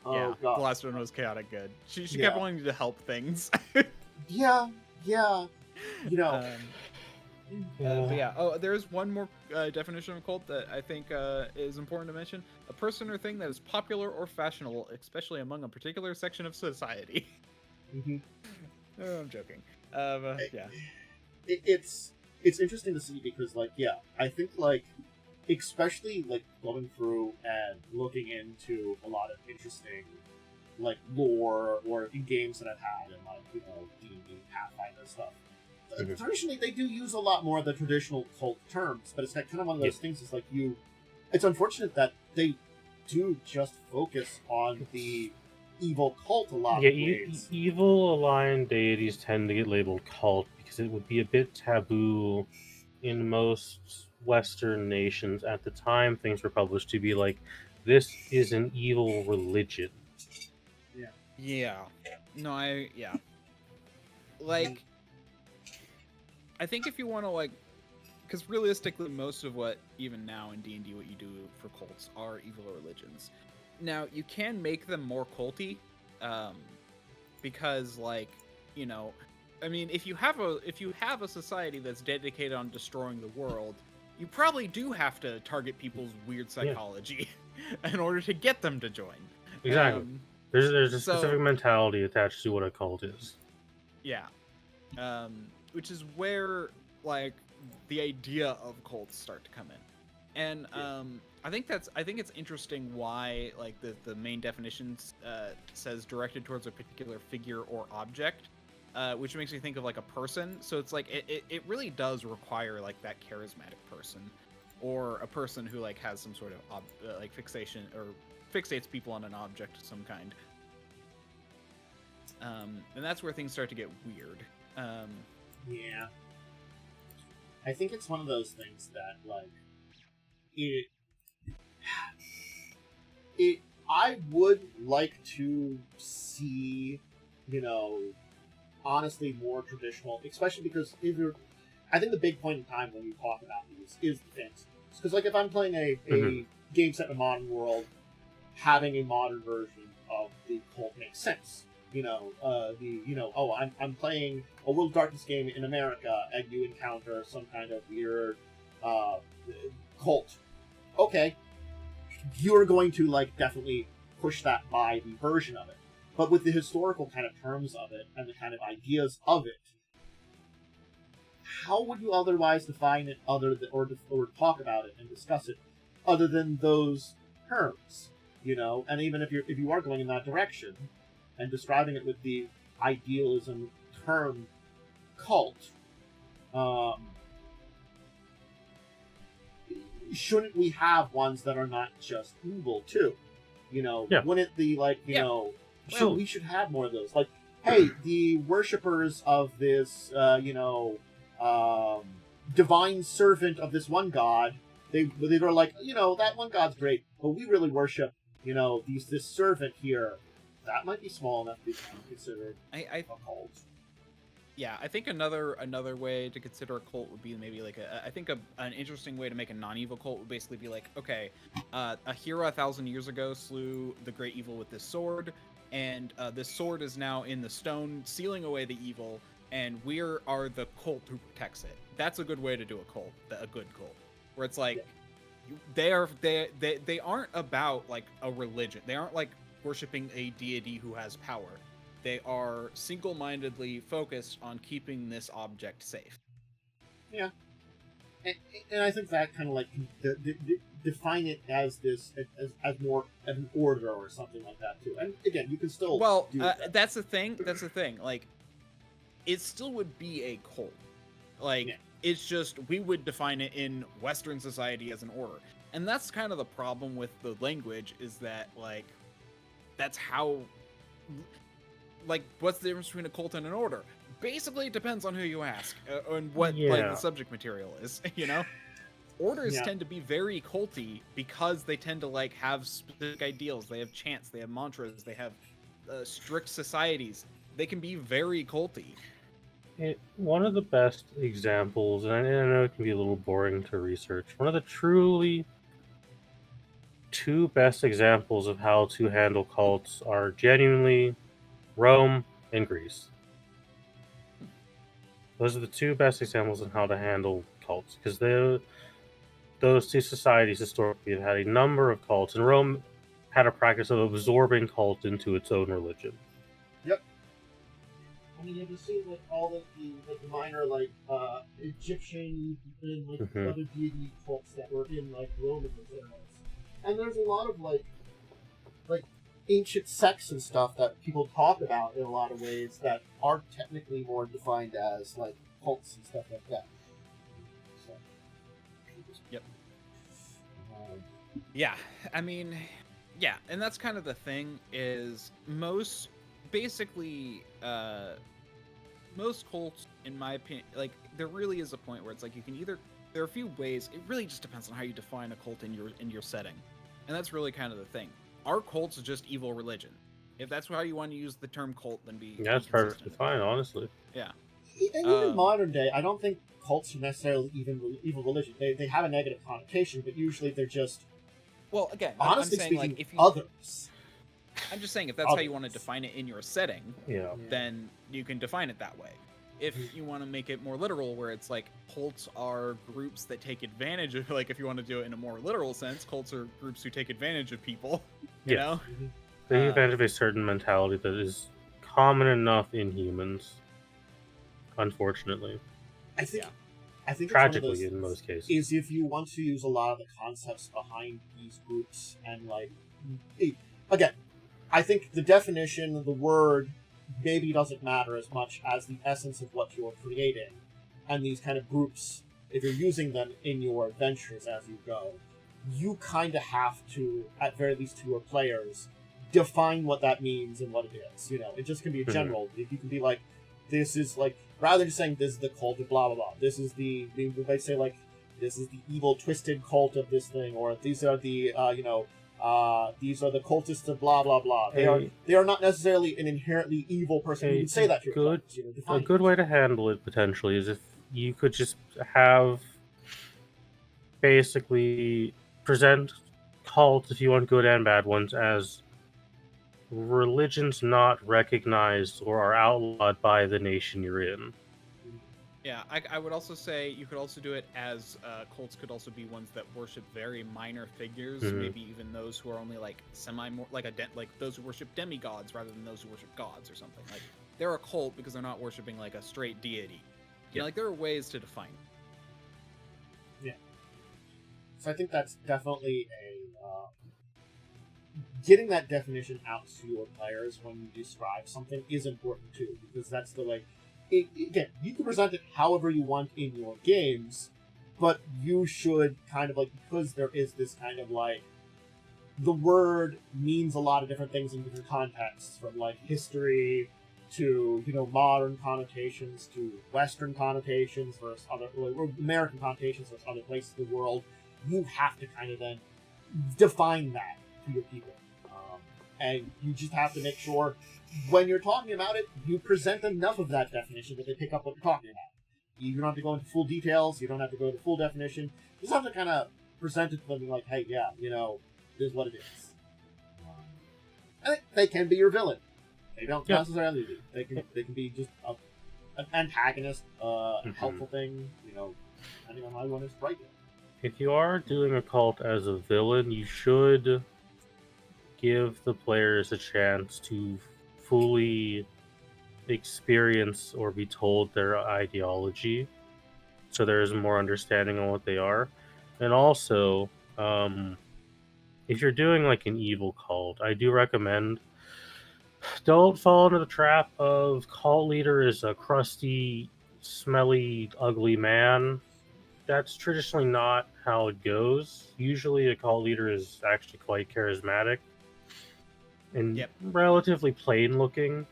God. the last one was chaotic good. She Yeah. kept wanting to help things. Yeah. You know. But yeah, oh, there's one more definition of cult that I think is important to mention: a person or thing that is popular or fashionable, especially among a particular section of society. Mhm. Oh, I'm joking. Yeah. It's interesting to see because, like, yeah, I think, like, especially, like, going through and looking into a lot of interesting, like, lore or in games that I've had and, like, you know, D&D, Pathfinder stuff. Traditionally, they do use a lot more of the traditional cult terms, but it's kind of one of those things. It's like it's unfortunate that they do just focus on the evil cult a lot of ways. Evil aligned deities tend to get labeled cult because it would be a bit taboo in most Western nations at the time things were published to be like, this is an evil religion. Yeah. No, like, I think if you want to, like, because realistically, most of what, even now in D&D, what you do for cults are evil religions. Now, you can make them more culty, because, like, you know, I mean, if you have a society that's dedicated on destroying the world, you probably do have to target people's weird psychology in order to get them to join. Exactly. There's a specific mentality attached to what a cult is. Yeah. Which is where, like, the idea of cults start to come in. And I think it's interesting why, like, the main definition says directed towards a particular figure or object, which makes me think of, like, a person. So it's like it really does require, like, that charismatic person, or a person who, like, has some sort of like fixation or fixates people on an object of some kind. And that's where things start to get weird. Yeah. I think it's one of those things that, like, I would like to see, you know, honestly, more traditional, especially because I think the big point in time when you talk about these is the fantasy. Because, like, if I'm playing a game set in a modern world, having a modern version of the cult makes sense. You know, I'm playing a World of Darkness game in America, and you encounter some kind of weird cult. Okay, you're going to, like, definitely push that by the version of it. But with the historical kind of terms of it and the kind of ideas of it, how would you otherwise define it or talk about it and discuss it other than those terms? You know, and even if you are going in that direction and describing it with the idealism term cult, shouldn't we have ones that are not just evil too? You know, wouldn't the, like, you know, we should have more of those. Like, hey, the worshippers of this, divine servant of this one god, they were like, you know, that one god's great, but we really worship, you know, this servant here. That might be small enough to be considered a cult. Yeah, I think another way to consider a cult would be maybe like an interesting way to make a non-evil cult would basically be like, okay, a hero 1,000 years ago slew the great evil with this sword, and this sword is now in the stone, sealing away the evil, and we are the cult who protects it. That's a good way to do a cult, a good cult, where it's like they aren't about, like, a religion. They aren't, like, worshiping a deity who has power. They are single-mindedly focused on keeping this object safe. Yeah, and I think that kind of, like, define it as this as more of an order or something like that too. And again, you can still do that. That's the thing. Like, it still would be a cult. Like, it's just we would define it in Western society as an order, and that's kind of the problem with the language, is that, like, that's how. Like, what's the difference between a cult and an order? Basically, it depends on who you ask and what like the subject material is. You know, orders tend to be very culty because they tend to, like, have specific ideals. They have chants, they have mantras, they have strict societies, they can be very culty. One of the best examples, and I know it can be a little boring to research, one of the truly two best examples of how to handle cults are genuinely Rome and Greece. Those are the two best examples of how to handle cults, because those two societies historically have had a number of cults, and Rome had a practice of absorbing cult into its own religion. Yep. I mean, you can see like all of the minor Egyptian and other deity cults that were in like Roman eras, and there's a lot of like ancient sects and stuff that people talk about in a lot of ways that are technically more defined as like cults and stuff like that. So, yep. Yeah, I mean, yeah, and that's kind of the thing is most cults, in my opinion, like there really is a point where it's like you can either there are a few ways. It really just depends on how you define a cult in your setting, and that's really kind of the thing. Our cult's just evil religion. If that's how you want to use the term cult, then that's perfectly fine, honestly. Yeah. And even modern day, I don't think cults are necessarily evil religion. They have a negative connotation, but usually they're just again, honestly I'm saying, speaking, like, if you, others. I'm just saying if that's how you want to define it in your setting, then you can define it that way. If you want to make it more literal, where it's like cults are groups that take advantage of, like if you want to do it in a more literal sense, cults are groups who take advantage of people. You know, they take advantage of a certain mentality that is common enough in humans. Unfortunately, I think tragically in most cases is if you want to use a lot of the concepts behind these groups and like again, I think the definition of the word maybe doesn't matter as much as the essence of what you're creating, and these kind of groups, if you're using them in your adventures as you go, you kind of have to, at very least to your players, define what that means and what it is. You know, it just can be a general. You can be like, this is like, rather than just saying this is the cult of blah blah blah. This is they say like this is the evil twisted cult of this thing, or these are the these are the cultists of blah blah blah. They are not necessarily an inherently evil person. You can say that to your players, a good way to handle it potentially is if you could just have basically present cults, if you want good and bad ones, as religions not recognized or are outlawed by the nation you're in. Yeah, I would also say you could also do it as cults could also be ones that worship very minor figures, maybe even those who are only like like those who worship demigods rather than those who worship gods or something. Like they're a cult because they're not worshiping like a straight deity. You know, like there are ways to define it. Yeah. So I think that's definitely getting that definition out to your players when you describe something is important too, because that's the like. Again, you can present it however you want in your games, but you should kind of like, because there is this kind of like, the word means a lot of different things in different contexts, from like history to, modern connotations to Western connotations versus other, or American connotations versus other places in the world. You have to kind of then define that to your people. And you just have to make sure when you're talking about it, you present enough of that definition that they pick up what you're talking about. You don't have to go into full details. You don't have to go into full definition. You just have to kind of present it to them like, hey, yeah, this is what it is. And they can be your villain. They don't necessarily be. They can be just an antagonist, a helpful thing, depending on how you want to write it. If you are doing a cult as a villain, you should give the players a chance to fully experience or be told their ideology, so there is more understanding on what they are. And also, if you're doing like an evil cult, I do recommend don't fall into the trap of cult leader is a crusty, smelly, ugly man. That's traditionally not how it goes. Usually a cult leader is actually quite charismatic and relatively plain looking,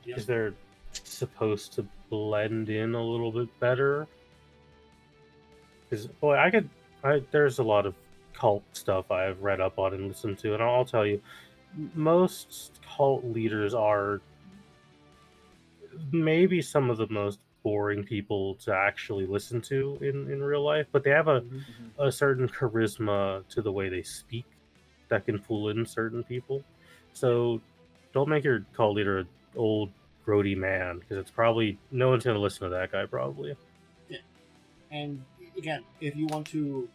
because they're supposed to blend in a little bit better. Because there's a lot of cult stuff I've read up on and listened to, and I'll tell you, most cult leaders are maybe some of the most boring people to actually listen to in real life, but they have Mhm. a certain charisma to the way they speak that can fool in certain people. So don't make your cult leader an old grody man, because it's probably no one's gonna listen to that guy probably. And again, if you want to,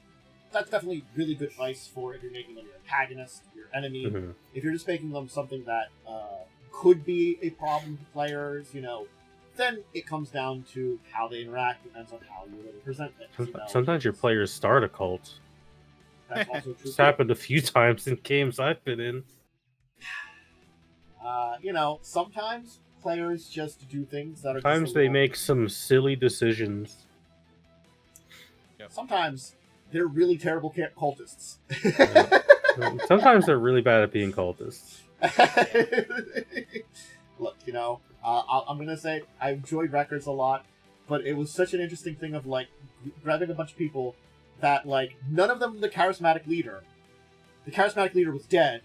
that's definitely really good advice for if you're making them your antagonist, your enemy. Mhm. If you're just making them something that could be a problem to players, then it comes down to how they interact. Depends on how you really present things. Sometimes your players start a cult. That's also true. It's happened a few times in games I've been in. Sometimes players just do things that are. Sometimes they make some silly decisions. Sometimes they're really terrible cultists. Sometimes they're really bad at being cultists. Look, I'm gonna say I enjoyed Records a lot, but it was such an interesting thing of grabbing a bunch of people that none of them the charismatic leader. The charismatic leader was dead.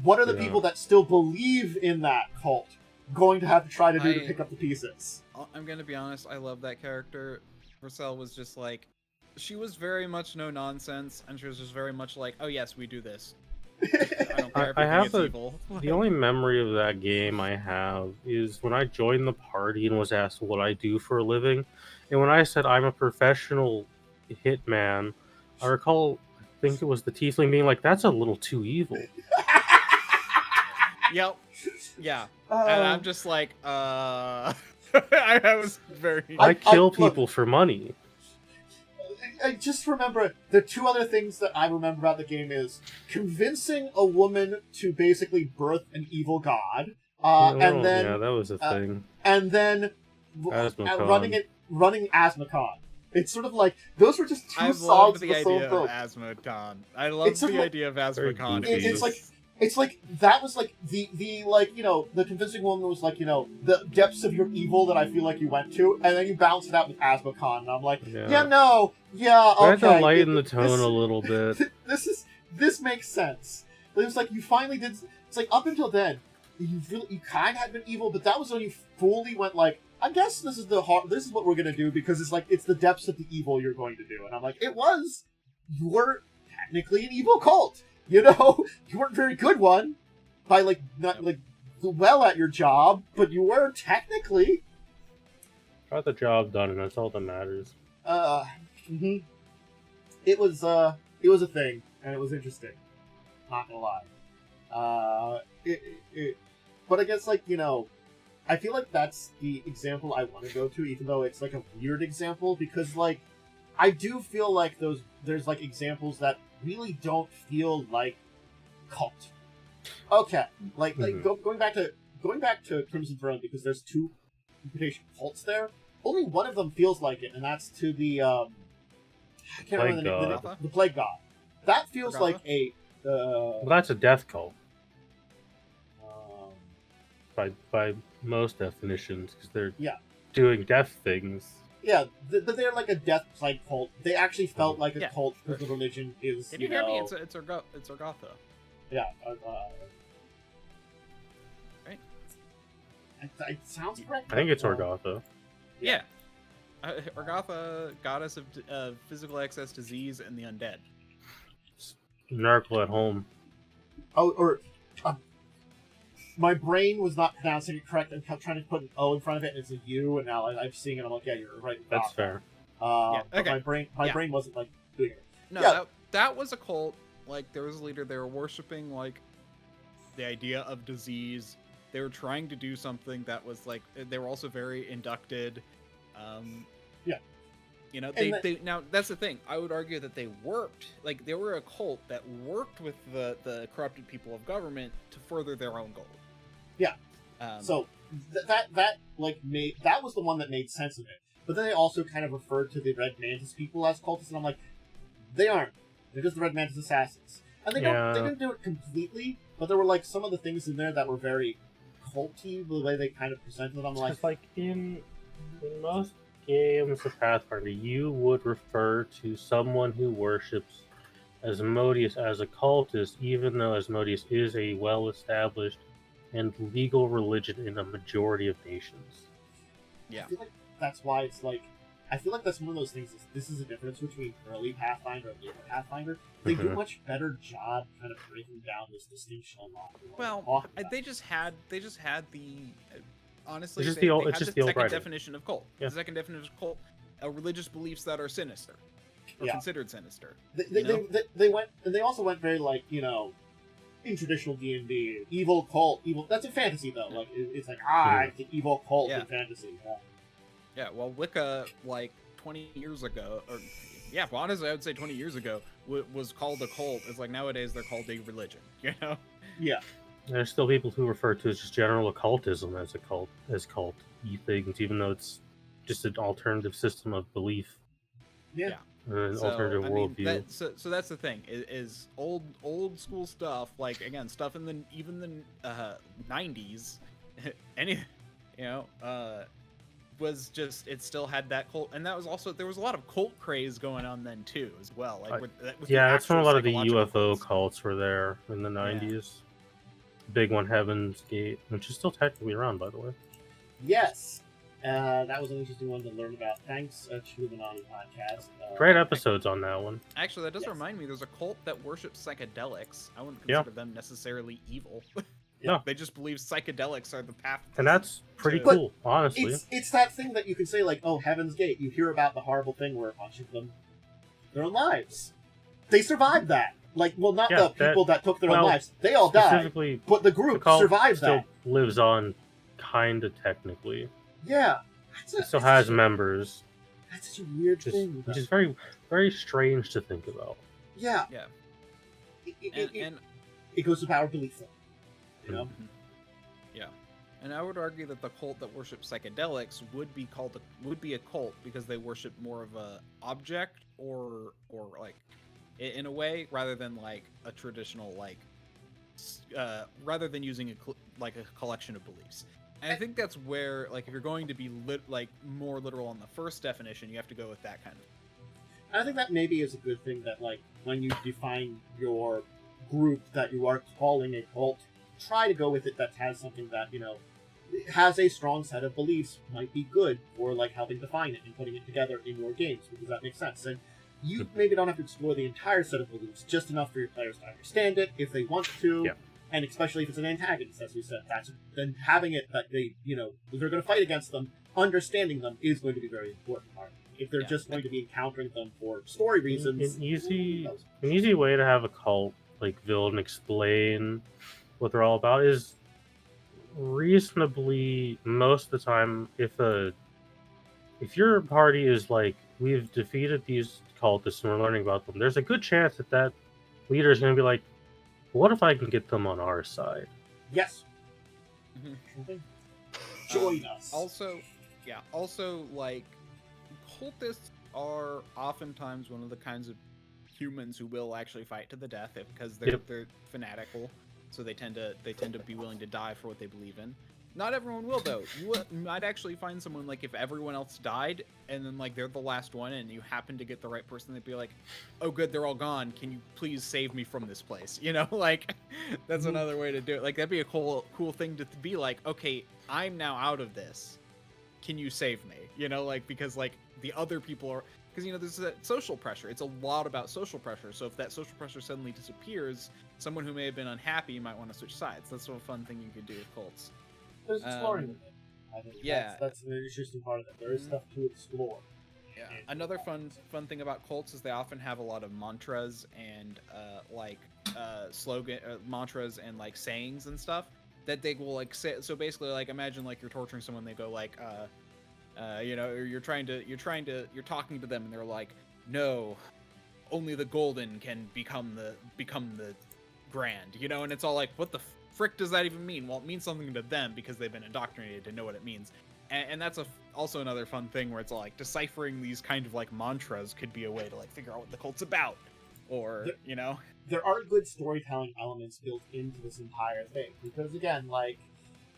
What are the people that still believe in that cult going to have to try to do to pick up the pieces? I'm gonna be honest. I love that character. Marcel was just she was very much no nonsense, and she was just very much oh yes, we do this. I don't care if I have evil. The only memory of that game I have is when I joined the party and was asked what I do for a living, and when I said I'm a professional hitman, I recall, I think it was the tiefling being like, "That's a little too evil." Yep. Yeah. And I'm just I was very. I kill people for money. I just remember the two other things that I remember about the game is convincing a woman to basically birth an evil god, and then that was a thing. And then running Asmodee. It's sort of those were just two songs of the same book. I love the idea of Asmodee. It's that was the convincing woman was the depths of your evil that I feel like you went to, and then you balance it out with Asmodee, and I'm okay. I had to lighten the tone a little bit. This makes sense. But it was you finally did. It's up until then, you kind of had been evil, but that was when you fully went I guess this is this is what we're gonna do, because it's the depths of the evil you're going to do, and I'm it was. You were technically an evil cult. You weren't a very good one by not well at your job, but you were technically. Got the job done, and that's all that matters. Mm-hmm. It was a thing, and it was interesting. Not gonna lie. But I guess I feel that's the example I want to go to, even though it's a weird example, because I do feel there's examples that really don't feel like cult. Okay, going back to Crimson Throne, because there's two reputation cults there. Only one of them feels like it, and that's to the I can't remember the name. The Plague God. That feels like a. Well, that's a death cult. By most definitions, because they're doing death things. Yeah, they're a death plague cult. They actually felt like a cult because the religion is. Can you hear me? It's Orgotha. Yeah. Right. It sounds correct. I think it's Orgotha. Yeah. Orgotha, goddess of physical excess, disease, and the undead. Miracle at home. Oh, or my brain was not pronouncing it correct. I kept trying to put an O in front of it, and it's a U, and now I'm seeing it. I'm yeah, you're right. That's fair. Okay. My brain wasn't doing it. No, that was a cult. There was a leader. They were worshiping the idea of disease. They were trying to do something that was they were also very inducted. Now that's the thing. I would argue that they worked, they were a cult that worked with the corrupted people of government to further their own goal. Yeah. So that was the one that made sense of it. But then they also kind of referred to the Red Mantis people as cultists, and I'm they aren't. They're just the Red Mantis assassins, and they didn't do it completely. But there were some of the things in there that were very culty, the way they kind of presented it. I'm in most games of Pathfinder, you would refer to someone who worships Asmodeus as a cultist, even though Asmodeus is a well-established and legal religion in a majority of nations. Yeah. I feel like that's why it's like, I feel like that's one of those things. This is a difference between early Pathfinder and later Pathfinder. They do a much better job kind of breaking down this distinction a lot. Well, they just had the honestly It's just they, the old- they it's had just the the old second writing. definition of cult. Yeah. The second definition of cult, religious beliefs that are sinister or Yeah. considered sinister. They went, and they also went very like, in traditional D&D, evil cult, evil. That's in fantasy though. Like it's like it's an evil cult in fantasy. Yeah. Yeah, well, Wicca, like 20 years ago, well, honestly, I would say 20 years ago, was called a cult. It's like nowadays they're called a religion, you know? Yeah. There's still people who refer to as just general occultism as cult things, even though it's just an alternative system of belief. Yeah. An alternative worldview. So that's the thing, is old school stuff, like, again, stuff in the 90s, was just, it still had that cult, and that was also, there was a lot of cult craze going on then too as well, like with that's when a lot of the psychological UFO cults were there in the 90s. Big one, Heaven's Gate, which is still technically around, by the way. Yes. That was an interesting one to learn about. Thanks to the Illuminati podcast. Great episodes on that one. Actually, that does remind me, there's a cult that worships psychedelics. I wouldn't consider them necessarily evil. No. They just believe psychedelics are the path. And that's pretty cool, honestly. It's that thing that you can say, like, oh, Heaven's Gate. You hear about the horrible thing where a bunch of them, their own lives. They survived that. Like, well, not the people that took their own lives. They all died. But the group survived that. Still lives on, kind of technically. Yeah. It still has members. That's such a weird thing. Which is very, very strange to think about. Yeah. Yeah. It goes to power belief, though. You know? Yeah. And I would argue that the cult that worships psychedelics would be a cult because they worship more of a object or like, in a way, rather than like a traditional, like, rather than using a collection of beliefs. And I think that's where, like, if you're going to be more literal on the first definition, you have to go with that kind of. I think that maybe is a good thing that, like, when you define your group that you are calling a cult, try to go with it that has something that, has a strong set of beliefs, might be good for, like, helping define it and putting it together in your games, because that makes sense. And you maybe don't have to explore the entire set of beliefs, just enough for your players to understand it if they want to. Yeah. And especially if it's an antagonist, as we said, then having it that they, they're going to fight against them, understanding them is going to be very important part. If they're just going to be encountering them for story reasons, an easy way to have a cult like build and explain what they're all about is reasonably, most of the time, if your party is like, we've defeated these cultists and we're learning about them, there's a good chance that leader is going to be like, what if I can get them on our side? Yes. Join us. Also, like, cultists are oftentimes one of the kinds of humans who will actually fight to the death because they're fanatical, so they tend to be willing to die for what they believe in. Not everyone will, though. You might actually find someone, like, if everyone else died and then, like, they're the last one and you happen to get the right person, they'd be like, oh good, they're all gone, can you please save me from this place? Like, that's another way to do it. Like, that'd be a cool thing to be like, okay, I'm now out of this, can you save me? Like, because, like, the other people are, because, there's a social pressure. It's a lot about social pressure. So if that social pressure suddenly disappears, someone who may have been unhappy might want to switch sides. That's a fun thing you could do with cults. There's exploring with it. I think that's an interesting part of it. There is stuff to explore. Yeah. Another fun thing about cults is they often have a lot of mantras and slogan mantras and like sayings and stuff that they will like say. So basically, like, imagine like you're torturing someone. They go like, you're talking to them and they're like, no, only the golden can become the grand. And it's all like, what the frick does that even mean? Well, it means something to them because they've been indoctrinated to know what it means. And that's also another fun thing where it's like deciphering these kind of like mantras could be a way to like figure out what the cult's about, or there are good storytelling elements built into this entire thing, because again, like,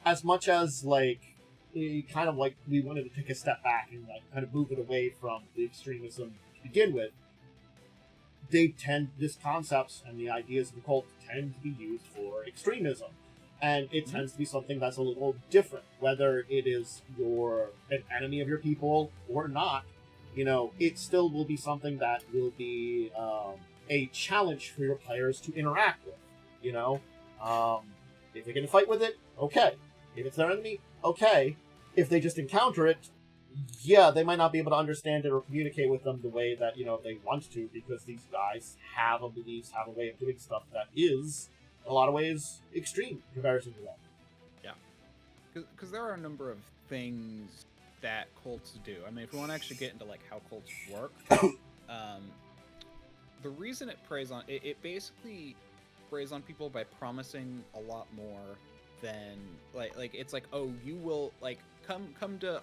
as much as like kind of like we wanted to take a step back and like kind of move it away from the extremism to begin with, This concepts and the ideas of the cult tend to be used for extremism. And it tends to be something that's a little different, whether it is an enemy of your people or not. It still will be something that will be a challenge for your players to interact with. If they get in a fight with it, okay. If it's their enemy, okay. If they just encounter it, yeah, they might not be able to understand it or communicate with them the way that, they want to, because these guys have a way of doing stuff that is, in a lot of ways, extreme in comparison to that. Yeah. Because there are a number of things that cults do. I mean, if we want to actually get into, how cults work, the reason it preys on... It basically preys on people by promising a lot more than... it's like, oh, you will, come to...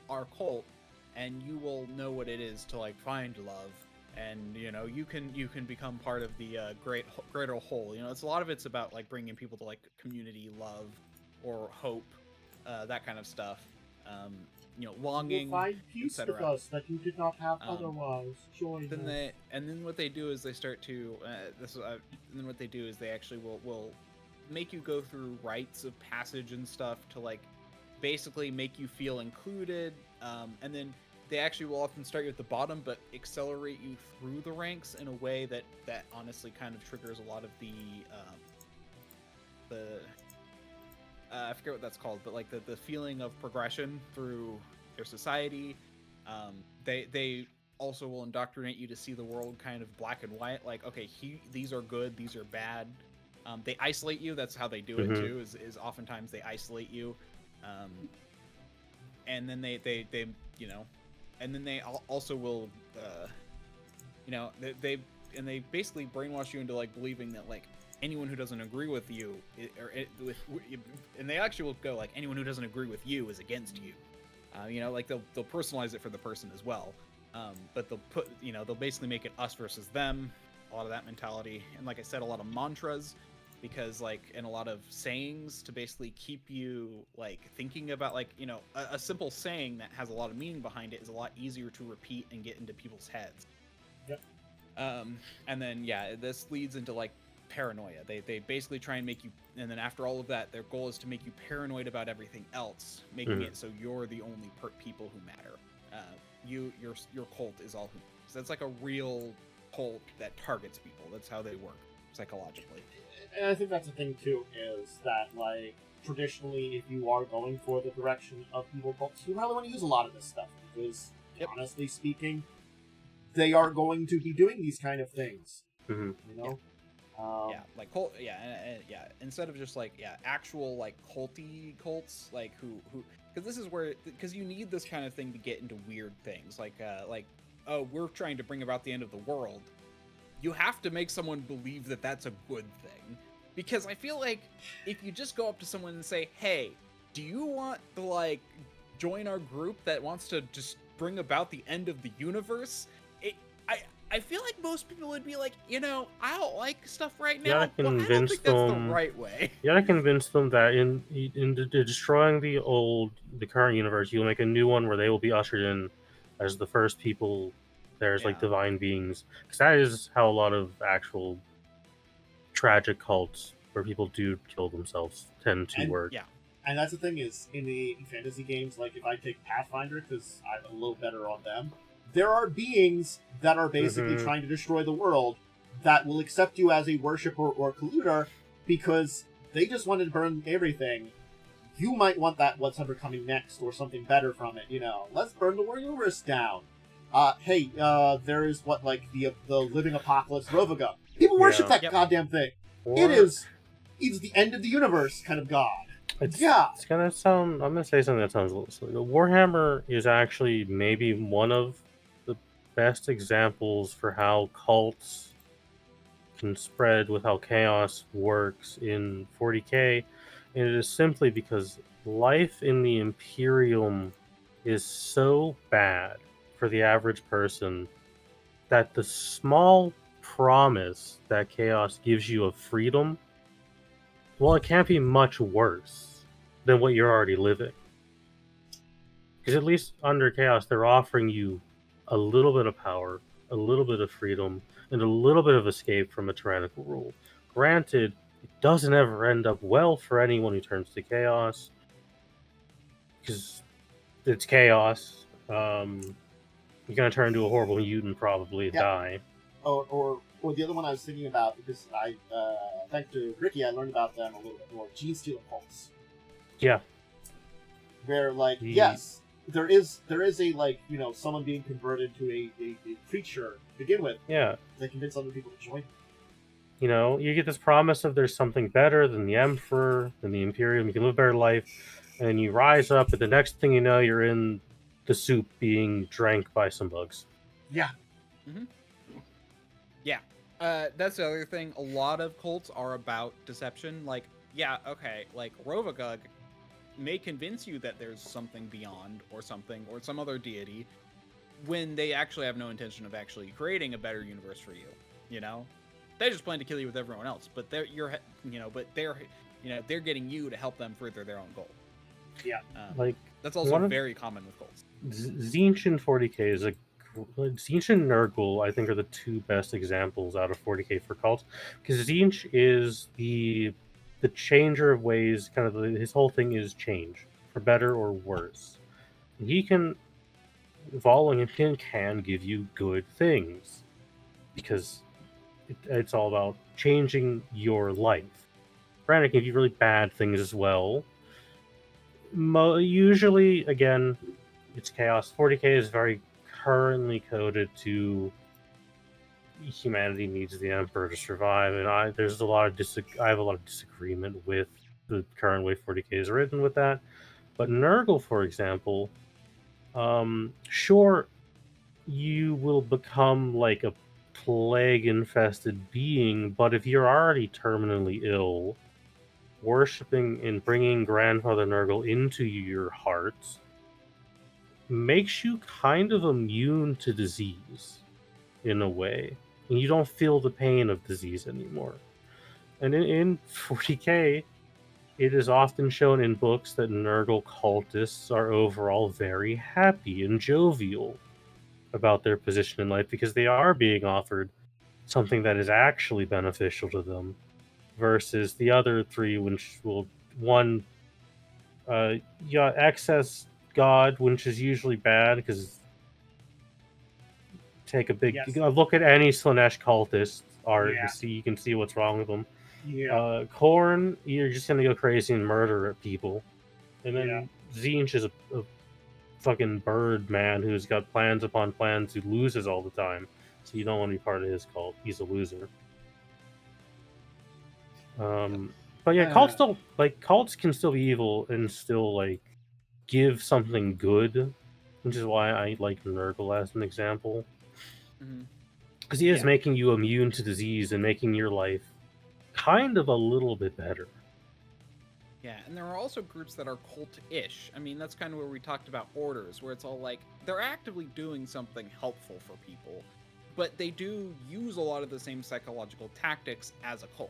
our cult, and you will know what it is to find love, and you can become part of the greater whole. It's a lot of it's about bringing people to community love or hope, that kind of stuff. Longing, you will find peace with us that you did not have otherwise. Join us. Then what they do is they start to and then what they do is they actually will make you go through rites of passage and stuff to basically make you feel included, and then they actually will often start you at the bottom but accelerate you through the ranks in a way that honestly kind of triggers a lot of the I forget what that's called, but the feeling of progression through their society. They also will indoctrinate you to see the world kind of black and white, okay, these are good, these are bad. They isolate you. That's how they do it too, is oftentimes they isolate you. And then they and then they also will they basically brainwash you into personally that anyone who doesn't agree with you and they actually will go anyone who doesn't agree with you is against you. They'll personalize it for the person as well, but they'll basically make it us versus them, a lot of that mentality, and like I said, a lot of mantras, because and a lot of sayings to basically keep you thinking about a simple saying that has a lot of meaning behind it is a lot easier to repeat and get into people's heads. Yep. And then this leads into paranoia. They basically try and make you, and then after all of that, their goal is to make you paranoid about everything else, making it so you're the only people who matter. Your cult is all who. So that's a real cult that targets people. That's how they work psychologically. And I think that's the thing too, is that traditionally, if you are going for the direction of evil cults, you probably want to use a lot of this stuff, because honestly speaking, they are going to be doing these kind of things. Cult, instead of just actual culty cults, who because this is where, because you need this kind of thing to get into weird things, oh, we're trying to bring about the end of the world. You have to make someone believe that that's a good thing, because I feel if you just go up to someone and say, hey, do you want to join our group that wants to just bring about the end of the universe, I feel most people would be I don't like stuff right now. I don't think that's the right way. You gotta convince them that in destroying the current universe, you'll make a new one where they will be ushered in as the first people. There's divine beings, because that is how a lot of actual tragic cults where people do kill themselves tend to work. Yeah. And that's the thing is, in the fantasy games, if I take Pathfinder, because I'm a little better on them, there are beings that are basically trying to destroy the world that will accept you as a worshiper or colluder because they just wanted to burn everything. You might want what's ever coming next or something better from it, Let's burn the universe down. There is the living apocalypse Rovaga. People worship that goddamn thing. It's the end of the universe kind of god. It's gonna sound. I'm gonna say something that sounds a little silly. Warhammer is actually maybe one of the best examples for how cults can spread with how chaos works in 40k, and it is simply because life in the Imperium is so bad for the average person that the small promise that chaos gives you of freedom, well, it can't be much worse than what you're already living. Because at least under chaos, they're offering you a little bit of power, a little bit of freedom, and a little bit of escape from a tyrannical rule. Granted, it doesn't ever end up well for anyone who turns to chaos, because it's chaos. You're gonna turn into a horrible mutant, probably die. Or the other one I was thinking about, because I thanks to Ricky, I learned about them a little bit more. Gene stealing cults. Yeah. Where yes, there is a someone being converted to a creature to begin with. Yeah. They convince other people to join. You get this promise of there's something better than the Emperor, than the Imperium. You can live a better life, and you rise up, but the next thing you know, you're in the soup being drank by some bugs. Yeah. Mm-hmm. Yeah. That's the other thing. A lot of cults are about deception. Like Rovagug may convince you that there's something beyond or something or some other deity when they actually have no intention of actually creating a better universe for you. They just plan to kill you with everyone else, but they're getting you to help them further their own goal. Yeah. That's also very common with cults. Tzeentch and 40k is Tzeentch and Nurgle, I think, are the two best examples out of 40k for cults, because Tzeentch is the changer of ways. Kind of his whole thing is change for better or worse. He can following him can give you good things because it's all about changing your life. Granted, can give you really bad things as well. Usually, again, it's chaos. 40k is very currently coded to humanity needs the Emperor to survive, and I have a lot of disagreement with the current way 40k is written with that. But Nurgle, for example, sure, you will become like a plague-infested being, but if you're already terminally ill, worshipping and bringing Grandfather Nurgle into your heart makes you kind of immune to disease in a way, and you don't feel the pain of disease anymore. And in 40k, it is often shown in books that Nurgle cultists are overall very happy and jovial about their position in life because they are being offered something that is actually beneficial to them, versus the other three, which will excess god, which is usually bad because take a big look at any Slaanesh cultist art and you can see what's wrong with them. Khorne, you're just gonna go crazy and murder people, and then Tzeentch is a fucking bird man who's got plans upon plans, who loses all the time, so you don't want to be part of his cult. He's a loser. But yeah, cults can still be evil and still give something good, which is why I like Nurgle as an example, because he is making you immune to disease and making your life kind of a little bit better. Yeah, and there are also groups that are cult-ish. I mean, that's kind of where we talked about orders, where it's all like, they're actively doing something helpful for people, but they do use a lot of the same psychological tactics as a cult.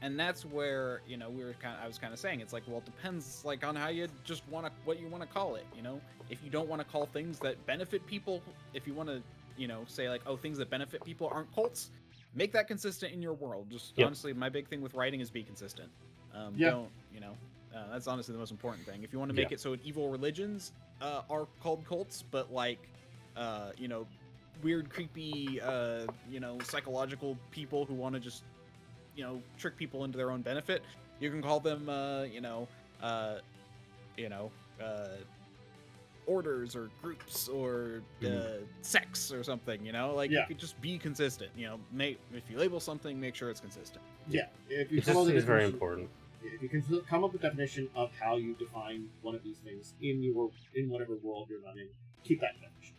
And that's where, I was kind of saying, it's like, well, it depends, on how you just what you want to call it, If you don't want to call things that benefit people, if you want to, say things that benefit people aren't cults, make that consistent in your world. Honestly, my big thing with writing is be consistent. Don't, that's honestly the most important thing. If you want to make it so evil religions are called cults, but weird, creepy, psychological people who want to just, trick people into their own benefit, you can call them, orders or groups or sects or something, you could just be consistent, if you label something, make sure it's consistent. Yeah, it's very important. If you can come up with a definition of how you define one of these things in whatever world you're running, keep that definition.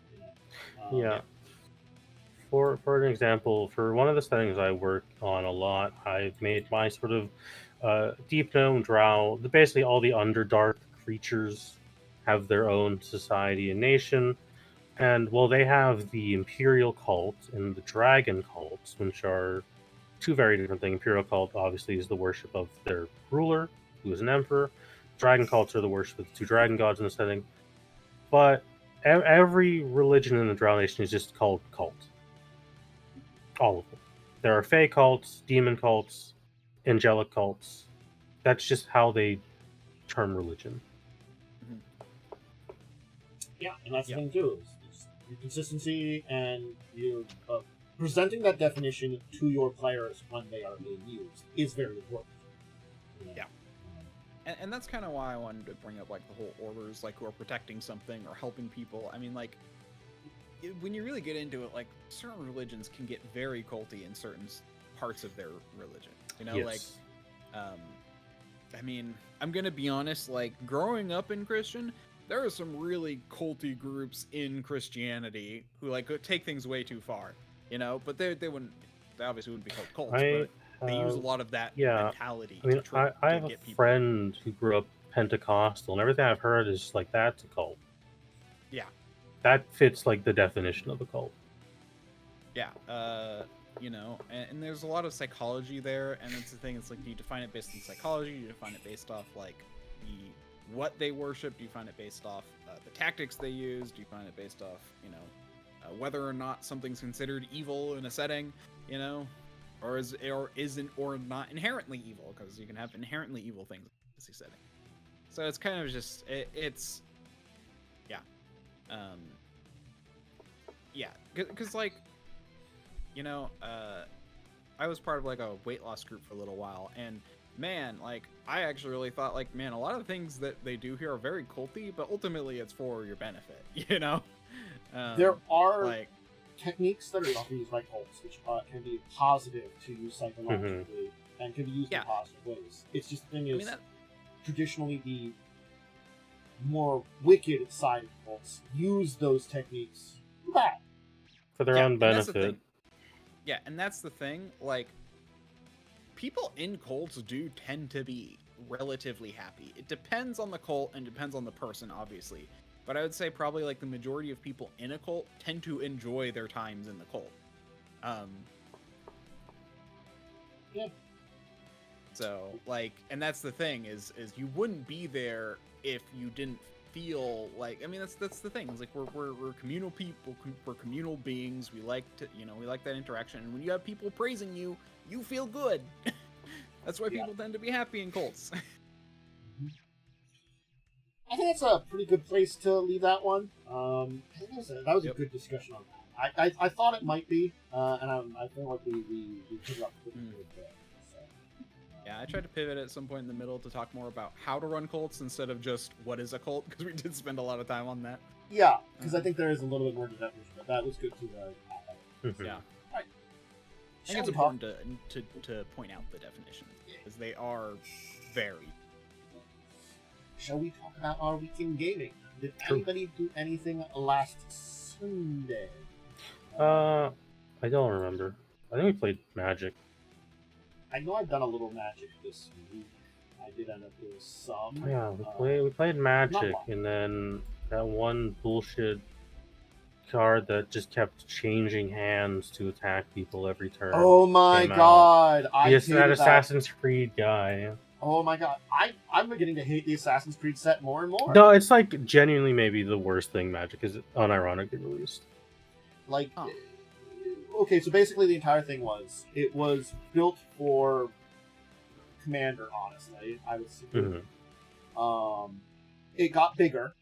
For an example, for one of the settings I work on a lot, I've made my sort of Deep Gnome Drow. Basically, all the Underdark creatures have their own society and nation, and they have the Imperial cult and the Dragon cult, which are two very different things. Imperial cult obviously is the worship of their ruler, who is an emperor. Dragon cults are the worship of the two dragon gods in the setting. But every religion in the Drow Nation is just called cult. All of them. There are Fey cults, demon cults, angelic cults. That's just how they term religion. Yeah, and that's the thing too. Is your consistency and your presenting that definition to your players when they are being used is very important. Yeah. And that's kind of why I wanted to bring up like the whole orders, like who are protecting something or helping people. I mean, like when you really get into it, like certain religions can get very culty in certain parts of their religion. You know, like, I mean, I'm gonna be honest. Like growing up in Christian, there are some really culty groups in Christianity who like take things way too far. You know, but they obviously wouldn't be called cults, but they use a lot of that mentality. I mean, to I have get a people. friend who grew up Pentecostal, and everything I've heard is like that's a cult. Yeah. That fits like the definition of a cult. Yeah. You know, and there's a lot of psychology there, and it's the thing. It's like, do you define it based on psychology? Do you define it based off like what they worship? Do you find it based off the tactics they use? Do you find it based off, you know, whether or not something's considered evil in a setting, you know, or isn't or not inherently evil, because you can have inherently evil things in a setting. So it's kind of just it's yeah, because like, you know, I was part of like a weight loss group for a little while, and man, like I actually really thought like, man, a lot of the things that they do here are very culty, but ultimately it's for your benefit, you know. There are techniques that are often used by cults, which can be positive to use psychologically and can be used in positive ways. It's just the thing is, traditionally the more wicked side of cults use those techniques for their own benefit. Yeah, and that's the thing. Like, people in cults do tend to be relatively happy. It depends on the cult and depends on the person, obviously. But I would say probably like the majority of people in a cult tend to enjoy their times in the cult. So like, and that's the thing is you wouldn't be there if you didn't feel like. I mean, that's the thing. It's like we're communal people. We're communal beings. We like to, you know, we like that interaction. And when you have people praising you, you feel good. That's why people tend to be happy in cults. I think that's a pretty good place to leave that one. I think that was a good discussion on that. I thought it might be, and I feel like we put it up pretty good there. So, yeah, I tried to pivot at some point in the middle to talk more about how to run cults instead of just what is a cult, because we did spend a lot of time on that. Yeah, because I think there is a little bit more to definition, but that was good to yeah. All right. I think it's important to point out the definitions, because they are varied. Shall we talk about our week in gaming? Did anybody do anything last Sunday? I don't remember. I think we played Magic. I know I've done a little Magic this week. I did end up doing some. Yeah, we played Magic, and then that one bullshit card that just kept changing hands to attack people every turn. Oh my god! That Assassin's Creed guy. Oh my god, I'm beginning to hate the Assassin's Creed set more and more. No, it's like genuinely maybe the worst thing Magic is unironically released. Like, okay, so basically the entire thing was built for Commander. Honestly, I would say. It got bigger.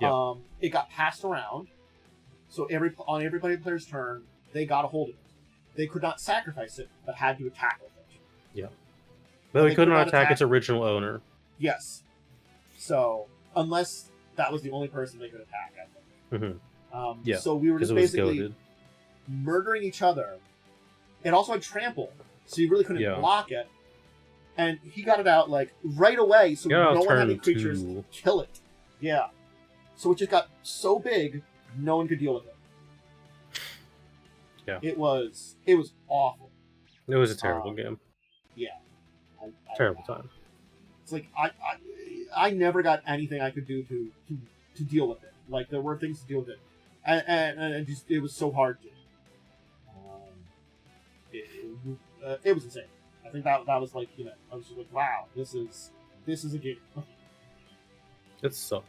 Yep. It got passed around. So on everybody player's turn, they got a hold of it. They could not sacrifice it, but had to attack with it. Yeah. But they could not attack its original owner. Yes. So, unless that was the only person they could attack, I think. Yeah. So we were just basically murdering each other. It also had trample, so you really couldn't block it. And he got it out like right away, so no one had any creatures kill it. Yeah. So it just got so big, no one could deal with it. Yeah. It was awful. It was a terrible game. Yeah. Terrible time. It's like I never got anything I could do to deal with it. Like there were things to deal with it, and just it was so hard to. It was insane. I think that was like, you know, I was just like, wow, this is a game. It sucked.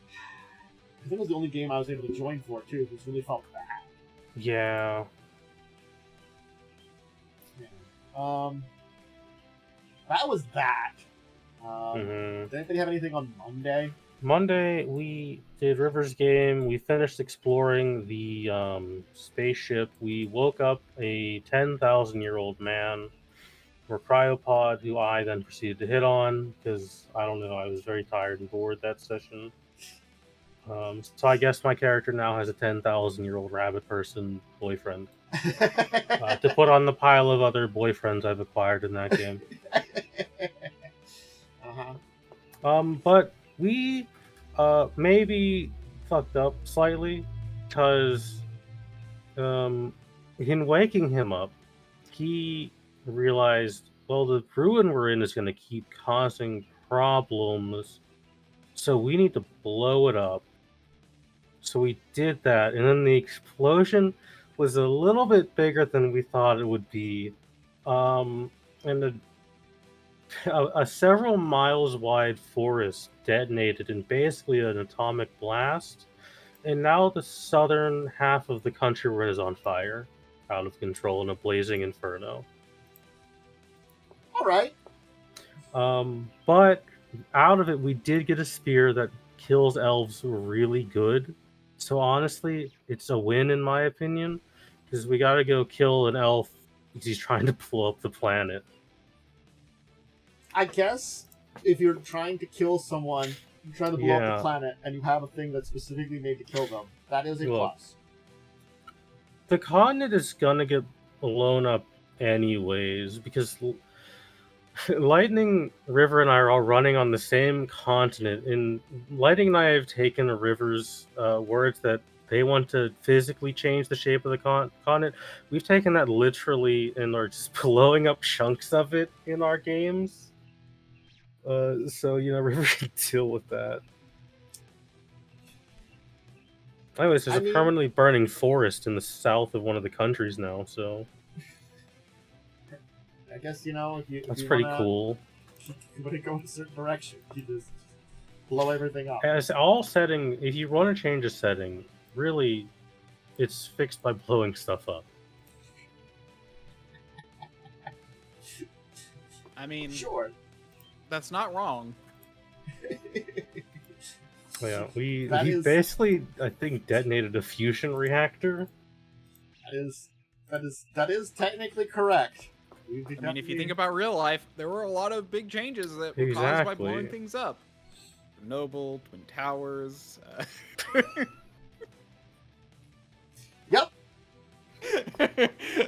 I think it was the only game I was able to join for too, which really felt bad. Yeah. That was that. Mhm. Did anybody have anything on Monday? Monday, we did River's game. We finished exploring the spaceship. We woke up a 10,000-year-old man, or cryopod, who I then proceeded to hit on because I don't know, I was very tired and bored that session. So I guess my character now has a 10,000-year-old rabbit person boyfriend to put on the pile of other boyfriends I've acquired in that game. But we maybe fucked up slightly because in waking him up, he realized, well, the ruin we're in is going to keep causing problems, so we need to blow it up. So we did that, and then the explosion was a little bit bigger than we thought it would be. And a several miles wide forest detonated in basically an atomic blast, and now the southern half of the country is on fire, out of control in a blazing inferno. All right. But out of it, we did get a spear that kills elves really good. So honestly, it's a win in my opinion, because we gotta go kill an elf because he's trying to blow up the planet. I guess if you're trying to kill someone, you're trying to blow up the planet, and you have a thing that's specifically made to kill them, that is a plus. The continent is gonna get blown up anyways, because Lightning, River, and I are all running on the same continent, and Lightning and I have taken River's words that they want to physically change the shape of the continent. We've taken that literally and are just blowing up chunks of it in our games. So, River can deal with that. Anyways, there's a permanently burning forest in the south of one of the countries now, so... I guess, if you That's if you pretty wanna, cool. If you want to go in a certain direction, you just blow everything up. As all setting, if you want to change a setting, really, it's fixed by blowing stuff up. I mean, sure. That's not wrong. Yeah, we basically, I think, detonated a fusion reactor. That is technically correct. I mean, if you think about real life, there were a lot of big changes that were caused by blowing things up. Noble, Twin Towers. Yep.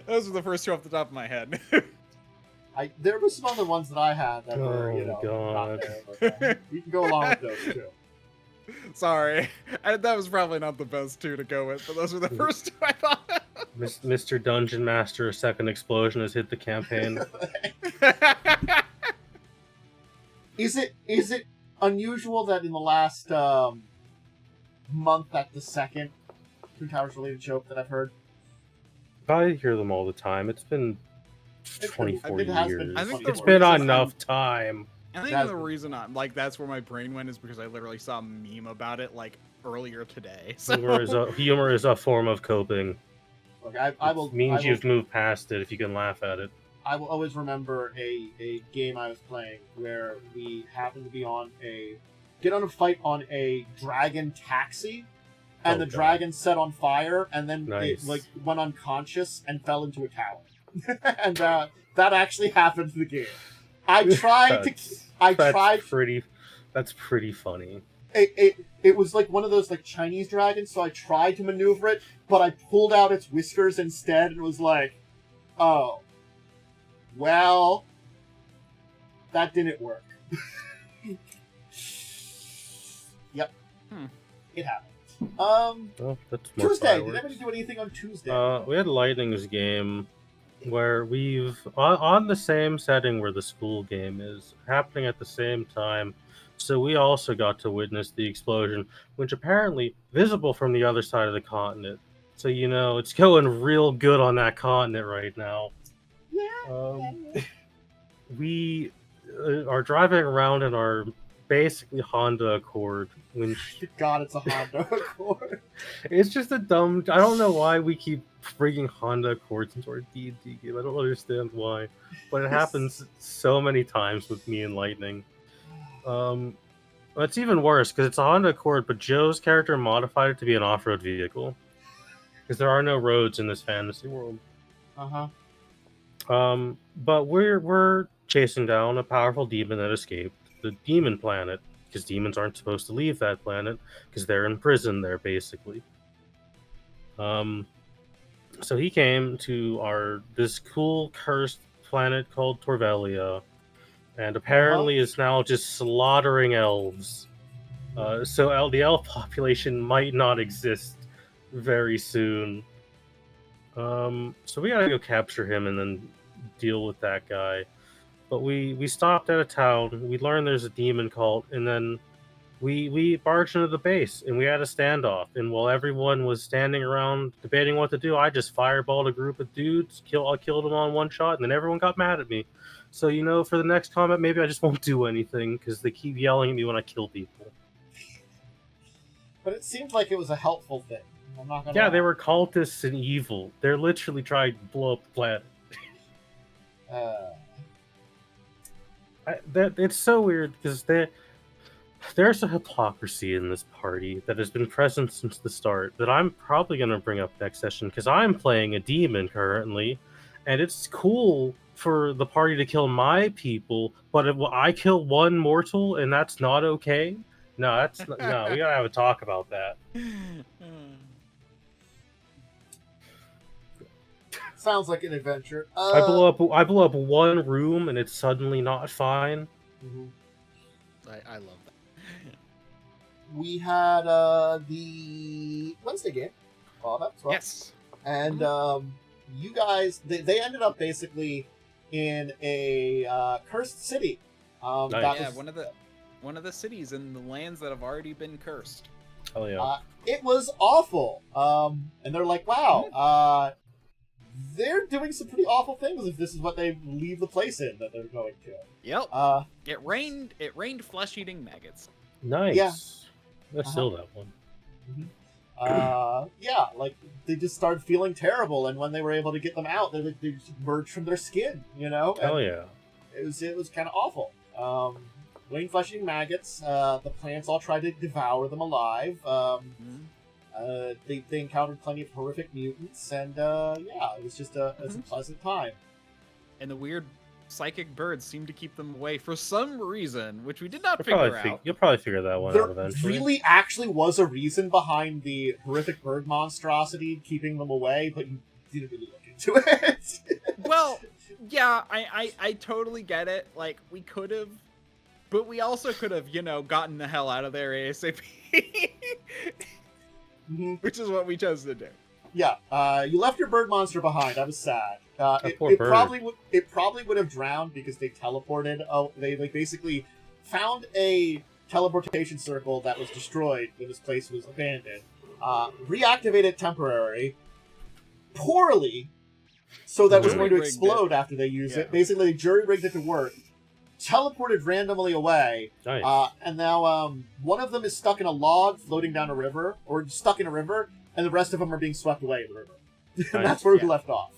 Those are the first two off the top of my head. There were some other ones that I had that were, God. not there. But, you can go along with those too. Sorry, that was probably not the best two to go with, but those were the first two I thought. Mr. Dungeon Master, a second explosion has hit the campaign. Is it unusual that in the last month that the second Twin Towers related joke that I've heard? I hear them all the time. It's been 24 years. It's been enough time. I think the reason I'm that's where my brain went is because I literally saw a meme about it earlier today. So. Humor is a form of coping. Look, I will. Means you've moved past it if you can laugh at it. I will always remember a game I was playing where we happened to be get on a fight on a dragon taxi, and the dragon set on fire, and then it went unconscious and fell into a tower. And that actually happened in the game. That's pretty funny. It was one of those Chinese dragons, so I tried to maneuver it, but I pulled out its whiskers instead, and was oh, well, that didn't work. Yep, it happened. Well, that's Tuesday. Did anybody do anything on Tuesday? We had Lightning's game, where we've on the same setting where the school game is happening at the same time. So we also got to witness the explosion, which apparently visible from the other side of the continent. So it's going real good on that continent right now. Yeah. We are driving around in our basically Honda Accord. God, it's a Honda Accord. It's just a dumb. I don't know why we keep bringing Honda Accords into our D&D game. I don't understand why, but it happens so many times with me and Lightning. It's even worse because it's a Honda Accord, but Joe's character modified it to be an off-road vehicle because there are no roads in this fantasy world. But we're chasing down a powerful demon that escaped the demon planet because demons aren't supposed to leave that planet because they're in prison there basically. So he came to this cool cursed planet called Torvelia, and apparently is now just slaughtering elves. So the elf population might not exist very soon. So we gotta go capture him and then deal with that guy. But we stopped at a town. We learned there's a demon cult, and then we barged into the base and we had a standoff. And while everyone was standing around debating what to do, I just fireballed a group of dudes. I killed them on one shot, and then everyone got mad at me. So for the next combat, maybe I just won't do anything because they keep yelling at me when I kill people. But it seemed like it was a helpful thing. I'm not gonna lie. They were cultists and evil. They're literally trying to blow up the planet. It's so weird because there's a hypocrisy in this party that has been present since the start that I'm probably going to bring up next session because I'm playing a demon currently, and it's cool for the party to kill my people, but if I kill one mortal and that's not okay. No, we gotta have a talk about that. Sounds like an adventure. I blow up one room and it's suddenly not fine. Mm-hmm. I love that. We had the Wednesday game. Yes. And you guys, they ended up basically in a cursed city. Nice. One of the cities in the lands that have already been cursed. Oh yeah. It was awful. And they're like, wow, they're doing some pretty awful things if this is what they leave the place in that they're going to. Yep. It rained flesh-eating maggots. Nice. Yeah. Let's steal that one. Mm-hmm. Like they just started feeling terrible, and when they were able to get them out, they just emerged from their skin, Hell yeah. It was kind of awful. Rain flesh-eating maggots. The plants all tried to devour them alive. They encountered plenty of horrific mutants, and it was just a pleasant time. And the weird psychic birds seemed to keep them away for some reason, which we did not figure out. You'll probably figure that one out eventually. There really actually was a reason behind the horrific bird monstrosity keeping them away, but you didn't really look into it. Well, yeah, I totally get it. Like, we could have, but we also could have, gotten the hell out of there ASAP. Which is what we chose to do. Yeah, you left your bird monster behind. I was sad. It probably would have drowned because they teleported. They basically found a teleportation circle that was destroyed when this place was abandoned. Reactivated temporarily, poorly, so that it was going to explode after they used it. Basically, they jury-rigged it to work. Teleported randomly away. Nice. And now one of them is stuck in a log floating down a river, or stuck in a river, and the rest of them are being swept away in the river. And that's where we left off.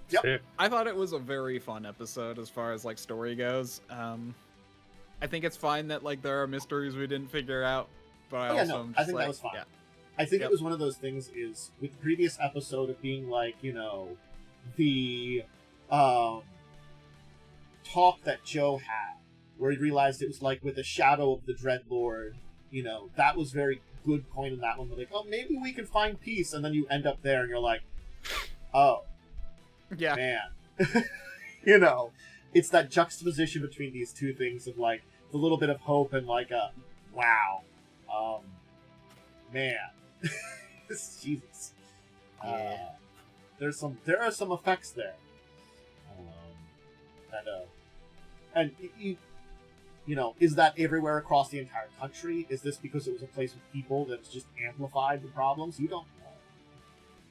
Yep. I thought it was a very fun episode as far as like story goes. I think it's fine that like there are mysteries we didn't figure out, but I think that was fine. Yeah. I think it was one of those things is with the previous episode of being like, the talk that Joe had, where he realized it was like with the shadow of the Dreadlord, that was very good point in that one. We're like, oh, maybe we can find peace, and then you end up there and you're like, oh, yeah, man. It's that juxtaposition between these two things of like the little bit of hope and like a wow, man. Jesus. There are some effects there. And is that everywhere across the entire country? Is this because it was a place with people that's just amplified the problems? You don't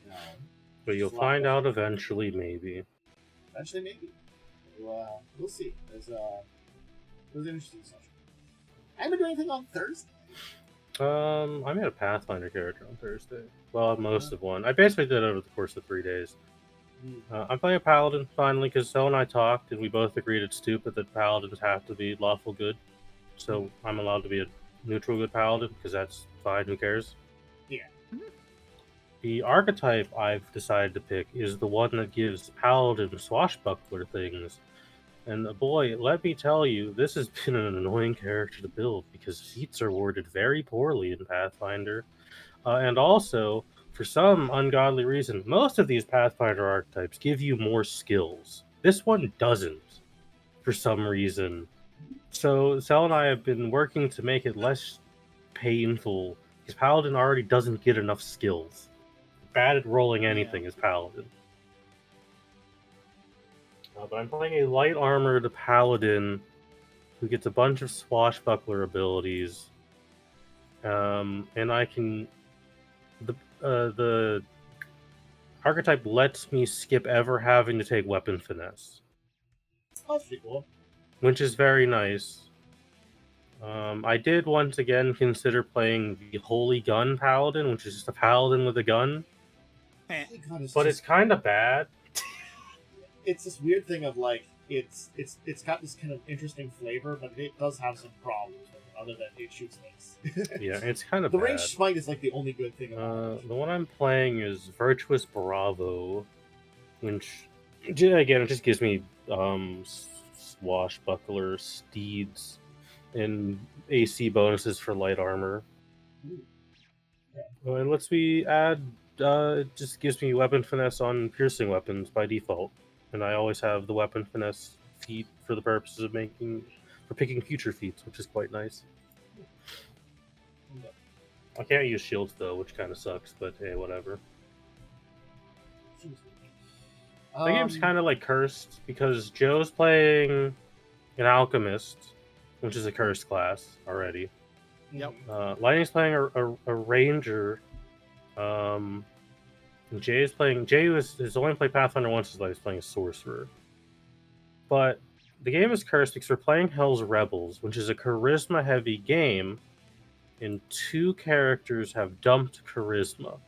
know. But you'll find out eventually, maybe. Eventually, maybe. We'll see. It was an interesting session. I haven't done anything on Thursday. I made a Pathfinder character on Thursday. Well, most of one. I basically did it over the course of 3 days. I'm playing a Paladin, finally, because Sel and I talked, and we both agreed it's stupid that Paladins have to be lawful good. So I'm allowed to be a neutral good Paladin, because that's fine, who cares? Yeah. The archetype I've decided to pick is the one that gives Paladin swashbuckler things. And boy, let me tell you, this has been an annoying character to build, because feats are worded very poorly in Pathfinder. And also, for some ungodly reason, most of these Pathfinder archetypes give you more skills. This one doesn't, for some reason. So Sel and I have been working to make it less painful, because Paladin already doesn't get enough skills. Bad at rolling anything is Paladin. But I'm playing a light armored Paladin who gets a bunch of swashbuckler abilities. And I can... The archetype lets me skip ever having to take weapon finesse. That's pretty cool. Which is very nice. I did once again consider playing the Holy Gun Paladin, which is just a Paladin with a gun. But it's kind of bad. It's this weird thing of like it's got this kind of interesting flavor, but it does have some problems with it, other than it shoots things. Yeah, it's kind of the bad. ranged smite is like the only good thing about it. The one I'm playing is Virtuous Bravo, which again it just gives me swashbuckler steeds and AC bonuses for light armor. And lets me add it just gives me weapon finesse on piercing weapons by default. And I always have the weapon finesse feat for the purposes of picking future feats, which is quite nice. I can't use shields though, which kind of sucks, but hey, whatever. The game's kind of like cursed because Joe's playing an alchemist, which is a cursed class already. Yep. Lightning's playing a ranger. Jay has only played Pathfinder once in his life. He's playing a sorcerer. But the game is cursed because we're playing Hell's Rebels, which is a charisma-heavy game, and 2 characters have dumped charisma.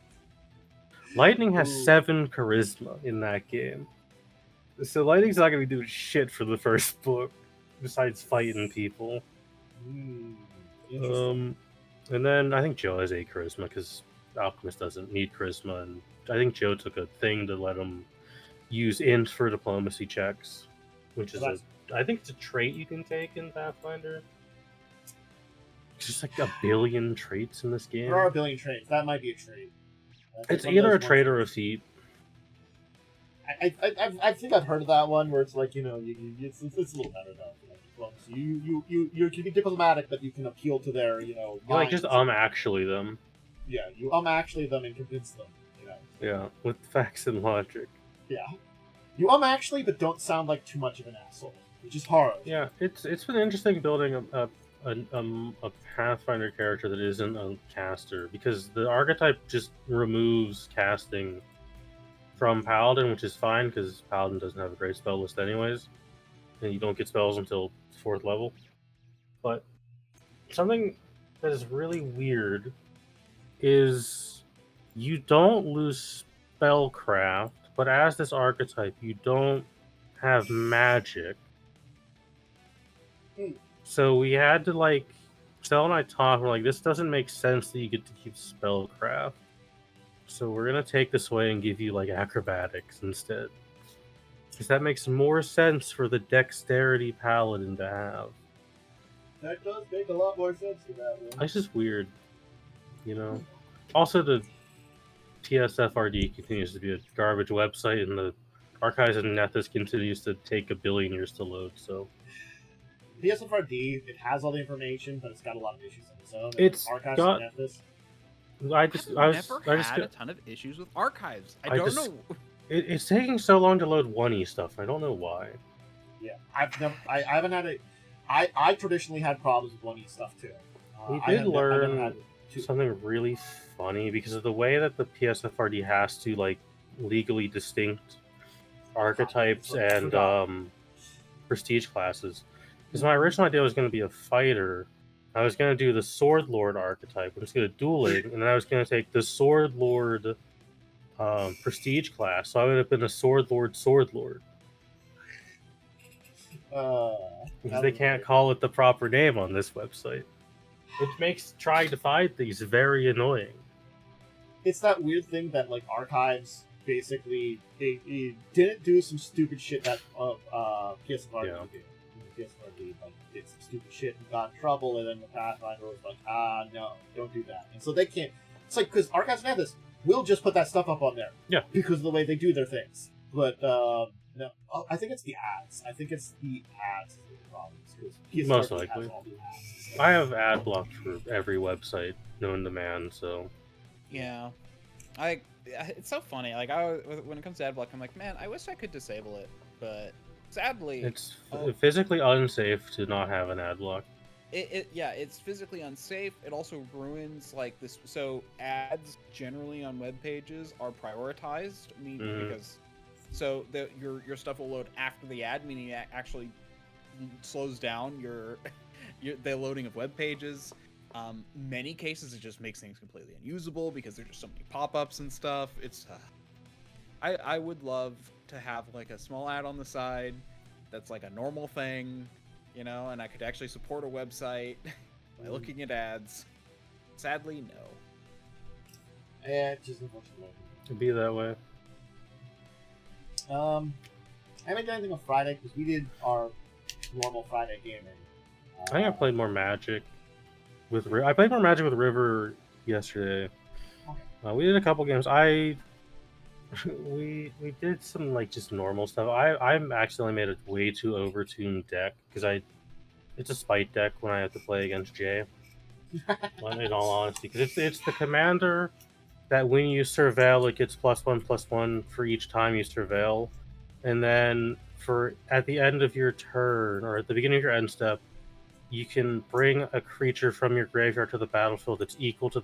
Lightning has 7 charisma in that game. So Lightning's not going to be doing shit for the first book, besides fighting people. And then I think Joe has 8 charisma, because Alchemist doesn't need charisma, and I think Joe took a thing to let him use int for diplomacy checks, which is I think it's a trait you can take in Pathfinder. It's just like a billion traits in this game. There are a billion traits. That might be a trait. It's either a trait or a feat. I think I've heard of that one where it's like, you know, it's a little better though. You can be diplomatic, but you can appeal to their, you know, like just actually them. Yeah, you actually them and convince them, you know. Yeah, with facts and logic. Yeah, you actually, but don't sound like too much of an asshole, which is hard. Yeah, it's been interesting building a Pathfinder character that isn't a caster, because the archetype just removes casting from Paladin, which is fine because Paladin doesn't have a great spell list anyways, and you don't get spells until 4th level. But something that is really weird is you don't lose spellcraft, but as this archetype, you don't have magic. So we had to, like, Sel and I talked, we're like, this doesn't make sense that you get to keep spellcraft. So we're going to take this away and give you, like, acrobatics instead. Because that makes more sense for the dexterity paladin to have. That does make a lot more sense for that one. It's just weird, you know? Also, the TSFRD continues to be a garbage website, and the Archives of Nethys continues to take a billion years to load, so... TSFRD, it has all the information, but it's got a lot of issues on its own. It's Archives got... of Nethys. I've never had a ton of issues with Archives. I don't know. It's taking so long to load 1E stuff. I don't know why. Yeah, I haven't had it. I traditionally had problems with 1E stuff too. We did learn something really funny because of the way that the PSFRD has to, like, legally distinct archetypes and prestige classes. Because my original idea was going to be a fighter. I was going to do the Sword Lord archetype. I was going to dueling, and then I was going to take the Sword Lord prestige class. So I would have been a Sword Lord. Because they can't call it the proper name on this website. Which makes trying to find these very annoying. It's that weird thing that, like, Archives basically they didn't do some stupid shit that PSFR did. PSFR like, did some stupid shit and got in trouble, and then the Pathfinder was like, no, don't do that. And so they can't. It's like, because Archives and Athos will just put that stuff up on there. Yeah. Because of the way they do their things. But, no, I think it's the ads. Is the problem. PSFR Most likely. has all the ads. I have ad blocked for every website known to man, so... Yeah. It's so funny. Like, when it comes to ad block, I'm like, man, I wish I could disable it, but sadly... It's physically unsafe to not have an ad block. Yeah, it's physically unsafe. It also ruins, like, this... So, ads generally on web pages are prioritized, because... So, your stuff will load after the ad, meaning it actually slows down the loading of web pages. Many cases it just makes things completely unusable because there's just so many pop-ups and stuff. It's I would love to have like a small ad on the side that's like a normal thing, and I could actually support a website by looking at ads. Sadly, no. Yeah, it's just unfortunate. It'd be that way. I haven't done anything on Friday because we did our normal Friday gaming. I think I played more Magic with River yesterday. Okay. We did a couple games. We did some like just normal stuff. I accidentally made a way too overtuned deck because it's a spite deck when I have to play against Jay. In all honesty, because it's the commander that when you surveil, it gets +1/+1 for each time you surveil, and then at the end of your turn or at the beginning of your end step, you can bring a creature from your graveyard to the battlefield that's equal to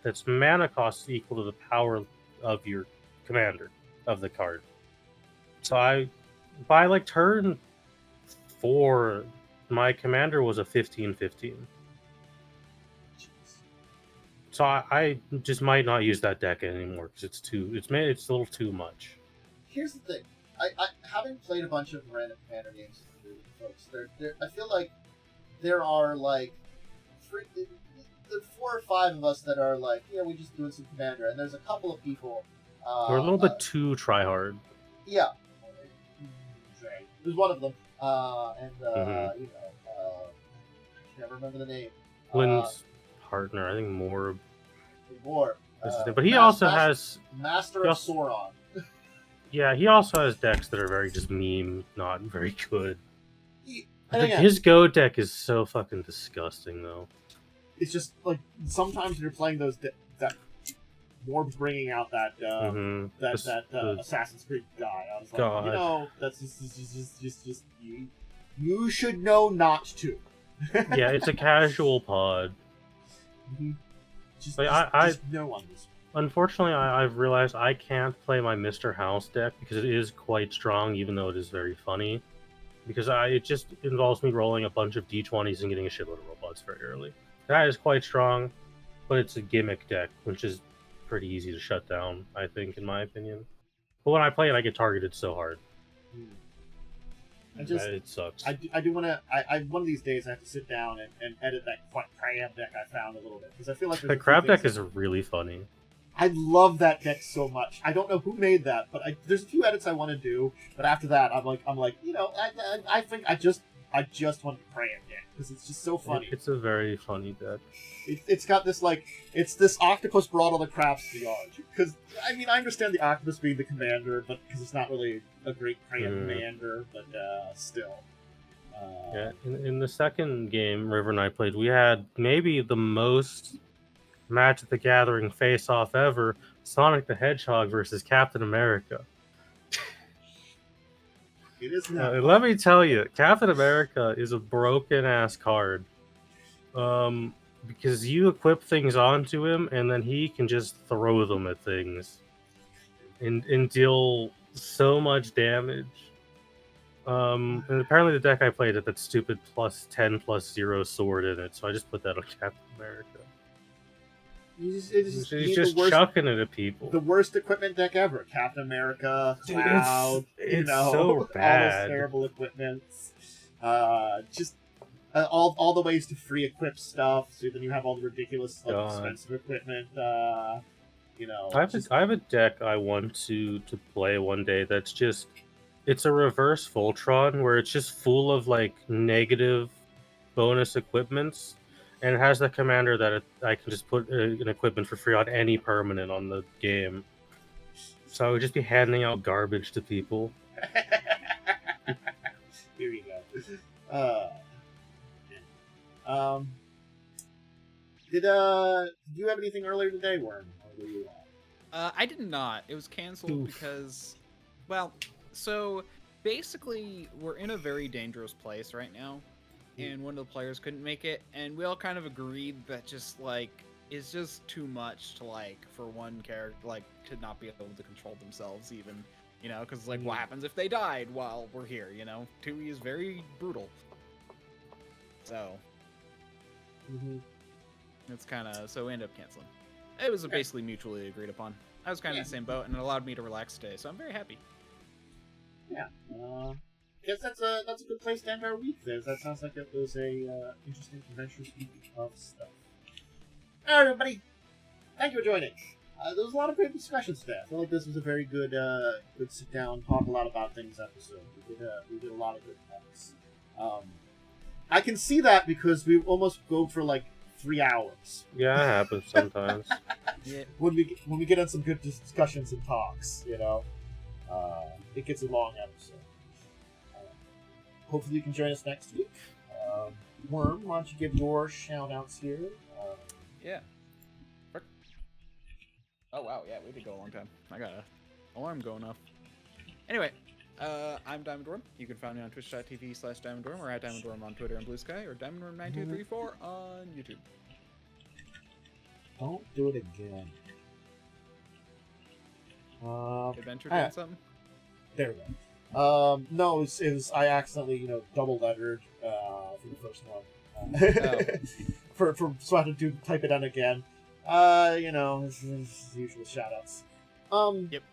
that's mana cost is equal to the power of your commander of the card. So by like turn 4, my commander was a 15/15. So I just might not use that deck anymore because it's a little too much. Here's the thing, I having played a bunch of random commander games with folks, I feel like there are like the 4 or 5 of us that are like, we just doing some commander, and there's a couple of people. We're a little bit too try hard. Yeah, there's one of them, and I can't remember the name. Lynn's partner, I think Morb. But he has Master of Sauron. Yeah, he also has decks that are very just meme, not very good. His Go deck is so fucking disgusting, though. It's just like sometimes you're playing those that Morb's bringing out that Assassin's Creed guy. I was like, that's just you should know not to. Yeah, it's a casual pod. Mm-hmm. Just no on this. Unfortunately, I've realized I can't play my Mr. House deck because it is quite strong, even though it is very funny. Because it just involves me rolling a bunch of d20s and getting a shitload of robots very early. That is quite strong, but it's a gimmick deck, which is pretty easy to shut down, I think, in my opinion. But when I play it, I get targeted so hard. It sucks. I do want to. One of these days, I have to sit down and edit that crab deck I found a little bit because I feel like the crab deck is really funny. I love that deck so much. I don't know who made that, but there's a few edits I want to do. But after that, I'm like, I think I just want the crab deck because it's just so funny. It's a very funny deck. It's got this it's this octopus brought all the crabs to the yard. Because I understand the octopus being the commander, but because it's not really a great crab commander, but still. Yeah, in the second game River and I played, we had maybe the most Magic the Gathering face-off ever: Sonic the Hedgehog versus Captain America. It is not. Let me tell you, Captain America is a broken-ass card. Because you equip things onto him, and then he can just throw them at things and deal so much damage. And apparently the deck I played had that stupid +10/+0 sword in it, so I just put that on Captain America. He's just chucking it at people. The worst equipment deck ever. Captain America, Cloud, it's so bad. All those terrible equipments. Just all the ways to free equip stuff, so then you have all the ridiculous expensive equipment. I have a deck I want to play one day that's just, it's a reverse Voltron where it's just full of like negative bonus equipments, and it has the commander that I can just put an equipment for free on any permanent on the game. So I would just be handing out garbage to people. Here you go. Did you have anything earlier today, Worm? Or were you I did not. It was canceled because, well, so basically we're in a very dangerous place right now, and one of the players couldn't make it, and we all kind of agreed that just like it's just too much to like for one character like to not be able to control themselves even, you know, because like what happens if they died while we're here, you know? 2E is very brutal, so it's kind of, so we ended up canceling. It was basically mutually agreed upon. I was kind of in the same boat, and it allowed me to relax today, so I'm very happy. Yeah. I guess that's a good place to end our week. There. That sounds like it was a interesting, adventurous week of stuff. All right, everybody. Thank you for joining. There was a lot of great discussions today. I feel like this was a very good, good sit down, talk a lot about things episode. We did a lot of good talks. I can see that because we almost go for like 3 hours. Yeah, it happens sometimes. Yeah. When we get on some good discussions and talks, you know, it gets a long episode. Hopefully you can join us next week. Worm, why don't you give your shout-outs here? Yeah. Oh wow, yeah, we did go a long time. I got an alarm going off. Anyway, I'm DiamondWyrm. You can find me on twitch.tv/DiamondWyrm or at DiamondWyrm on Twitter and Blue Sky, or DiamondWyrm9234 on YouTube. Don't do it again. Adventure doing something? There we go. No, it was I accidentally, double lettered for the first one. So I had to type it in again. This is the usual shoutouts. Yep.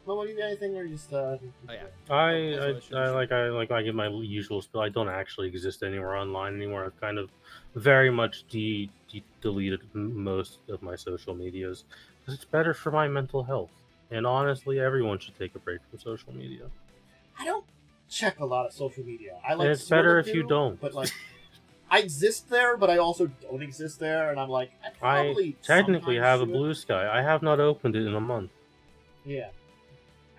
Momo, you got anything or just Oh yeah. I get my usual spill. I don't actually exist anywhere online anymore. I've kind of very much deleted most of my social medias because it's better for my mental health. And honestly, everyone should take a break from social media. I don't check a lot of social media. And it's better if you don't. But like, I exist there, but I also don't exist there, and I'm like, I technically have a Blue Sky. I have not opened it in a month. Yeah.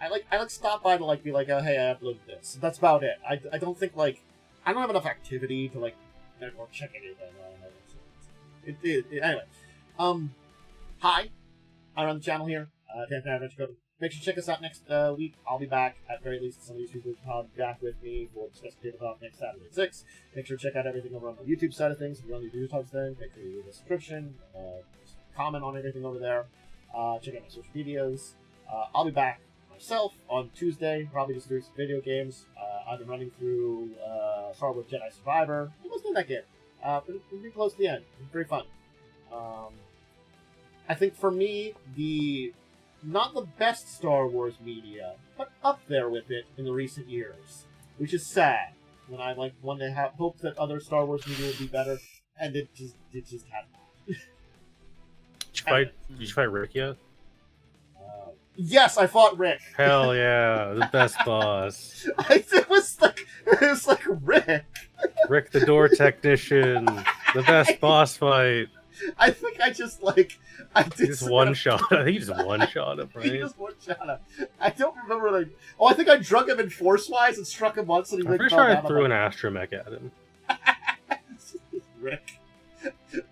I stop by to be like, oh hey, I uploaded this. That's about it. I don't think I don't have enough activity to go check anything. Anyway, hi, I run the channel here. Make sure to check us out next week. I'll be back at very least. Some of these people will be back with me for Discussing Tabletop next Saturday at 6. Make sure to check out everything over on the YouTube side of things. If you're on the YouTube thing, make sure you leave a subscription, comment on everything over there. Check out my social medias. I'll be back myself on Tuesday, probably just doing some video games. I've been running through Star Wars Jedi Survivor. Almost did that game, but it's pretty close to the end. It's very fun. I think for me, not the best Star Wars media, but up there with it in the recent years, which is sad. When I one day hope that other Star Wars media would be better, and it just had not. Did you fight Rick yet? Yes, I fought Rick. Hell yeah, the best boss. It was like Rick. Rick the door technician, the best boss fight. I think I just I did just one shot. I think he just one shot him, right? He just one shot him. I don't remember I think I drug him in Force-wise and struck him once, and he I'm pretty sure I threw an astromech at him.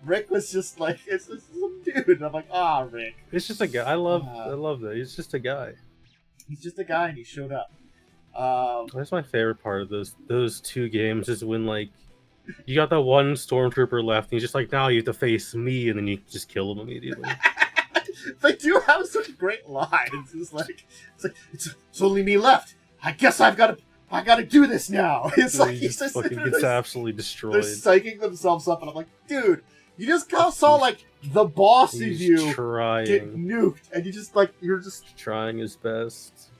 Rick was just it's some dude. And I'm like, Rick. It's just a guy. I love that. He's just a guy. He's just a guy, and he showed up. That's my favorite part of those two games is when you got that one stormtrooper left, and he's just now you have to face me, and then you just kill him immediately. They do have such great lines. It's only me left. I guess I've got I gotta do this now. It's So like he he's just just fucking gets absolutely they're destroyed. psyching themselves up, and I'm like, dude, you just saw like the boss of He's you trying. get nuked, and you just like you're just. Trying his best.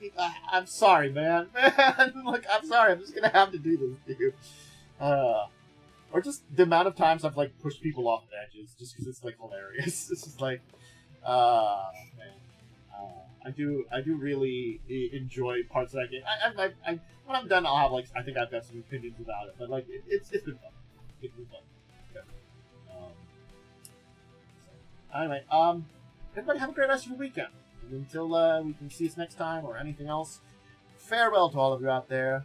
I'm sorry, man. Like, I'm sorry. I'm just gonna have to do this, dude. Or just the amount of times I've like pushed people off edges just because it's like hilarious. It's just like, man. I do really enjoy parts of that game. I when I'm done, I'll have like I think I've got some opinions about it, but like it's been fun. It's been fun. Yeah. So, anyway, everybody have a great rest of your weekend. And until we can see us next time or anything else, farewell to all of you out there.